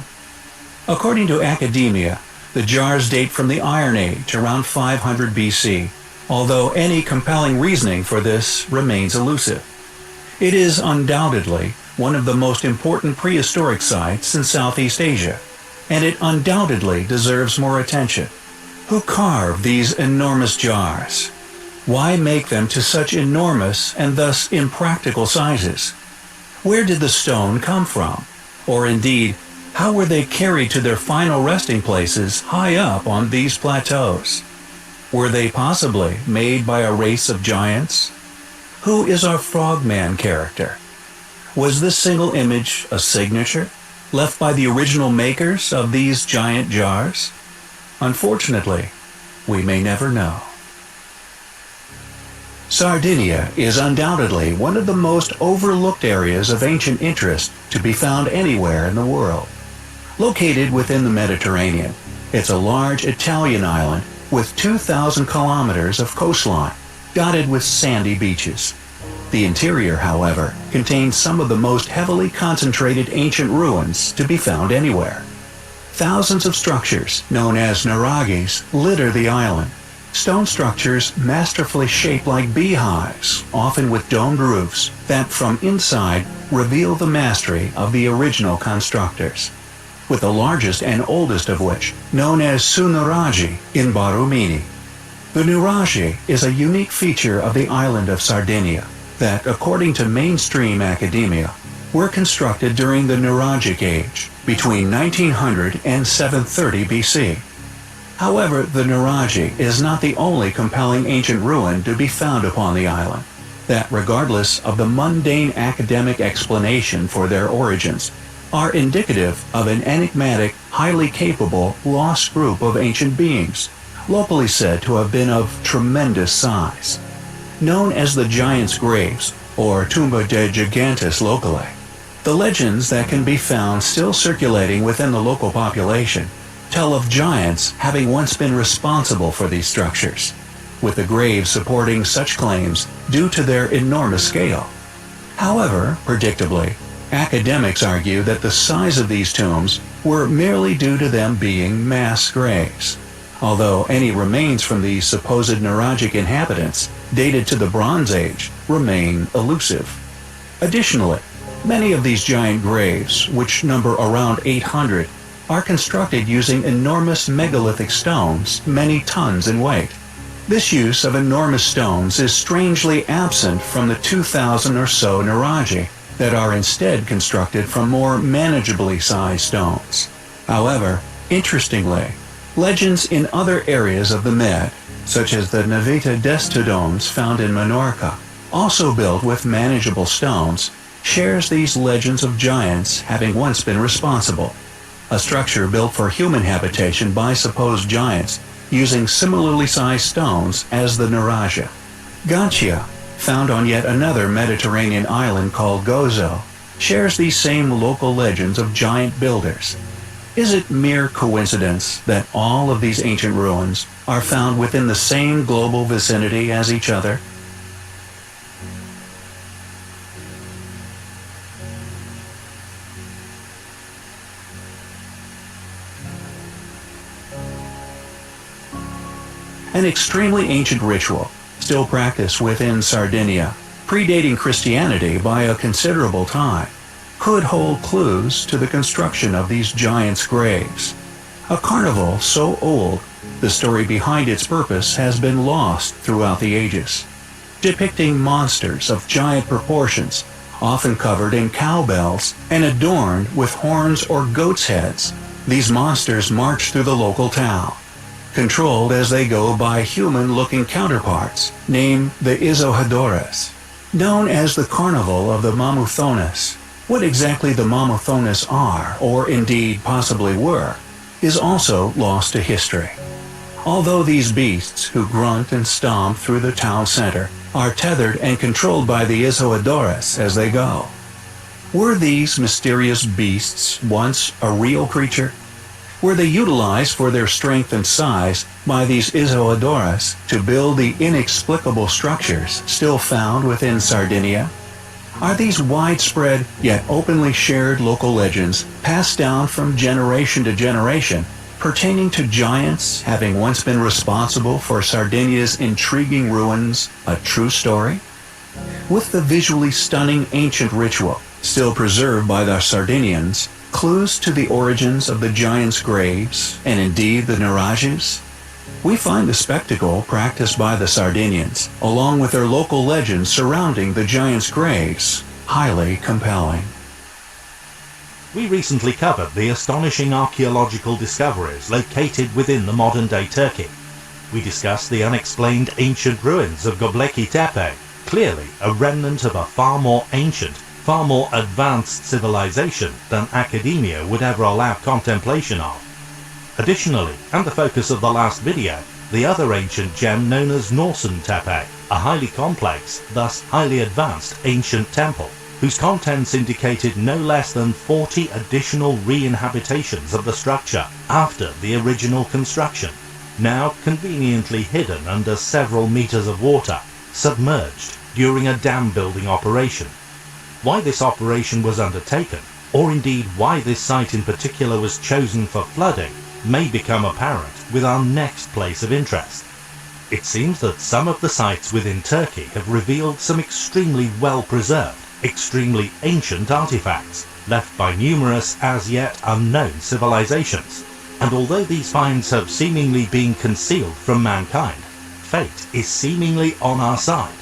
According to academia, the jars date from the Iron Age, around 500 BC, although any compelling reasoning for this remains elusive. It is undoubtedly one of the most important prehistoric sites in Southeast Asia, and it undoubtedly deserves more attention. Who carved these enormous jars? Why make them to such enormous and thus impractical sizes? Where did the stone come from? Or indeed, how were they carried to their final resting places high up on these plateaus? Were they possibly made by a race of giants? Who is our frogman character? Was this single image a signature left by the original makers of these giant jars? Unfortunately, we may never know. Sardinia is undoubtedly one of the most overlooked areas of ancient interest to be found anywhere in the world. Located within the Mediterranean, it's a large Italian island with 2,000 kilometers of coastline, dotted with sandy beaches. The interior, however, contains some of the most heavily concentrated ancient ruins to be found anywhere. Thousands of structures, known as nuraghes, litter the island. Stone structures masterfully shaped like beehives, often with domed roofs, that from inside reveal the mastery of the original constructors, with the largest and oldest of which, known as Sunuragi in Barumini. The nuraghe is a unique feature of the island of Sardinia that, according to mainstream academia, were constructed during the Nuragic Age, between 1900 and 730 BC. However, the Nuraji is not the only compelling ancient ruin to be found upon the island, that regardless of the mundane academic explanation for their origins, are indicative of an enigmatic, highly capable, lost group of ancient beings, locally said to have been of tremendous size. Known as the Giants' Graves, or Tumba de Gigantes locally, the legends that can be found still circulating within the local population tell of giants having once been responsible for these structures, with the graves supporting such claims due to their enormous scale. However, predictably, academics argue that the size of these tombs were merely due to them being mass graves, although any remains from these supposed Nuragic inhabitants, dated to the Bronze Age, remain elusive. Additionally, many of these giant graves, which number around 800, are constructed using enormous megalithic stones many tons in weight. This use of enormous stones is strangely absent from the 2,000 or so Nuraji that are instead constructed from more manageably sized stones. However, interestingly, legends in other areas of the Med, such as the Navita Destodomes found in Minorca, also built with manageable stones, shares these legends of giants having once been responsible. A structure built for human habitation by supposed giants using similarly sized stones as the Nuraja. Gantia, found on yet another Mediterranean island called Gozo, shares these same local legends of giant builders. Is it mere coincidence that all of these ancient ruins are found within the same global vicinity as each other? An extremely ancient ritual, still practiced within Sardinia, predating Christianity by a considerable time, could hold clues to the construction of these giants' graves. A carnival so old, the story behind its purpose has been lost throughout the ages. Depicting monsters of giant proportions, often covered in cowbells and adorned with horns or goats' heads, these monsters march through the local town, controlled as they go by human-looking counterparts, named the Izohadores. Known as the Carnival of the Mamuthones, what exactly the Mamuthones are, or indeed possibly were, is also lost to history. Although these beasts, who grunt and stomp through the town center, are tethered and controlled by the Izohadores as they go. Were these mysterious beasts once a real creature? Were they utilized for their strength and size by these Izohadores to build the inexplicable structures still found within Sardinia? Are these widespread yet openly shared local legends passed down from generation to generation pertaining to giants having once been responsible for Sardinia's intriguing ruins a true story? With the visually stunning ancient ritual still preserved by the Sardinians, clues to the origins of the giants' graves, and indeed the Nurajis? We find the spectacle practiced by the Sardinians, along with their local legends surrounding the giants' graves, highly compelling. We recently covered the astonishing archaeological discoveries located within the modern-day Turkey. We discussed the unexplained ancient ruins of Göbekli Tepe, clearly a remnant of a far more ancient, far more advanced civilization than academia would ever allow contemplation of. Additionally, and the focus of the last video, the other ancient gem known as Norsen Tepe, a highly complex, thus highly advanced ancient temple, whose contents indicated no less than 40 additional re-inhabitations of the structure after the original construction, now conveniently hidden under several meters of water, submerged during a dam building operation. Why this operation was undertaken, or indeed why this site in particular was chosen for flooding, may become apparent with our next place of interest. It seems that some of the sites within Turkey have revealed some extremely well-preserved, extremely ancient artifacts, left by numerous as yet unknown civilizations. And although these finds have seemingly been concealed from mankind, fate is seemingly on our side.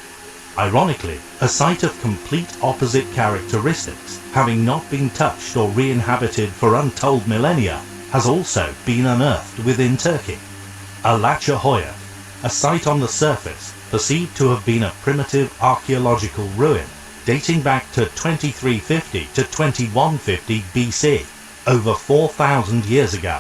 Ironically, a site of complete opposite characteristics, having not been touched or re-inhabited for untold millennia, has also been unearthed within Turkey. Alachahoya, a site on the surface perceived to have been a primitive archaeological ruin dating back to 2350 to 2150 BC, over 4,000 years ago.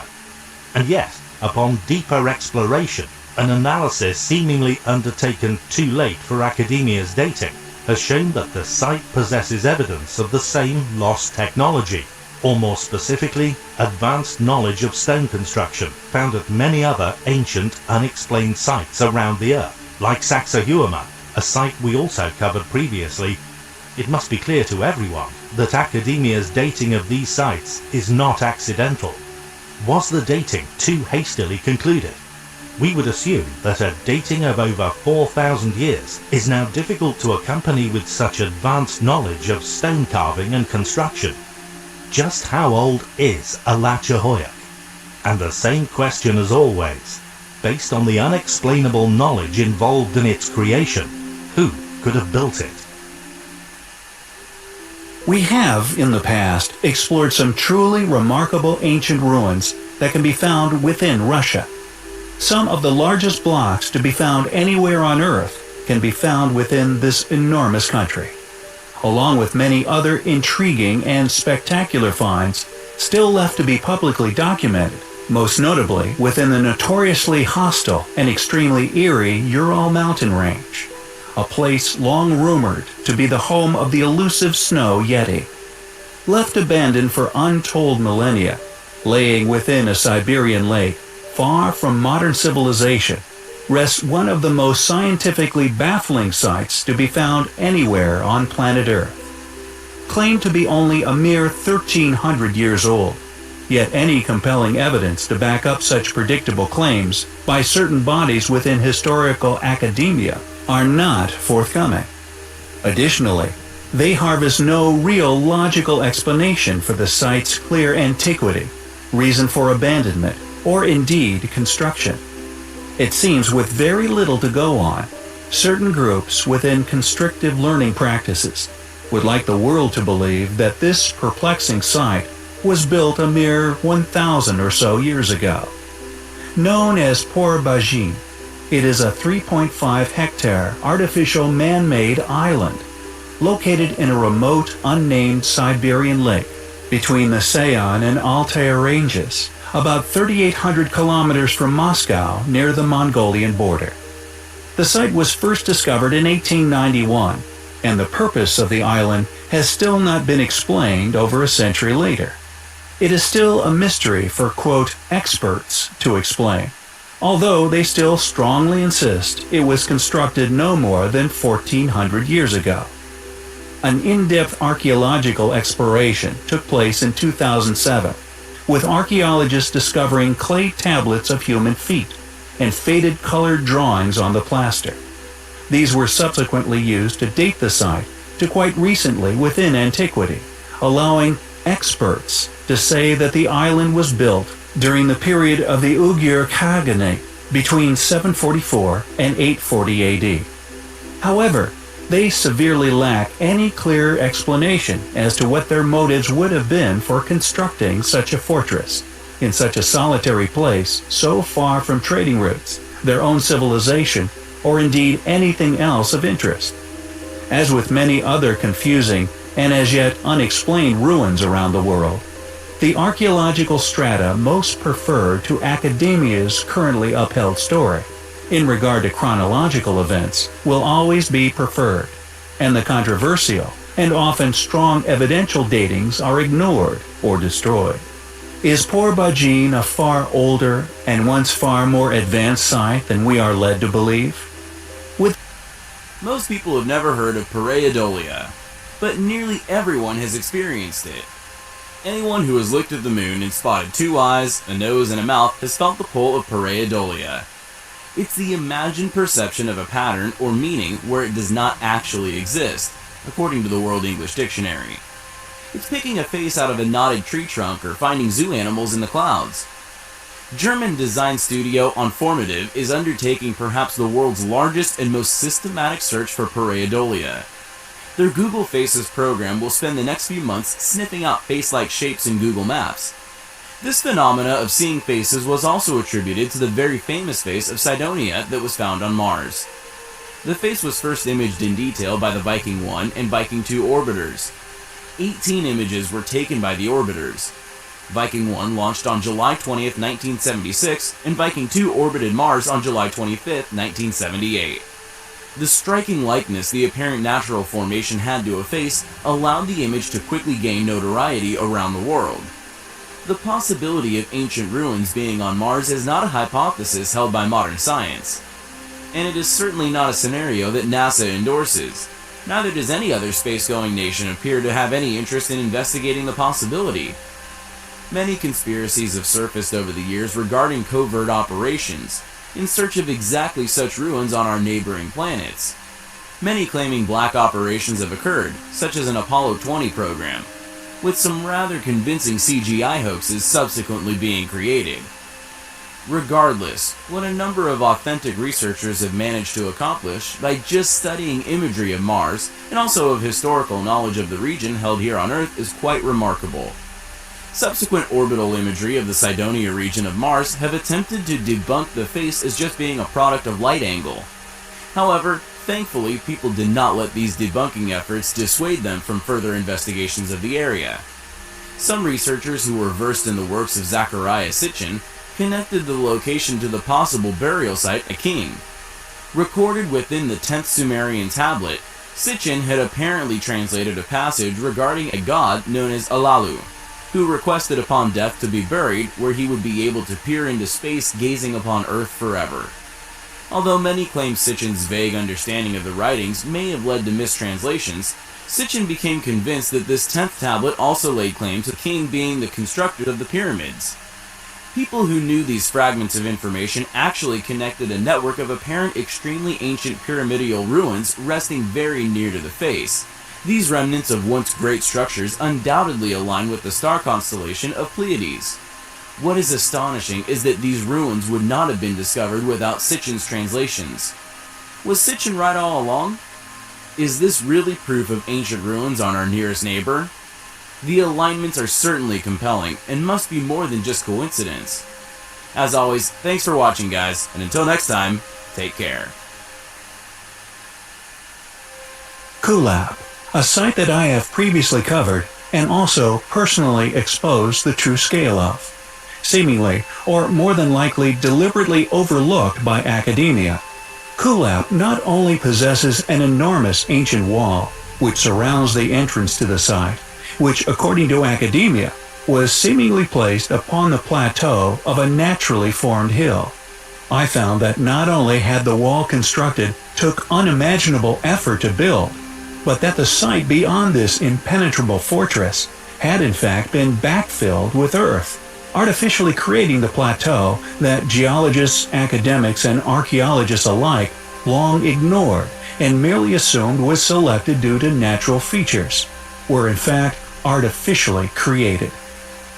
And yet, upon deeper exploration, an analysis seemingly undertaken too late for academia's dating has shown that the site possesses evidence of the same lost technology, or more specifically, advanced knowledge of stone construction found at many other ancient, unexplained sites around the Earth, like Sacsayhuama, a site we also covered previously. It must be clear to everyone that academia's dating of these sites is not accidental. Was the dating too hastily concluded? We would assume that a dating of over 4,000 years is now difficult to accompany with such advanced knowledge of stone carving and construction. Just how old is Alachahoya? And the same question as always, based on the unexplainable knowledge involved in its creation, who could have built it? We have, in the past, explored some truly remarkable ancient ruins that can be found within Russia. Some of the largest blocks to be found anywhere on Earth can be found within this enormous country, along with many other intriguing and spectacular finds still left to be publicly documented, most notably within the notoriously hostile and extremely eerie Ural mountain range, a place long rumored to be the home of the elusive snow Yeti. Left abandoned for untold millennia, laying within a Siberian lake, far from modern civilization, rests one of the most scientifically baffling sights to be found anywhere on planet Earth. Claimed to be only a mere 1,300 years old, yet any compelling evidence to back up such predictable claims by certain bodies within historical academia are not forthcoming. Additionally, they harvest no real logical explanation for the site's clear antiquity, reason for abandonment, or indeed construction. It seems with very little to go on, certain groups within constrictive learning practices would like the world to believe that this perplexing site was built a mere 1,000 or so years ago. Known as Porobajin, it is a 3.5-hectare artificial man-made island located in a remote, unnamed Siberian lake between the Sayan and Altai ranges, about 3,800 kilometers from Moscow near the Mongolian border. The site was first discovered in 1891, and the purpose of the island has still not been explained over a century later. It is still a mystery for, quote, experts to explain, although they still strongly insist it was constructed no more than 1,400 years ago. An in-depth archaeological exploration took place in 2007, with archaeologists discovering clay tablets of human feet and faded colored drawings on the plaster. These were subsequently used to date the site to quite recently within antiquity, allowing experts to say that the island was built during the period of the Uyghur Khaganate between 744 and 840 AD. However, they severely lack any clear explanation as to what their motives would have been for constructing such a fortress in such a solitary place so far from trading routes, their own civilization, or indeed anything else of interest. As with many other confusing and as yet unexplained ruins around the world, the archaeological strata most preferred to academia's currently upheld story in regard to chronological events will always be preferred, and the controversial and often strong evidential datings are ignored or destroyed. Is Porobajin a far older and once far more advanced site than we are led to believe? Most people have never heard of Pareidolia, but nearly everyone has experienced it. Anyone who has looked at the moon and spotted two eyes, a nose, and a mouth has felt the pull of Pareidolia. It's the imagined perception of a pattern or meaning where it does not actually exist, according to the World English Dictionary. It's picking a face out of a knotted tree trunk or finding zoo animals in the clouds. German design studio Onformative is undertaking perhaps the world's largest and most systematic search for Pareidolia. Their Google Faces program will spend the next few months sniffing out face-like shapes in Google Maps. This phenomena of seeing faces was also attributed to the very famous face of Cydonia that was found on Mars. The face was first imaged in detail by the Viking 1 and Viking 2 orbiters. 18 images were taken by the orbiters. Viking 1 launched on July 20th, 1976, and Viking 2 orbited Mars on July 25th, 1978. The striking likeness the apparent natural formation had to a face allowed the image to quickly gain notoriety around the world. The possibility of ancient ruins being on Mars is not a hypothesis held by modern science, and it is certainly not a scenario that NASA endorses. Neither does any other space-going nation appear to have any interest in investigating the possibility. Many conspiracies have surfaced over the years regarding covert operations, in search of exactly such ruins on our neighboring planets. Many claiming black operations have occurred, such as an Apollo 20 program, with some rather convincing CGI hoaxes subsequently being created. Regardless, what a number of authentic researchers have managed to accomplish by just studying imagery of Mars and also of historical knowledge of the region held here on Earth is quite remarkable. Subsequent orbital imagery of the Cydonia region of Mars have attempted to debunk the face as just being a product of light angle. However, thankfully, people did not let these debunking efforts dissuade them from further investigations of the area. Some researchers who were versed in the works of Zecharia Sitchin connected the location to the possible burial site of King. Recorded within the 10th Sumerian tablet, Sitchin had apparently translated a passage regarding a god known as Alalu, who requested upon death to be buried where he would be able to peer into space gazing upon Earth forever. Although many claim Sitchin's vague understanding of the writings may have led to mistranslations, Sitchin became convinced that this 10th tablet also laid claim to King being the constructor of the pyramids. People who knew these fragments of information actually connected a network of apparent extremely ancient pyramidal ruins resting very near to the face. These remnants of once great structures undoubtedly align with the star constellation of Pleiades. What is astonishing is that these ruins would not have been discovered without Sitchin's translations. Was Sitchin right all along? Is this really proof of ancient ruins on our nearest neighbor? The alignments are certainly compelling and must be more than just coincidence. As always, thanks for watching, guys, and until next time, take care. Kulab, a site that I have previously covered and also personally exposed the true scale of. Seemingly, or more than likely deliberately overlooked by academia, Kulab not only possesses an enormous ancient wall which surrounds the entrance to the site, which according to academia was seemingly placed upon the plateau of a naturally formed hill. I found that not only had the wall constructed took unimaginable effort to build, but that the site beyond this impenetrable fortress had in fact been backfilled with earth, artificially creating the plateau that geologists, academics, and archaeologists alike long ignored and merely assumed was selected due to natural features, were in fact artificially created.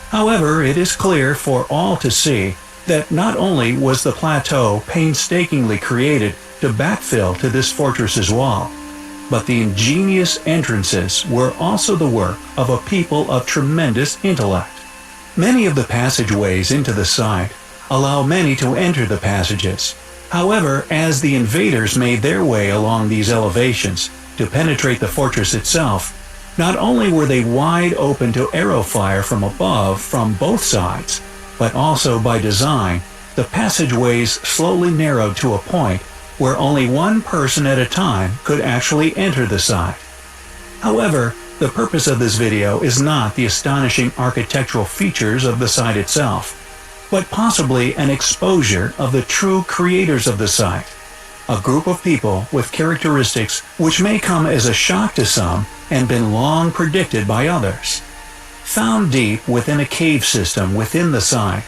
However, it is clear for all to see that not only was the plateau painstakingly created to backfill to this fortress's wall, but the ingenious entrances were also the work of a people of tremendous intellect. Many of the passageways into the site allow many to enter the passages. However, as the invaders made their way along these elevations to penetrate the fortress itself, not only were they wide open to arrow fire from above from both sides, but also by design, the passageways slowly narrowed to a point where only one person at a time could actually enter the site. However, the purpose of this video is not the astonishing architectural features of the site itself, but possibly an exposure of the true creators of the site, a group of people with characteristics which may come as a shock to some and been long predicted by others. Found deep within a cave system within the site,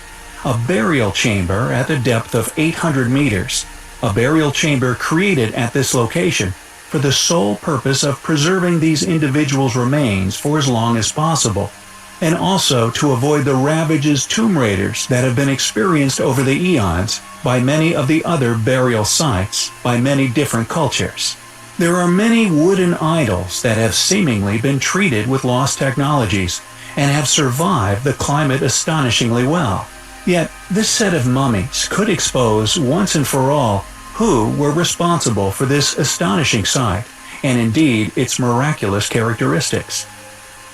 a burial chamber at the depth of 800 meters, a burial chamber created at this location for the sole purpose of preserving these individuals' remains for as long as possible, and also to avoid the ravages tomb raiders that have been experienced over the eons by many of the other burial sites by many different cultures. There are many wooden idols that have seemingly been treated with lost technologies and have survived the climate astonishingly well. Yet, this set of mummies could expose once and for all who were responsible for this astonishing sight, and indeed its miraculous characteristics.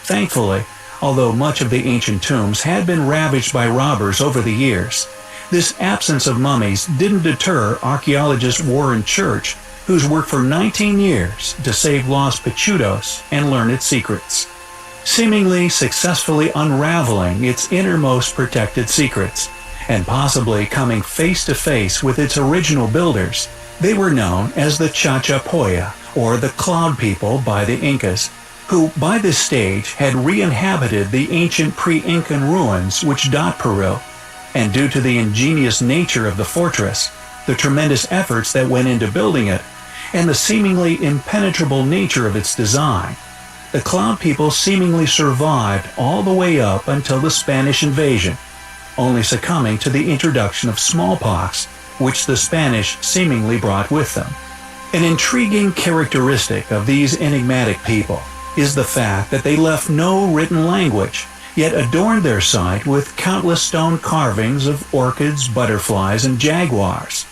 Thankfully, although much of the ancient tombs had been ravaged by robbers over the years, this absence of mummies didn't deter archaeologist Warren Church, who's worked for 19 years to save lost Pachutos and learn its secrets, seemingly successfully unraveling its innermost protected secrets, and possibly coming face to face with its original builders. They were known as the Chachapoya, or the Cloud People by the Incas, who by this stage had re-inhabited the ancient pre-Incan ruins which dot Peru, and due to the ingenious nature of the fortress, the tremendous efforts that went into building it, and the seemingly impenetrable nature of its design, the Cloud People seemingly survived all the way up until the Spanish invasion, only succumbing to the introduction of smallpox, which the Spanish seemingly brought with them. An intriguing characteristic of these enigmatic people is the fact that they left no written language, yet adorned their site with countless stone carvings of orchids, butterflies, and jaguars.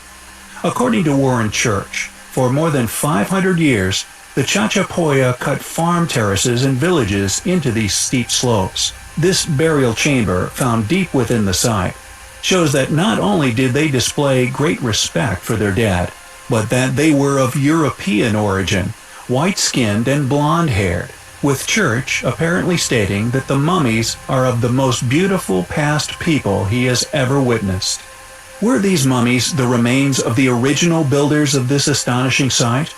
According to Warren Church, for more than 500 years, the Chachapoya cut farm terraces and villages into these steep slopes. This burial chamber, found deep within the site, shows that not only did they display great respect for their dead, but that they were of European origin, white-skinned and blonde-haired, with Church apparently stating that the mummies are of the most beautiful past people he has ever witnessed. Were these mummies the remains of the original builders of this astonishing site?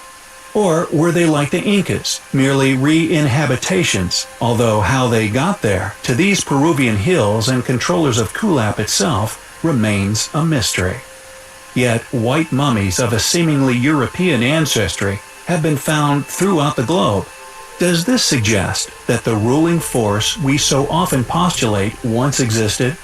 Or were they like the Incas, merely re-inhabitations, although how they got there, to these Peruvian hills and controllers of Kulap itself, remains a mystery. Yet white mummies of a seemingly European ancestry have been found throughout the globe. Does this suggest that the ruling force we so often postulate once existed?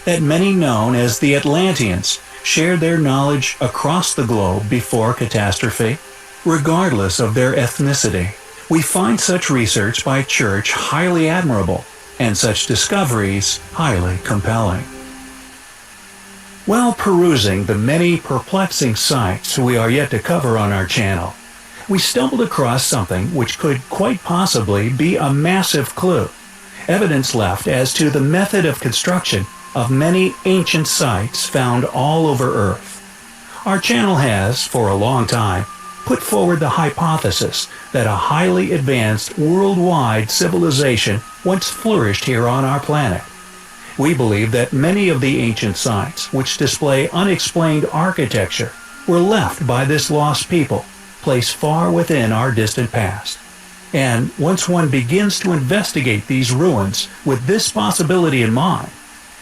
That many known as the Atlanteans shared their knowledge across the globe before catastrophe? Regardless of their ethnicity, we find such research by Church highly admirable, and such discoveries highly compelling. While perusing the many perplexing sites we are yet to cover on our channel, we stumbled across something which could quite possibly be a massive clue, evidence left as to the method of construction of many ancient sites found all over Earth. Our channel has, for a long time, put forward the hypothesis that a highly advanced worldwide civilization once flourished here on our planet. We believe that many of the ancient sites which display unexplained architecture were left by this lost people, placed far within our distant past. And once one begins to investigate these ruins with this possibility in mind,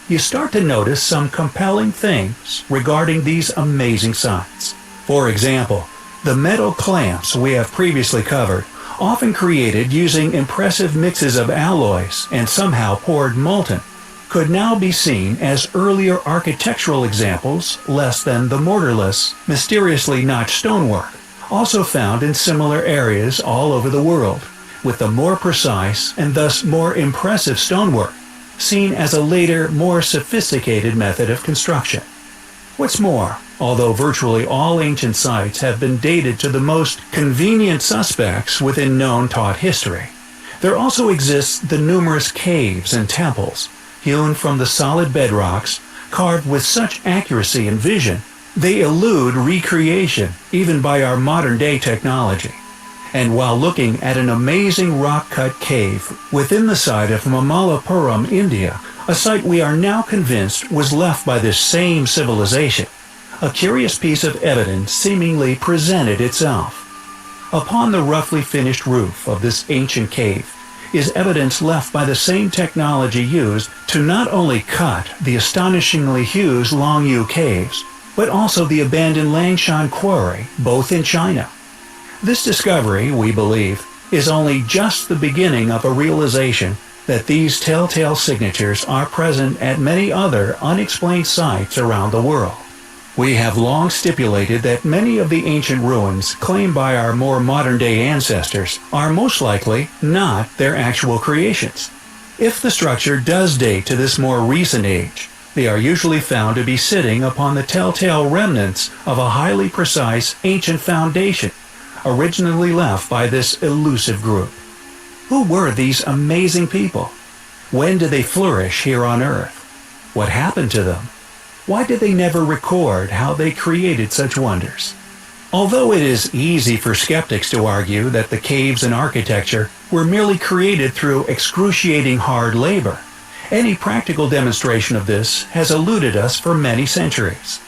you start to notice some compelling things regarding these amazing sites. For example, the metal clamps we have previously covered, often created using impressive mixes of alloys and somehow poured molten, could now be seen as earlier architectural examples less than the mortarless, mysteriously notched stonework, also found in similar areas all over the world, with the more precise and thus more impressive stonework seen as a later, more sophisticated method of construction. What's more, although virtually all ancient sites have been dated to the most convenient suspects within known taught history, there also exists the numerous caves and temples, hewn from the solid bedrocks, carved with such accuracy and vision, they elude recreation even by our modern-day technology. And while looking at an amazing rock-cut cave within the site of Mamallapuram, India, a site we are now convinced was left by this same civilization, a curious piece of evidence seemingly presented itself. Upon the roughly finished roof of this ancient cave is evidence left by the same technology used to not only cut the astonishingly huge Longyu caves, but also the abandoned Langshan quarry, both in China. This discovery, we believe, is only just the beginning of a realization that these telltale signatures are present at many other unexplained sites around the world. We have long stipulated that many of the ancient ruins claimed by our more modern-day ancestors are most likely not their actual creations. If the structure does date to this more recent age, they are usually found to be sitting upon the telltale remnants of a highly precise ancient foundation originally left by this elusive group. Who were these amazing people? When did they flourish here on Earth? What happened to them? Why did they never record how they created such wonders? Although it is easy for skeptics to argue that the caves and architecture were merely created through excruciating hard labor, any practical demonstration of this has eluded us for many centuries.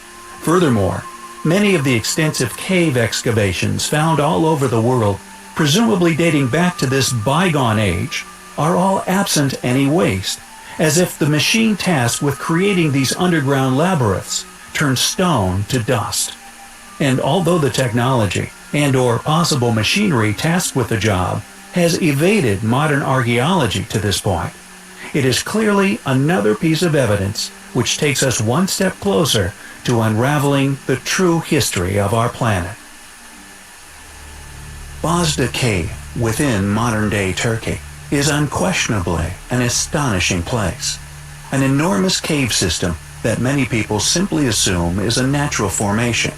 Furthermore, many of the extensive cave excavations found all over the world, presumably dating back to this bygone age, are all absent any waste, as if the machine tasked with creating these underground labyrinths turned stone to dust. And although the technology and/or possible machinery tasked with the job has evaded modern archaeology to this point, it is clearly another piece of evidence which takes us one step closer to unraveling the true history of our planet. Bozda Cave, within modern-day Turkey, is unquestionably an astonishing place. An enormous cave system that many people simply assume is a natural formation,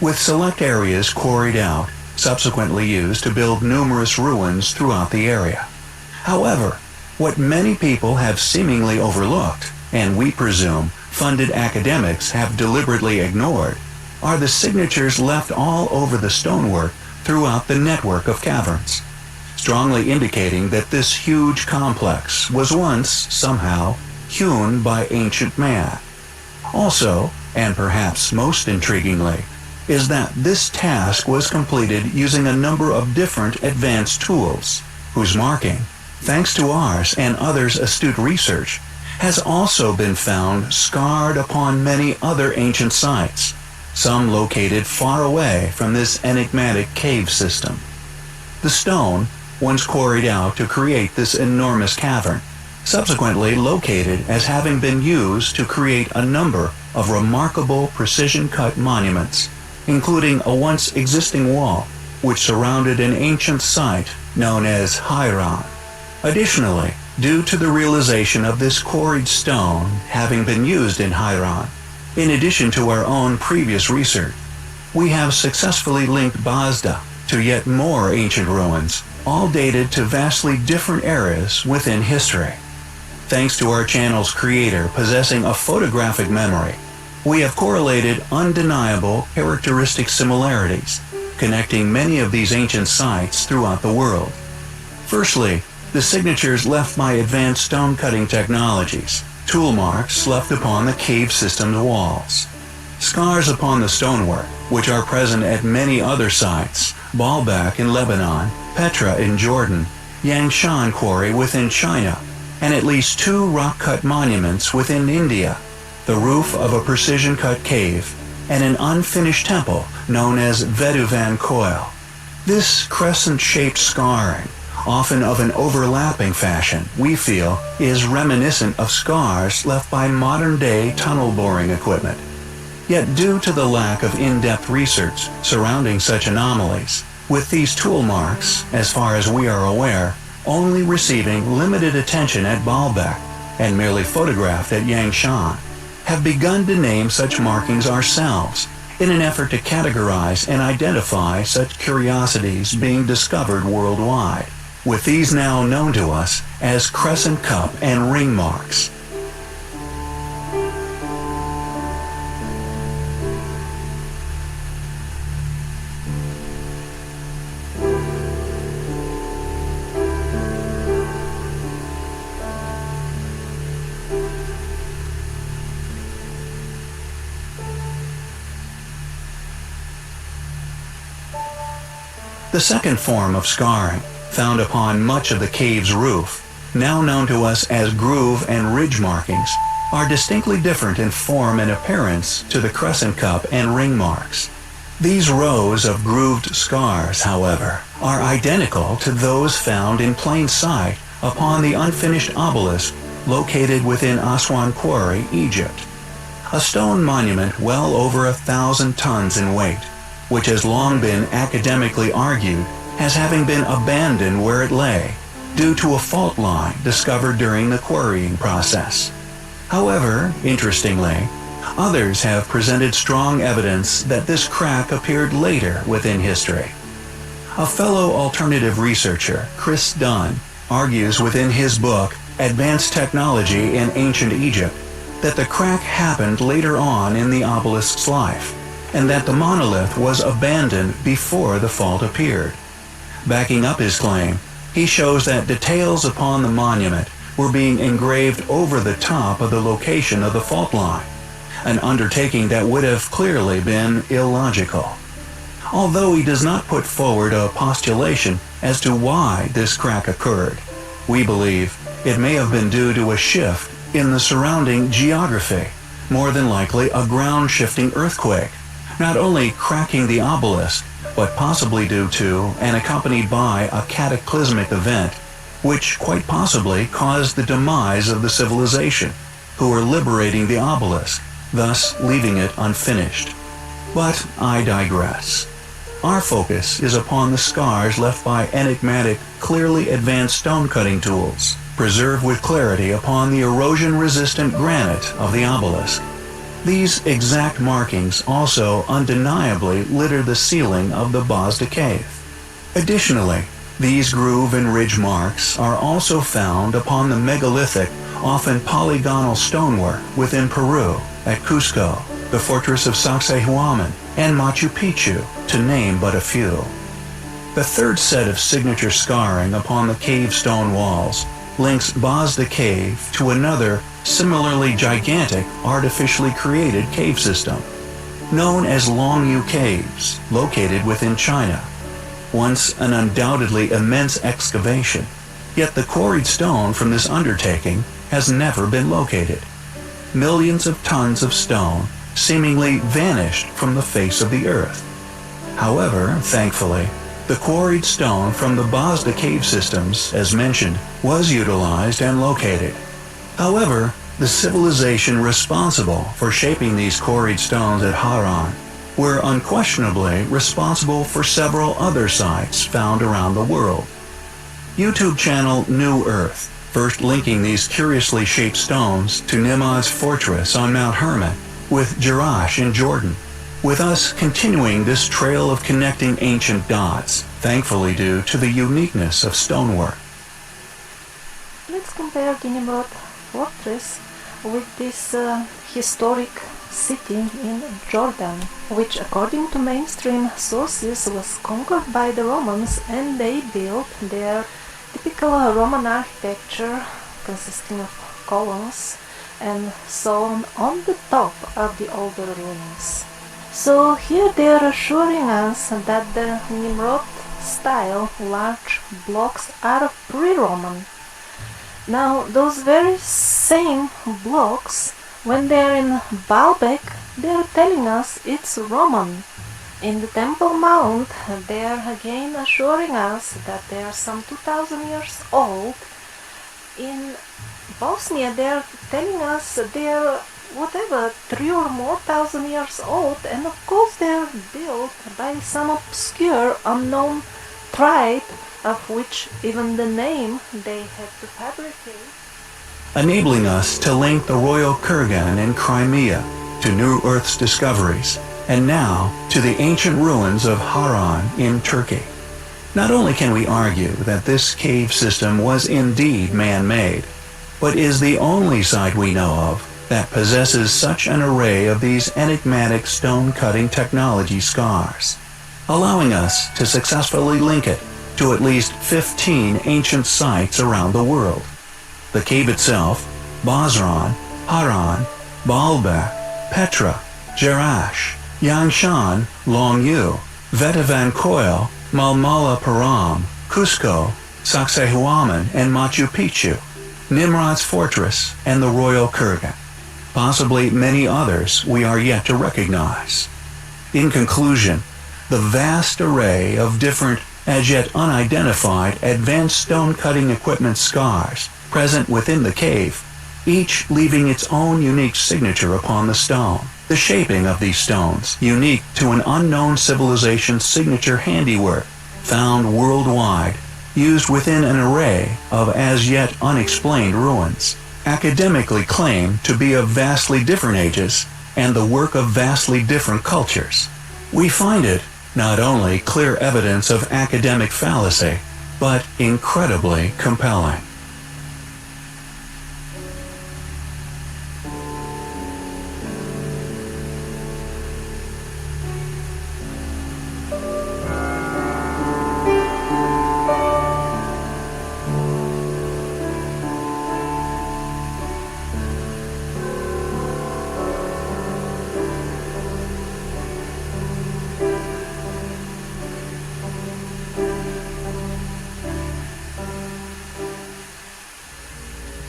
with select areas quarried out, subsequently used to build numerous ruins throughout the area. However, what many people have seemingly overlooked, and we presume funded academics have deliberately ignored, are the signatures left all over the stonework throughout the network of caverns, strongly indicating that this huge complex was once, somehow, hewn by ancient man. Also, and perhaps most intriguingly, is that this task was completed using a number of different advanced tools, whose marking, thanks to ours and others' astute research, has also been found scarred upon many other ancient sites, some located far away from this enigmatic cave system. The stone, once quarried out to create this enormous cavern, subsequently located as having been used to create a number of remarkable precision-cut monuments, including a once existing wall which surrounded an ancient site known as Hairan. Additionally, due to the realization of this quarried stone having been used in Hairan, in addition to our own previous research, we have successfully linked Bozda to yet more ancient ruins, all dated to vastly different eras within history. Thanks to our channel's creator possessing a photographic memory, we have correlated undeniable characteristic similarities, connecting many of these ancient sites throughout the world. Firstly, the signatures left by advanced stone-cutting technologies, tool marks left upon the cave system's walls, scars upon the stonework, which are present at many other sites, Baalbek in Lebanon, Petra in Jordan, Yangshan Quarry within China, and at least 2 rock-cut monuments within India, the roof of a precision-cut cave, and an unfinished temple known as Veduvan Koil. This crescent-shaped scarring, often of an overlapping fashion, we feel is reminiscent of scars left by modern-day tunnel boring equipment. Yet due to the lack of in-depth research surrounding such anomalies, with these tool marks, as far as we are aware, only receiving limited attention at Baalbek and merely photographed at Yangshan, have begun to name such markings ourselves in an effort to categorize and identify such curiosities being discovered worldwide, with these now known to us as crescent cup and ring marks. The second form of scarring, found upon much of the cave's roof, now known to us as groove and ridge markings, are distinctly different in form and appearance to the crescent cup and ring marks. These rows of grooved scars, however, are identical to those found in plain sight upon the unfinished obelisk located within Aswan Quarry, Egypt. A stone monument well over 1,000 tons in weight, which has long been academically argued as having been abandoned where it lay, due to a fault line discovered during the quarrying process. However, interestingly, others have presented strong evidence that this crack appeared later within history. A fellow alternative researcher, Chris Dunn, argues within his book, Advanced Technology in Ancient Egypt, that the crack happened later on in the obelisk's life, and that the monolith was abandoned before the fault appeared. Backing up his claim, he shows that details upon the monument were being engraved over the top of the location of the fault line, an undertaking that would have clearly been illogical. Although he does not put forward a postulation as to why this crack occurred, we believe it may have been due to a shift in the surrounding geography, more than likely a ground-shifting earthquake, not only cracking the obelisk, but possibly due to and accompanied by a cataclysmic event, which quite possibly caused the demise of the civilization, who were liberating the obelisk, thus leaving it unfinished. But I digress. Our focus is upon the scars left by enigmatic, clearly advanced stone-cutting tools, preserved with clarity upon the erosion-resistant granite of the obelisk. These exact markings also undeniably litter the ceiling of the Bosda cave. Additionally, these groove and ridge marks are also found upon the megalithic, often polygonal stonework within Peru, at Cusco, the fortress of Sacsayhuaman, and Machu Picchu, to name but a few. The third set of signature scarring upon the cave stone walls links Bosda Cave to another similarly gigantic artificially created cave system, known as Longyu Caves, located within China. Once an undoubtedly immense excavation, yet the quarried stone from this undertaking has never been located. Millions of tons of stone seemingly vanished from the face of the earth. However, thankfully, the quarried stone from the Bosda cave systems, as mentioned, was utilized and located. However, the civilization responsible for shaping these quarried stones at Haran were unquestionably responsible for several other sites found around the world. YouTube channel New Earth, first linking these curiously shaped stones to Nimrod's fortress on Mount Hermon with Jerash in Jordan, with us continuing this trail of connecting ancient dots, thankfully due to the uniqueness of stonework. Let's compare the Nimrod fortress with this historic city in Jordan, which according to mainstream sources was conquered by the Romans, and they built their typical Roman architecture consisting of columns and so on the top of the older ruins. So here they are assuring us that the Nimrod style large blocks are pre-Roman. Now those very same blocks, when they are in Baalbek, they are telling us it's Roman. In the Temple Mount, they are again assuring us that they are some 2000 years old. In Bosnia, they are telling us they are whatever, 3 or more thousand years old, and of course they are built by some obscure, unknown tribe, of which even the name they had to fabricate. Enabling us to link the Royal Kurgan in Crimea to New Earth's discoveries, and now to the ancient ruins of Haran in Turkey. Not only can we argue that this cave system was indeed man-made, but is the only site we know of that possesses such an array of these enigmatic stone-cutting technology scars, allowing us to successfully link it to at least 15 ancient sites around the world. The cave itself, Basran, Haran, Baalbek, Petra, Jerash, Yangshan, Longyu, Vetivankoil, Malmala Param, Cusco, Sacsayhuaman, and Machu Picchu, Nimrod's fortress, and the Royal Kurgan. Possibly many others we are yet to recognize. In conclusion, the vast array of different, as yet unidentified, advanced stone-cutting equipment scars present within the cave, each leaving its own unique signature upon the stone. The shaping of these stones, unique to an unknown civilization's signature handiwork, found worldwide, used within an array of as yet unexplained ruins, academically claim to be of vastly different ages and the work of vastly different cultures. We find it not only clear evidence of academic fallacy, but incredibly compelling.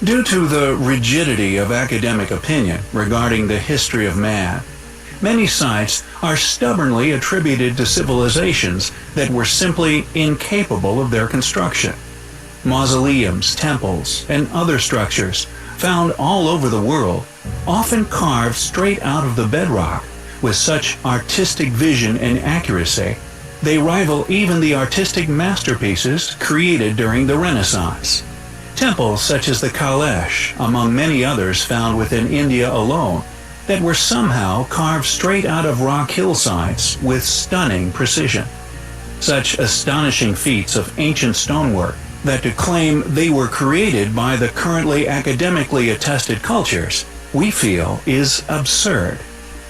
Due to the rigidity of academic opinion regarding the history of man, many sites are stubbornly attributed to civilizations that were simply incapable of their construction. Mausoleums, temples, and other structures found all over the world, often carved straight out of the bedrock with such artistic vision and accuracy, they rival even the artistic masterpieces created during the Renaissance. Temples such as the Kailash, among many others found within India alone, that were somehow carved straight out of rock hillsides with stunning precision. Such astonishing feats of ancient stonework that to claim they were created by the currently academically attested cultures, we feel is absurd.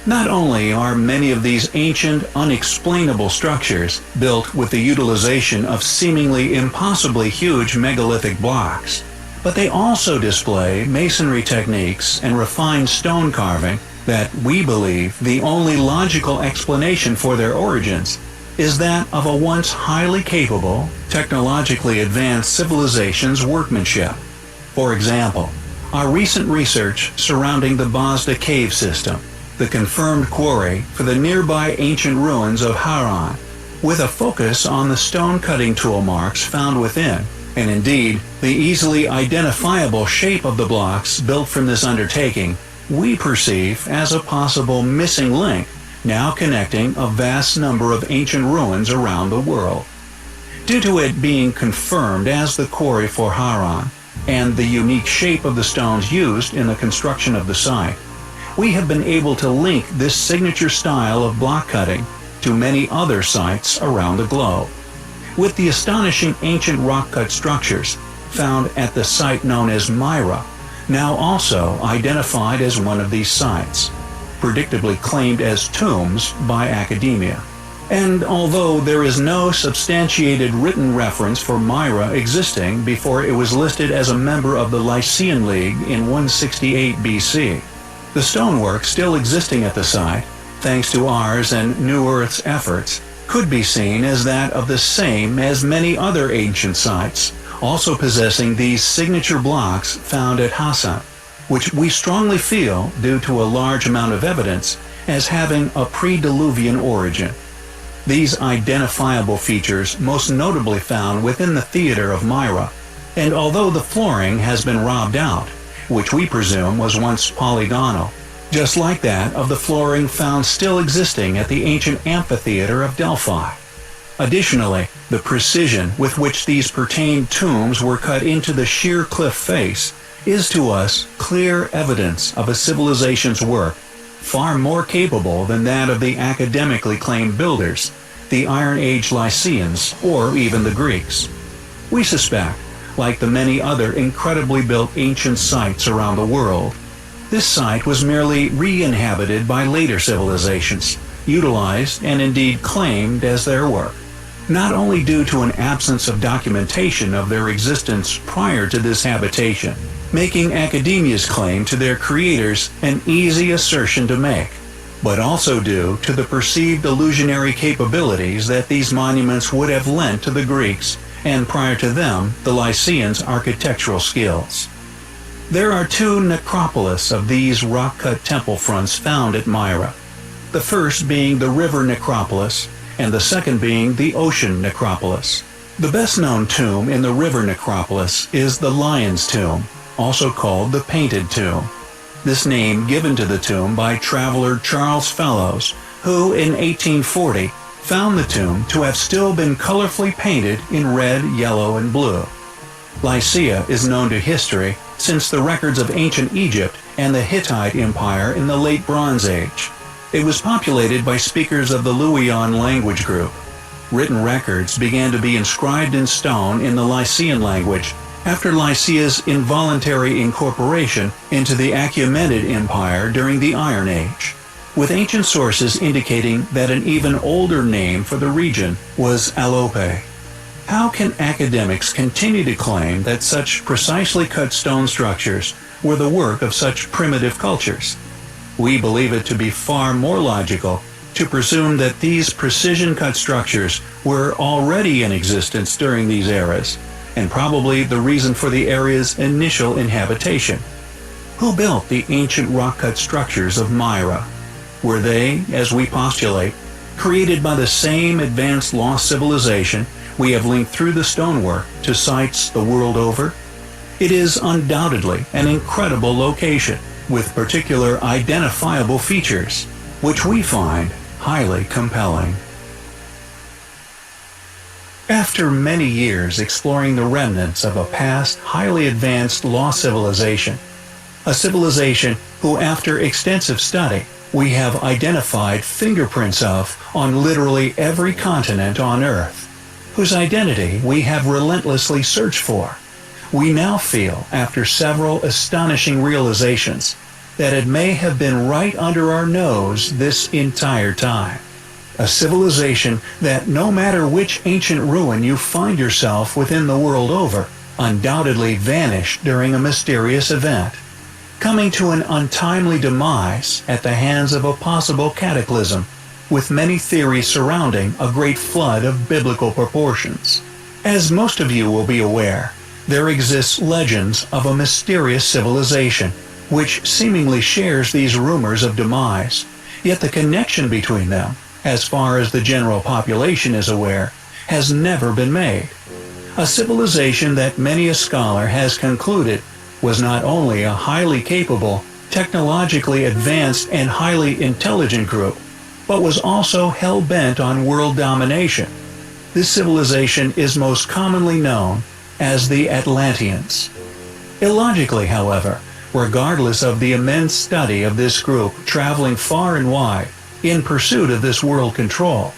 Not only are many of these ancient, unexplainable structures built with the utilization of seemingly impossibly huge megalithic blocks, but they also display masonry techniques and refined stone carving that we believe the only logical explanation for their origins is that of a once highly capable, technologically advanced civilization's workmanship. For example, our recent research surrounding the Bosda cave system, the confirmed quarry for the nearby ancient ruins of Haran, with a focus on the stone-cutting tool marks found within, and indeed the easily identifiable shape of the blocks built from this undertaking, we perceive as a possible missing link now connecting a vast number of ancient ruins around the world. Due to it being confirmed as the quarry for Haran, and the unique shape of the stones used in the construction of the site, we have been able to link this signature style of block cutting to many other sites around the globe. With the astonishing ancient rock-cut structures found at the site known as Myra, now also identified as one of these sites, predictably claimed as tombs by academia. And although there is no substantiated written reference for Myra existing before it was listed as a member of the Lycian League in 168 BC, the stonework still existing at the site, thanks to ours and New Earth's efforts, could be seen as that of the same as many other ancient sites, also possessing these signature blocks found at Hassan, which we strongly feel, due to a large amount of evidence, as having a pre-Diluvian origin. These identifiable features most notably found within the theater of Myra, and although the flooring has been robbed out, which we presume was once polygonal, just like that of the flooring found still existing at the ancient amphitheater of Delphi. Additionally, the precision with which these pertained tombs were cut into the sheer cliff face is to us clear evidence of a civilization's work far more capable than that of the academically claimed builders, the Iron Age Lycians, or even the Greeks. We suspect, like the many other incredibly built ancient sites around the world, this site was merely re-inhabited by later civilizations, utilized and indeed claimed as their work, not only due to an absence of documentation of their existence prior to this habitation, making academia's claim to their creators an easy assertion to make, but also due to the perceived illusionary capabilities that these monuments would have lent to the Greeks, and prior to them, the Lycians' architectural skills. There are two necropolis of these rock-cut temple fronts found at Myra, the first being the river necropolis, and the second being the ocean necropolis. The best-known tomb in the river necropolis is the Lion's Tomb, also called the Painted Tomb. This name given to the tomb by traveler Charles Fellows, who in 1840 found the tomb to have still been colorfully painted in red, yellow, and blue. Lycia is known to history since the records of ancient Egypt and the Hittite Empire in the Late Bronze Age. It was populated by speakers of the Luwian language group. Written records began to be inscribed in stone in the Lycian language after Lycia's involuntary incorporation into the Achaemenid Empire during the Iron Age, with ancient sources indicating that an even older name for the region was Alope. How can academics continue to claim that such precisely cut stone structures were the work of such primitive cultures? We believe it to be far more logical to presume that these precision-cut structures were already in existence during these eras, and probably the reason for the area's initial inhabitation. Who built the ancient rock-cut structures of Myra? Were they, as we postulate, created by the same advanced lost civilization we have linked through the stonework to sites the world over? It is undoubtedly an incredible location with particular identifiable features, which we find highly compelling. After many years exploring the remnants of a past highly advanced lost civilization, a civilization who after extensive study we have identified fingerprints of on literally every continent on Earth, whose identity we have relentlessly searched for, we now feel, after several astonishing realizations, that it may have been right under our nose this entire time. A civilization that, no matter which ancient ruin you find yourself within the world over, undoubtedly vanished during a mysterious event, coming to an untimely demise at the hands of a possible cataclysm, with many theories surrounding a great flood of biblical proportions. As most of you will be aware, there exists legends of a mysterious civilization which seemingly shares these rumors of demise, yet the connection between them, as far as the general population is aware, has never been made. A civilization that many a scholar has concluded was not only a highly capable, technologically advanced, and highly intelligent group, but was also hell-bent on world domination. This civilization is most commonly known as the Atlanteans. Illogically, however, regardless of the immense study of this group traveling far and wide in pursuit of this world control,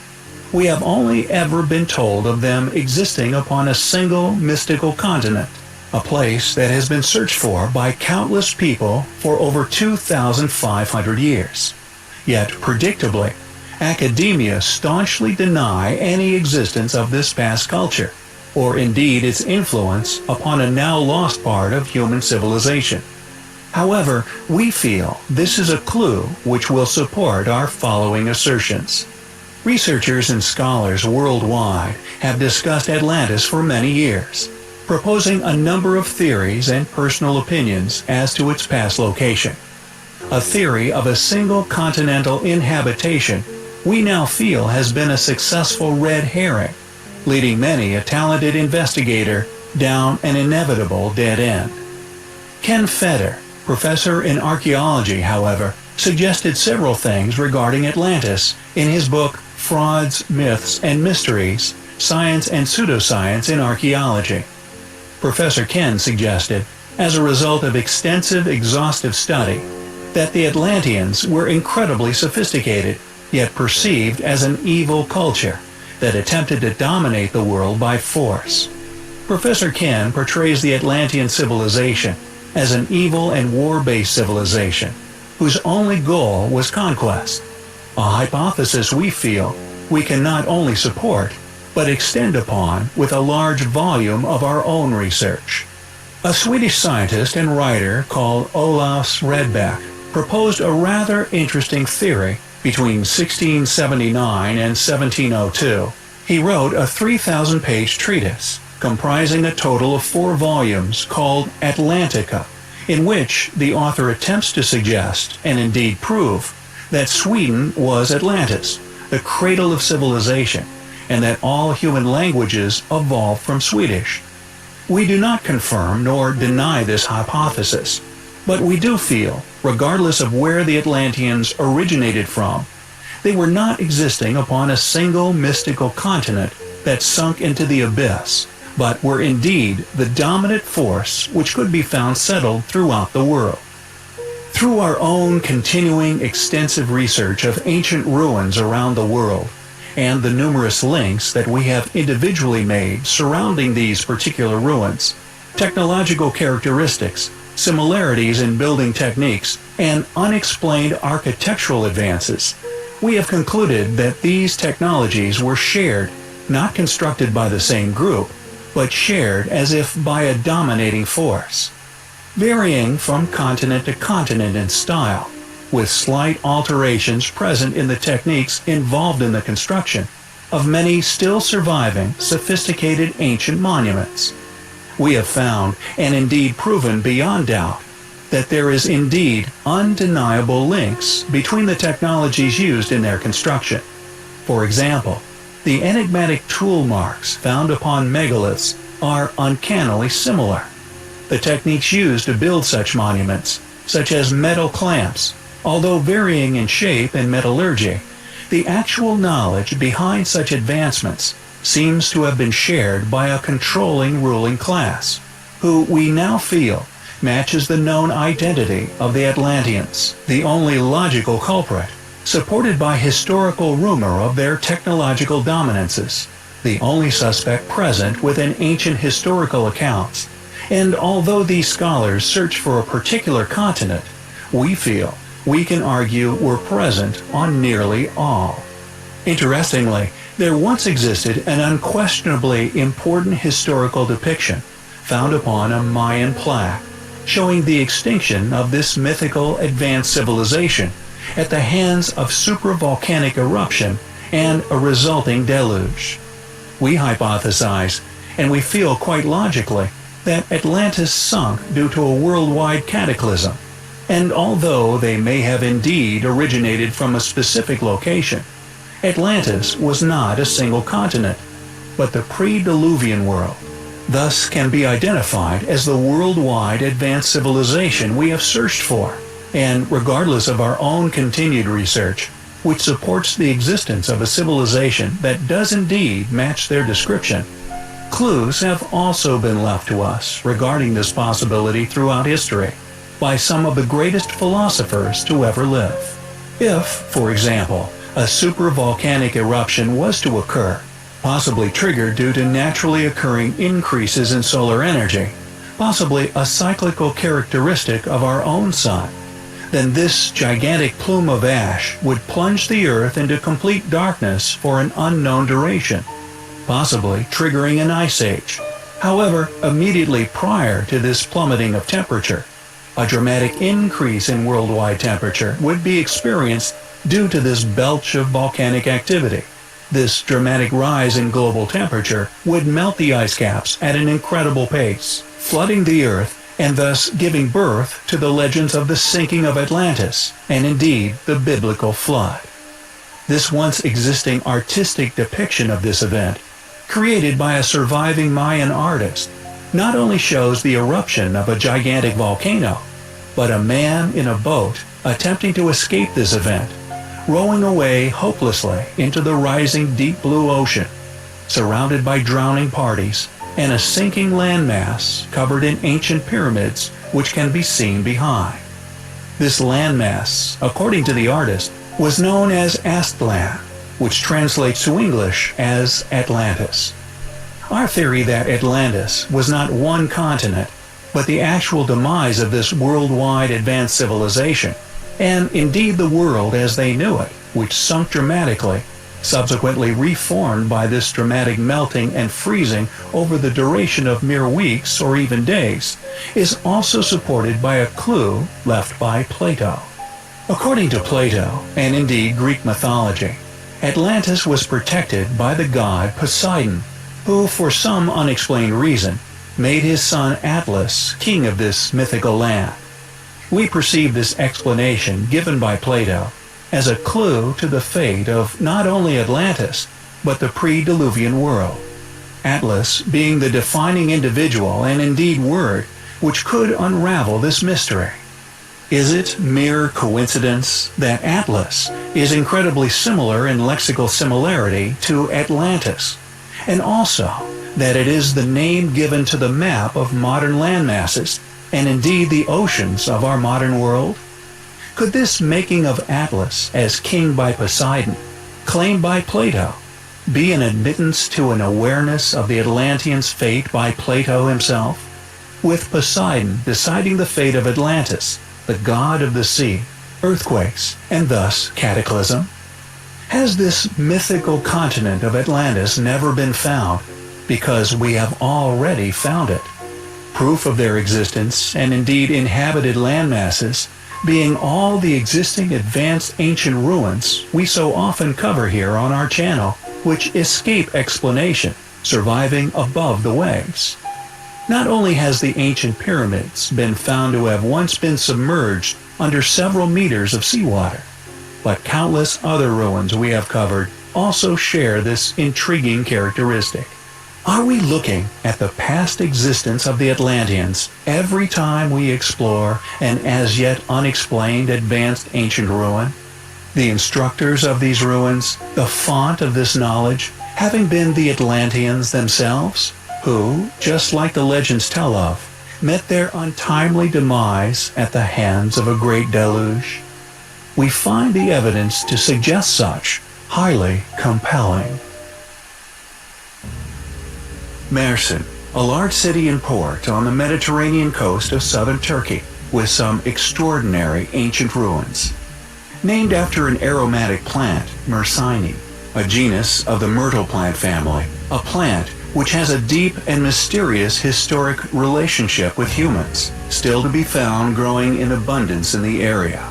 we have only ever been told of them existing upon a single mystical continent, a place that has been searched for by countless people for over 2,500 years. Yet, predictably, academia staunchly deny any existence of this past culture, or indeed its influence upon a now lost part of human civilization. However, we feel this is a clue which will support our following assertions. Researchers and scholars worldwide have discussed Atlantis for many years, proposing a number of theories and personal opinions as to its past location. A theory of a single continental inhabitation we now feel has been a successful red herring, leading many a talented investigator down an inevitable dead end. Ken Feder, professor in archaeology, however, suggested several things regarding Atlantis in his book Frauds, Myths, and Mysteries, Science and Pseudoscience in Archaeology. Professor Ken suggested, as a result of extensive exhaustive study, that the Atlanteans were incredibly sophisticated, yet perceived as an evil culture that attempted to dominate the world by force. Professor Ken portrays the Atlantean civilization as an evil and war-based civilization whose only goal was conquest, a hypothesis we feel we can not only support, but extend upon with a large volume of our own research. A Swedish scientist and writer called Olaus Redbeck proposed a rather interesting theory between 1679 and 1702. He wrote a 3,000-page treatise comprising a total of 4 volumes called Atlantica, in which the author attempts to suggest, and indeed prove, that Sweden was Atlantis, the cradle of civilization, and that all human languages evolved from Swedish. We do not confirm nor deny this hypothesis, but we do feel, regardless of where the Atlanteans originated from, They were not existing upon a single mystical continent that sunk into the abyss, but were indeed the dominant force which could be found settled throughout the world. Through our own continuing extensive research of ancient ruins around the world, and the numerous links that we have individually made surrounding these particular ruins, technological characteristics, similarities in building techniques, and unexplained architectural advances, we have concluded that these technologies were shared, not constructed by the same group, but shared as if by a dominating force, varying from continent to continent in style, with slight alterations present in the techniques involved in the construction of many still surviving sophisticated ancient monuments. We have found, and indeed proven beyond doubt, that there is indeed undeniable links between the technologies used in their construction. For example, the enigmatic tool marks found upon megaliths are uncannily similar. The techniques used to build such monuments, such as metal clamps, although varying in shape and metallurgy, the actual knowledge behind such advancements seems to have been shared by a controlling ruling class, who we now feel matches the known identity of the Atlanteans, the only logical culprit, supported by historical rumor of their technological dominances, the only suspect present within ancient historical accounts. And although these scholars search for a particular continent, we feel we can argue were present on nearly all. Interestingly, there once existed an unquestionably important historical depiction found upon a Mayan plaque showing the extinction of this mythical advanced civilization at the hands of supravolcanic eruption and a resulting deluge. We hypothesize, and we feel quite logically, that Atlantis sunk due to a worldwide cataclysm, and although they may have indeed originated from a specific location, Atlantis was not a single continent, but the pre-Diluvian world, thus can be identified as the worldwide advanced civilization we have searched for, and regardless of our own continued research, which supports the existence of a civilization that does indeed match their description, clues have also been left to us regarding this possibility throughout history by some of the greatest philosophers to ever live. If, for example, a supervolcanic eruption was to occur, possibly triggered due to naturally occurring increases in solar energy, possibly a cyclical characteristic of our own sun, then this gigantic plume of ash would plunge the Earth into complete darkness for an unknown duration, possibly triggering an ice age. However, immediately prior to this plummeting of temperature, a dramatic increase in worldwide temperature would be experienced due to this belch of volcanic activity. This dramatic rise in global temperature would melt the ice caps at an incredible pace, flooding the Earth and thus giving birth to the legends of the sinking of Atlantis and indeed the biblical flood. This once existing artistic depiction of this event, created by a surviving Mayan artist, not only shows the eruption of a gigantic volcano, but a man in a boat attempting to escape this event, rowing away hopelessly into the rising deep blue ocean, surrounded by drowning parties and a sinking landmass covered in ancient pyramids which can be seen behind. This landmass, according to the artist, was known as Aztlan, which translates to English as Atlantis. Our theory that Atlantis was not one continent, but the actual demise of this worldwide advanced civilization, and indeed the world as they knew it, which sunk dramatically, subsequently reformed by this dramatic melting and freezing over the duration of mere weeks or even days, is also supported by a clue left by Plato. According to Plato, and indeed Greek mythology, Atlantis was protected by the god Poseidon, who for some unexplained reason made his son Atlas king of this mythical land. We perceive this explanation given by Plato as a clue to the fate of not only Atlantis, but the pre-Diluvian world, Atlas being the defining individual and indeed word which could unravel this mystery. Is it mere coincidence that Atlas is incredibly similar in lexical similarity to Atlantis, and also that it is the name given to the map of modern landmasses and indeed the oceans of our modern world? Could this making of Atlas as king by Poseidon, claimed by Plato, be an admittance to an awareness of the Atlanteans' fate by Plato himself, with Poseidon deciding the fate of Atlantis, the god of the sea, earthquakes, and thus cataclysm? Has this mythical continent of Atlantis never been found because we have already found it? Proof of their existence, and indeed inhabited landmasses, being all the existing advanced ancient ruins we so often cover here on our channel, which escape explanation, surviving above the waves. Not only has the ancient pyramids been found to have once been submerged under several meters of seawater, but countless other ruins we have covered also share this intriguing characteristic. Are we looking at the past existence of the Atlanteans every time we explore an as yet unexplained advanced ancient ruin? The instructors of these ruins, the font of this knowledge, having been the Atlanteans themselves, who, just like the legends tell of, met their untimely demise at the hands of a great deluge? We find the evidence to suggest such highly compelling. Mersin, a large city and port on the Mediterranean coast of southern Turkey, with some extraordinary ancient ruins. Named after an aromatic plant, Mersini, a genus of the myrtle plant family, a plant which has a deep and mysterious historic relationship with humans, still to be found growing in abundance in the area.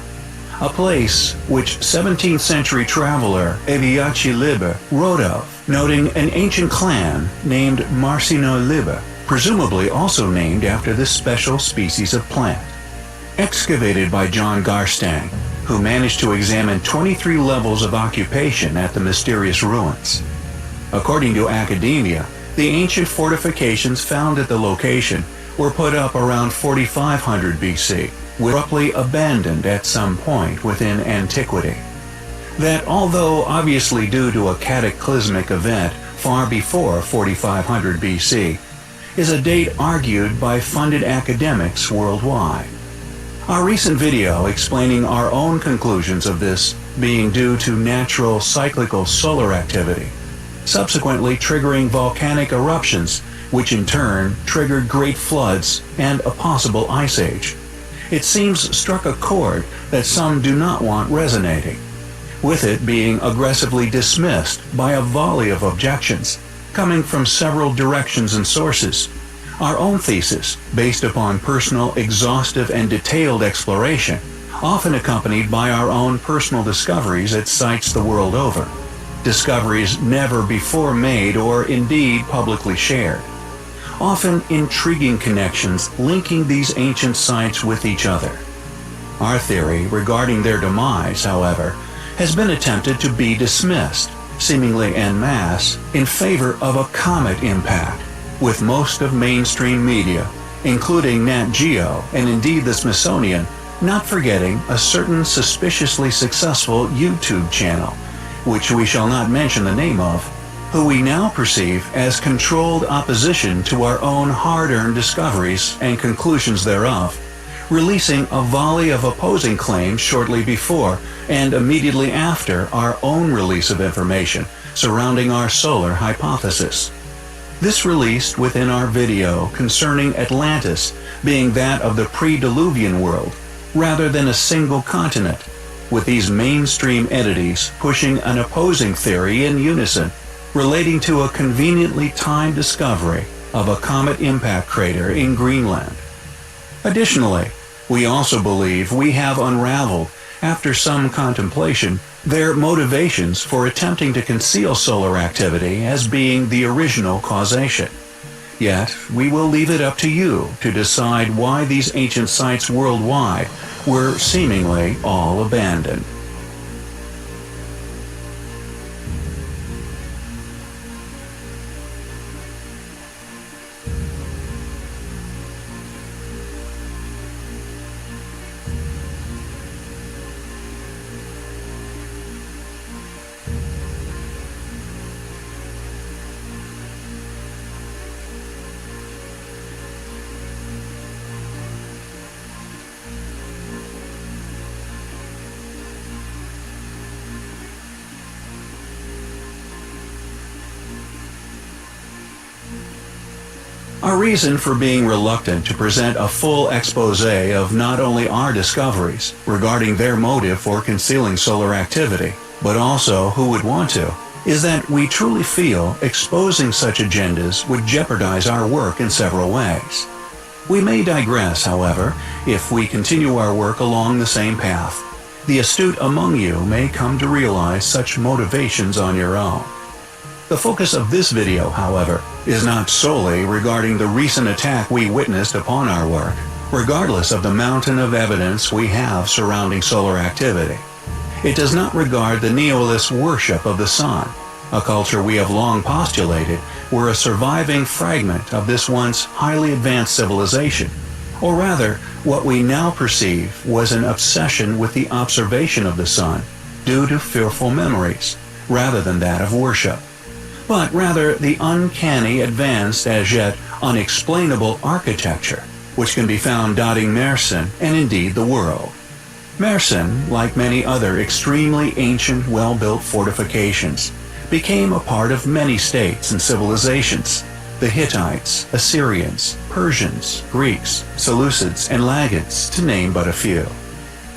A place which 17th century traveler Eviaci Liber wrote of, noting an ancient clan named Marcino Liber, presumably also named after this special species of plant. Excavated by John Garstang, who managed to examine 23 levels of occupation at the mysterious ruins. According to academia, the ancient fortifications found at the location were put up around 4500 BC, abruptly abandoned at some point within antiquity. That although obviously due to a cataclysmic event far before 4500 BC, is a date argued by funded academics worldwide. Our recent video explaining our own conclusions of this being due to natural cyclical solar activity, subsequently triggering volcanic eruptions, which in turn triggered great floods and a possible ice age, it seems struck a chord that some do not want resonating, with it being aggressively dismissed by a volley of objections coming from several directions and sources. Our own thesis, based upon personal, exhaustive, and detailed exploration, often accompanied by our own personal discoveries at sites the world over, discoveries never before made or indeed publicly shared. Often intriguing connections linking these ancient sites with each other. Our theory regarding their demise, however, has been attempted to be dismissed, seemingly en masse, in favor of a comet impact, with most of mainstream media, including Nat Geo and indeed the Smithsonian, not forgetting a certain suspiciously successful YouTube channel, which we shall not mention the name of, who we now perceive as controlled opposition to our own hard-earned discoveries and conclusions thereof, releasing a volley of opposing claims shortly before and immediately after our own release of information surrounding our solar hypothesis. This released within our video concerning Atlantis being that of the pre-Diluvian world rather than a single continent, with these mainstream entities pushing an opposing theory in unison relating to a conveniently timed discovery of a comet impact crater in Greenland. Additionally, we also believe we have unraveled, after some contemplation, their motivations for attempting to conceal solar activity as being the original causation. Yet, we will leave it up to you to decide why these ancient sites worldwide were seemingly all abandoned. Our reason for being reluctant to present a full expose of not only our discoveries regarding their motive for concealing solar activity, but also who would want to, is that we truly feel exposing such agendas would jeopardize our work in several ways. We may digress, however, if we continue our work along the same path. The astute among you may come to realize such motivations on your own. The focus of this video, however, is not solely regarding the recent attack we witnessed upon our work, regardless of the mountain of evidence we have surrounding solar activity. It does not regard the nihilist worship of the sun, a culture we have long postulated were a surviving fragment of this once highly advanced civilization, or rather, what we now perceive was an obsession with the observation of the sun due to fearful memories, rather than that of worship, but rather the uncanny, advanced, as yet unexplainable architecture, which can be found dotting Mersenne and indeed the world. Mersenne, like many other extremely ancient, well-built fortifications, became a part of many states and civilizations. The Hittites, Assyrians, Persians, Greeks, Seleucids, and Lagids, to name but a few.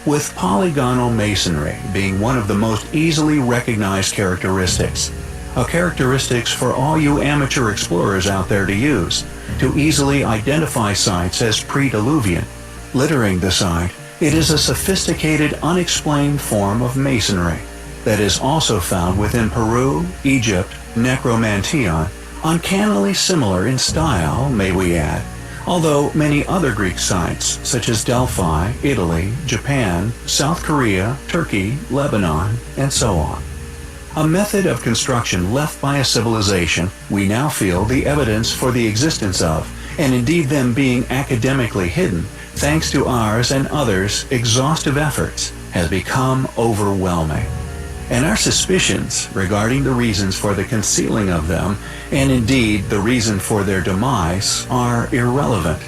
With polygonal masonry being one of the most easily recognized characteristics, a characteristics for all you amateur explorers out there to use, to easily identify sites as pre-Diluvian. Littering the site, it is a sophisticated, unexplained form of masonry that is also found within Peru, Egypt, Necromanteon, uncannily similar in style, may we add, although many other Greek sites, such as Delphi, Italy, Japan, South Korea, Turkey, Lebanon, and so on. A method of construction left by a civilization we now feel the evidence for the existence of, and indeed them being academically hidden, thanks to ours and others' exhaustive efforts, has become overwhelming. And our suspicions regarding the reasons for the concealing of them, and indeed the reason for their demise, are irrelevant.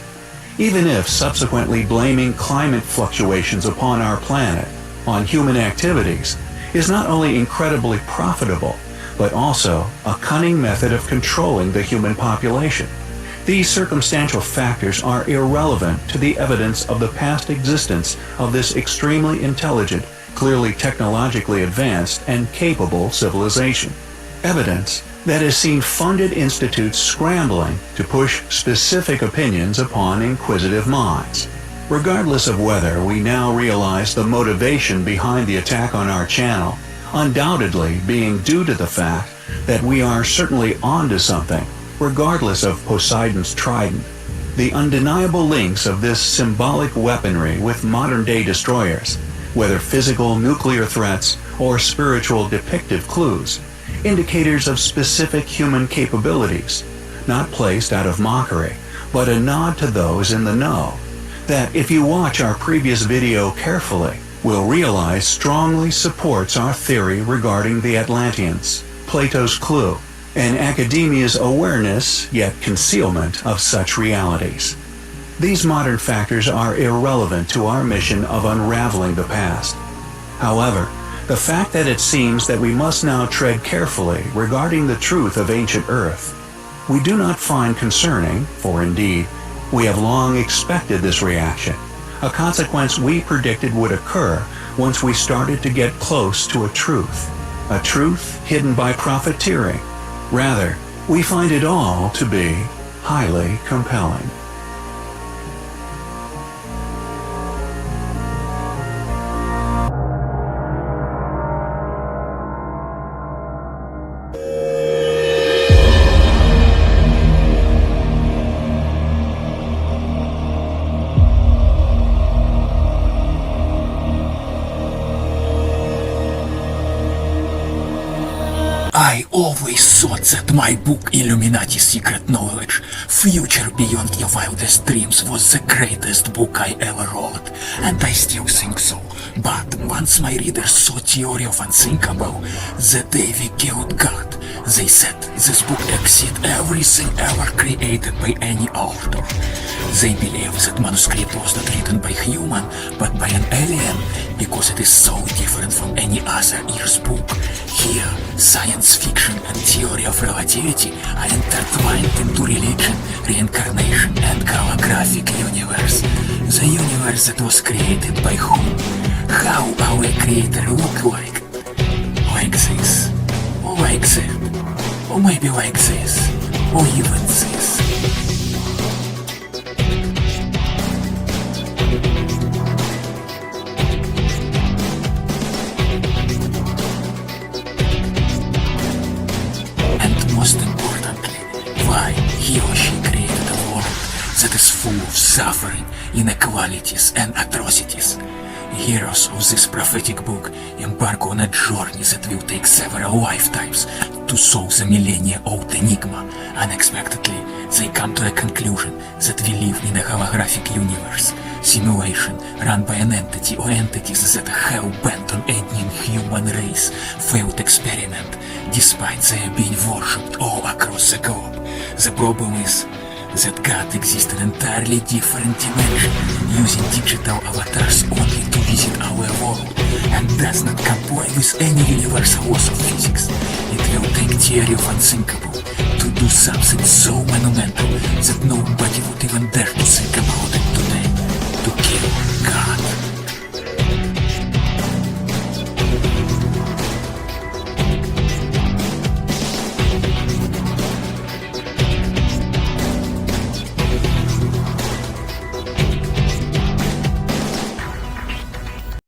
Even if subsequently blaming climate fluctuations upon our planet, on human activities, is not only incredibly profitable, but also a cunning method of controlling the human population. These circumstantial factors are irrelevant to the evidence of the past existence of this extremely intelligent, clearly technologically advanced and capable civilization. Evidence that has seen funded institutes scrambling to push specific opinions upon inquisitive minds. Regardless of whether we now realize the motivation behind the attack on our channel, undoubtedly being due to the fact that we are certainly onto something, regardless of Poseidon's trident, the undeniable links of this symbolic weaponry with modern-day destroyers, whether physical nuclear threats or spiritual depictive clues, indicators of specific human capabilities, not placed out of mockery, but a nod to those in the know, that if you watch our previous video carefully, will realize strongly supports our theory regarding the Atlanteans, Plato's clue, and academia's awareness yet concealment of such realities. These modern factors are irrelevant to our mission of unraveling the past. However, the fact that it seems that we must now tread carefully regarding the truth of ancient Earth, we do not find concerning, for indeed, we have long expected this reaction, a consequence we predicted would occur once we started to get close to a truth hidden by profiteering. Rather, we find it all to be highly compelling. I always thought that my book Illuminati Secret Knowledge, Future Beyond Your Wildest Dreams was the greatest book I ever wrote, and I still think so. But once my readers saw Theory of Unthinkable, the day we killed God, they said this book exceeds everything ever created by any author. They believe that manuscript was not written by human, but by an alien, because it is so different from any other year's book. Here, science fiction and theory of of relativity are intertwined into religion, reincarnation, and holographic universe. The universe that was created by whom? How our creator look like? Like this, or like that, or maybe like this, or even this. Most importantly, why he or she created a world that is full of suffering, inequalities and atrocities. Heroes of this prophetic book embark on a journey that will take several lifetimes to solve the millennia-old enigma. Unexpectedly, they come to a conclusion that we live in a holographic universe, simulation run by an entity or entities that are hell-bent on ending human race, failed experiment, despite their being worshipped all across the globe. The problem is that God exists in an entirely different dimension, using digital avatars only to visit our world, and does not comply with any universal laws of physics. It will take theory of unthinkable to do something so monumental that nobody would even dare to think about